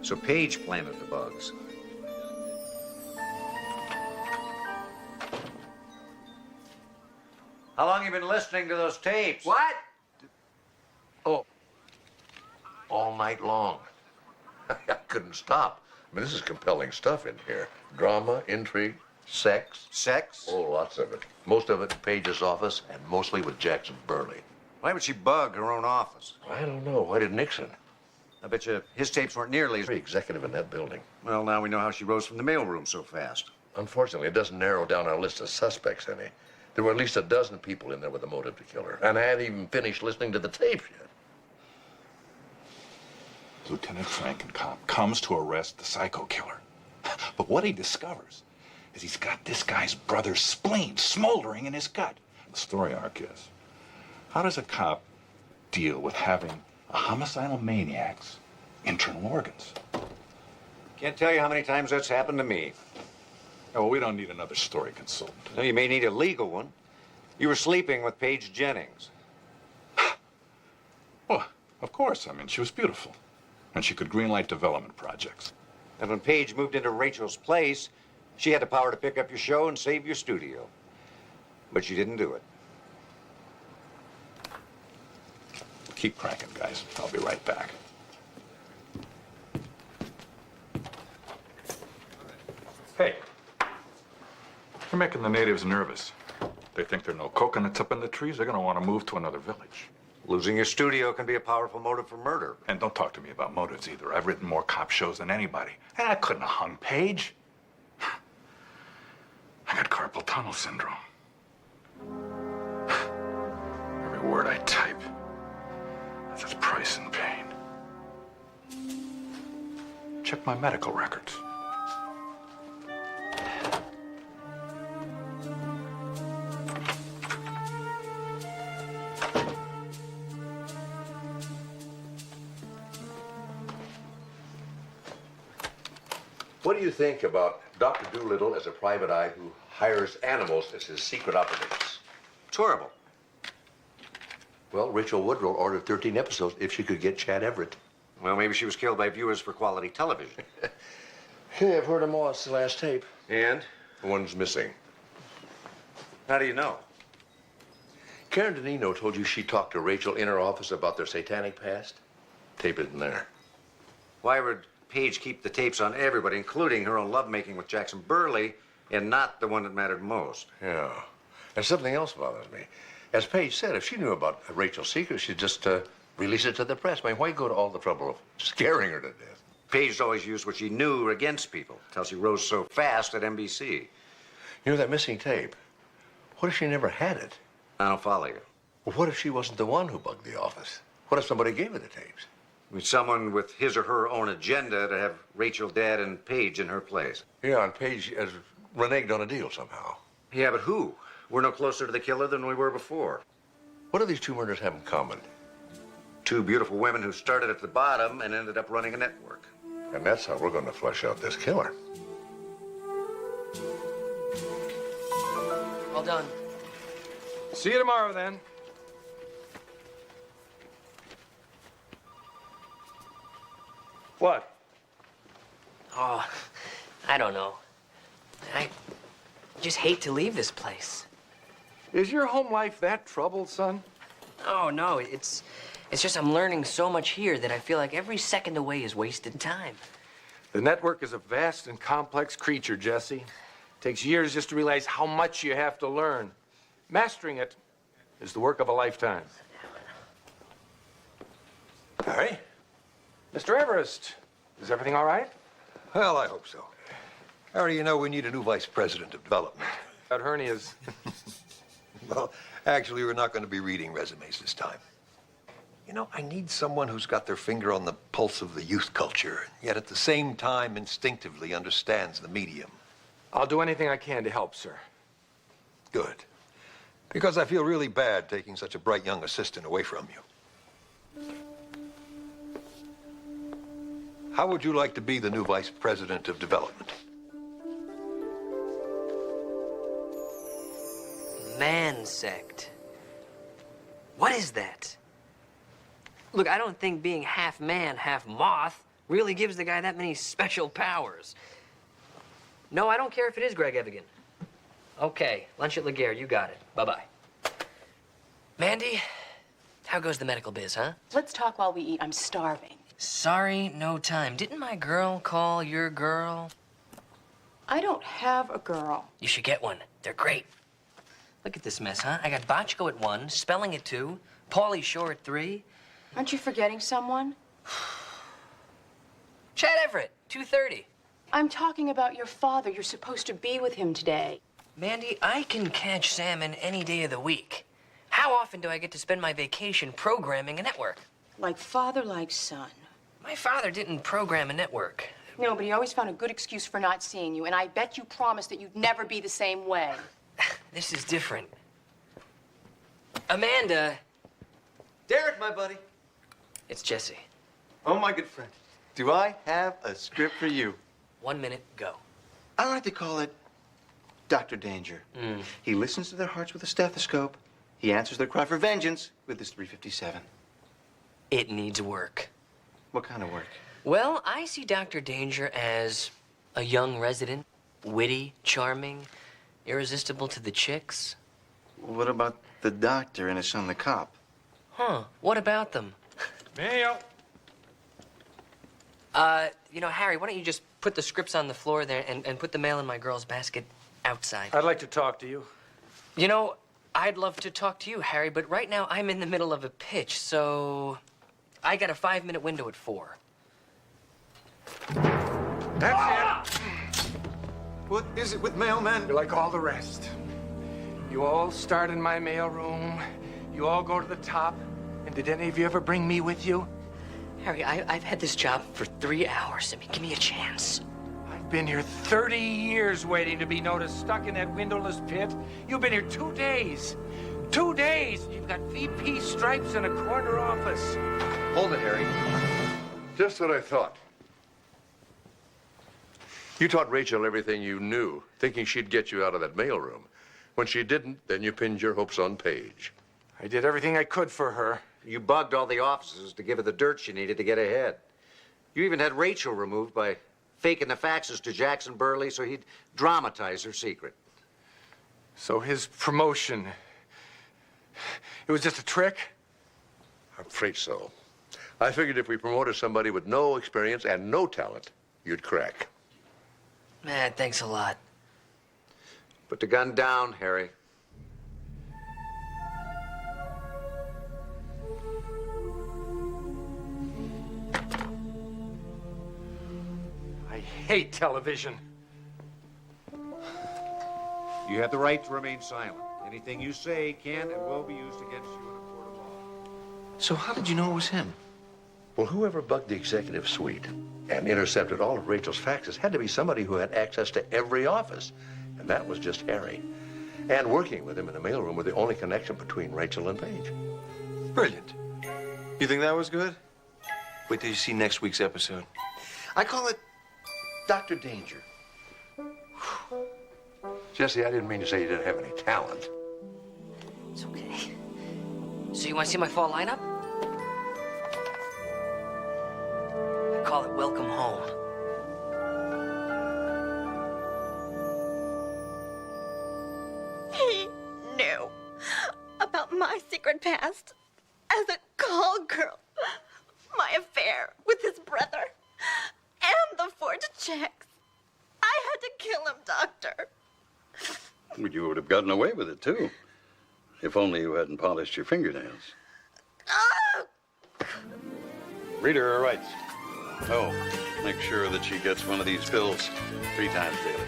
So Paige planted the bugs. How long have you been listening to those tapes? What? Oh, all night long. I couldn't stop. I mean, this is compelling stuff in here. Drama, intrigue, sex. Sex? Oh, lots of it. Most of it in Paige's office, and mostly with Jackson Burley. Why would she bug her own office? I don't know. Why did Nixon? I bet you his tapes weren't nearly as executive in that building. Well, now we know how she rose from the mailroom so fast. Unfortunately, it doesn't narrow down our list of suspects any. There were at least a dozen people in there with a motive to kill her, and I hadn't even finished listening to the tapes yet. Lieutenant Frankencomp comes to arrest the psycho killer. But what he discovers is he's got this guy's brother's spleen smoldering in his gut. The story arc is, how does a cop deal with having a homicidal maniac's internal organs? Can't tell you how many times that's happened to me. Oh, well, we don't need another story consultant. No, you may need a legal one. You were sleeping with Paige Jennings. Well, of course. I mean, she was beautiful. And she could greenlight development projects. And when Paige moved into Rachel's place, she had the power to pick up your show and save your studio. But she didn't do it. Keep cranking, guys. I'll be right back. Hey, you're making the natives nervous. They think there are no coconuts up in the trees. They're going to want to move to another village. Losing your studio can be a powerful motive for murder. And don't talk to me about motives either. I've written more cop shows than anybody. And I couldn't have hung Paige. I got carpal tunnel syndrome. Every word I type has its price and pain. Check my medical records. What do you think about Dr. Doolittle as a private eye who hires animals as his secret operatives? It's horrible. Well, Rachel Woodrow ordered 13 episodes if she could get Chad Everett. Well, maybe she was killed by viewers for quality television. Yeah, I've heard them all. It's the last tape. And? One's missing. How do you know? Karen Danino told you she talked to Rachel in her office about their satanic past? Tape isn't there. Why would Paige keep the tapes on everybody, including her own lovemaking with Jackson Burley, and not the one that mattered most? Yeah. And something else bothers me. As Paige said, if she knew about Rachel's secret, she'd just release it to the press. I mean, why go to all the trouble of scaring her to death? Paige always used what she knew against people, till she rose so fast at NBC. You know that missing tape? What if she never had it? I don't follow you. Well, what if she wasn't the one who bugged the office? What if somebody gave her the tapes? I mean, someone with his or her own agenda to have Rachel dead and Paige in her place. Yeah, and Paige has reneged on a deal somehow. Yeah, but who? We're no closer to the killer than we were before. What do these two murders have in common? Two beautiful women who started at the bottom and ended up running a network. And that's how we're going to flesh out this killer. Well done. See you tomorrow, then. What? Oh, I don't know. I just hate to leave this place. Is your home life that troubled, son? Oh, no, it's just I'm learning so much here that I feel like every second away is wasted time. The network is a vast and complex creature, Jesse. Takes years just to realize how much you have to learn. Mastering it is the work of a lifetime. Harry? Mr. Everest, is everything all right? Well, I hope so. Harry, you know we need a new vice president of development. Got hernias. Well, actually, we're not going to be reading resumes this time. You know, I need someone who's got their finger on the pulse of the youth culture, yet at the same time instinctively understands the medium. I'll do anything I can to help, sir. Good. Because I feel really bad taking such a bright young assistant away from you. How would you like to be the new vice president of development? Mansect. What is that? Look, I don't think being half man, half moth really gives the guy that many special powers. No, I don't care if it is Greg Evigan. Okay, lunch at Laguerre, you got it. Bye-bye. Mandy, how goes the medical biz, huh? Let's talk while we eat. I'm starving. Sorry, no time. Didn't my girl call your girl? I don't have a girl. You should get one. They're great. Look at this mess, huh? I got Botchko at 1, Spelling at 2, Pauly Shore at 3. Aren't you forgetting someone? Chad Everett, 2:30. I'm talking about your father. You're supposed to be with him today. Mandy, I can catch salmon any day of the week. How often do I get to spend my vacation programming a network? Like father, like son. My father didn't program a network. No, but he always found a good excuse for not seeing you, and I bet you promised that you'd never be the same way. This is different. Amanda. Derek, my buddy. It's Jesse. Oh, my good friend. Do I have a script for you? 1 minute, go. I like to call it Dr. Danger. He listens to their hearts with a stethoscope. He answers their cry for vengeance with his 357. It needs work. What kind of work? Well, I see Dr. Danger as a young resident, witty, charming, irresistible to the chicks. What about the doctor and his son, the cop? Huh, what about them? Mail. Harry, why don't you just put the scripts on the floor there and put the mail in my girl's basket outside? I'd like to talk to you. You know, I'd love to talk to you, Harry, but right now I'm in the middle of a pitch, so I got a 5-minute window at 4. That's it. What is it with mailmen? You're like all the rest. You all start in my mailroom. You all go to the top. And did any of you ever bring me with you? Harry, I've had this job for 3 hours. I mean, give me a chance. I've been here 30 years waiting to be noticed, stuck in that windowless pit. You've been here 2 days. 2 days. You've got VP stripes in a corner office. Hold it, Harry. Just what I thought. You taught Rachel everything you knew, thinking she'd get you out of that mailroom. When she didn't, then you pinned your hopes on Paige. I did everything I could for her. You bugged all the offices to give her the dirt she needed to get ahead. You even had Rachel removed by faking the faxes to Jackson Burley so he'd dramatize her secret. So his promotion, it was just a trick? I'm afraid so. I figured if we promoted somebody with no experience and no talent, you'd crack. Man, thanks a lot. Put the gun down, Harry. I hate television. You have the right to remain silent. Anything you say can and will be used against you in a court of law. So how did you know it was him? Well, whoever bugged the executive suite and intercepted all of Rachel's faxes had to be somebody who had access to every office. And that was just Harry. And working with him in the mailroom were the only connection between Rachel and Paige. Brilliant. You think that was good? Wait till you see next week's episode. I call it Dr. Danger. Jesse, I didn't mean to say you didn't have any talent. It's okay. So you want to see my fall lineup? I call it Welcome Home. He knew about my secret past as a call girl, my affair with his brother, and the forged checks. I had to kill him, Doctor. Well, you would have gotten away with it, too. If only you hadn't polished your fingernails. Read her her rights. Oh, make sure that she gets one of these pills 3 times daily.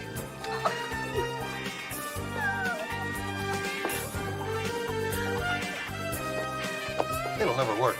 It'll never work.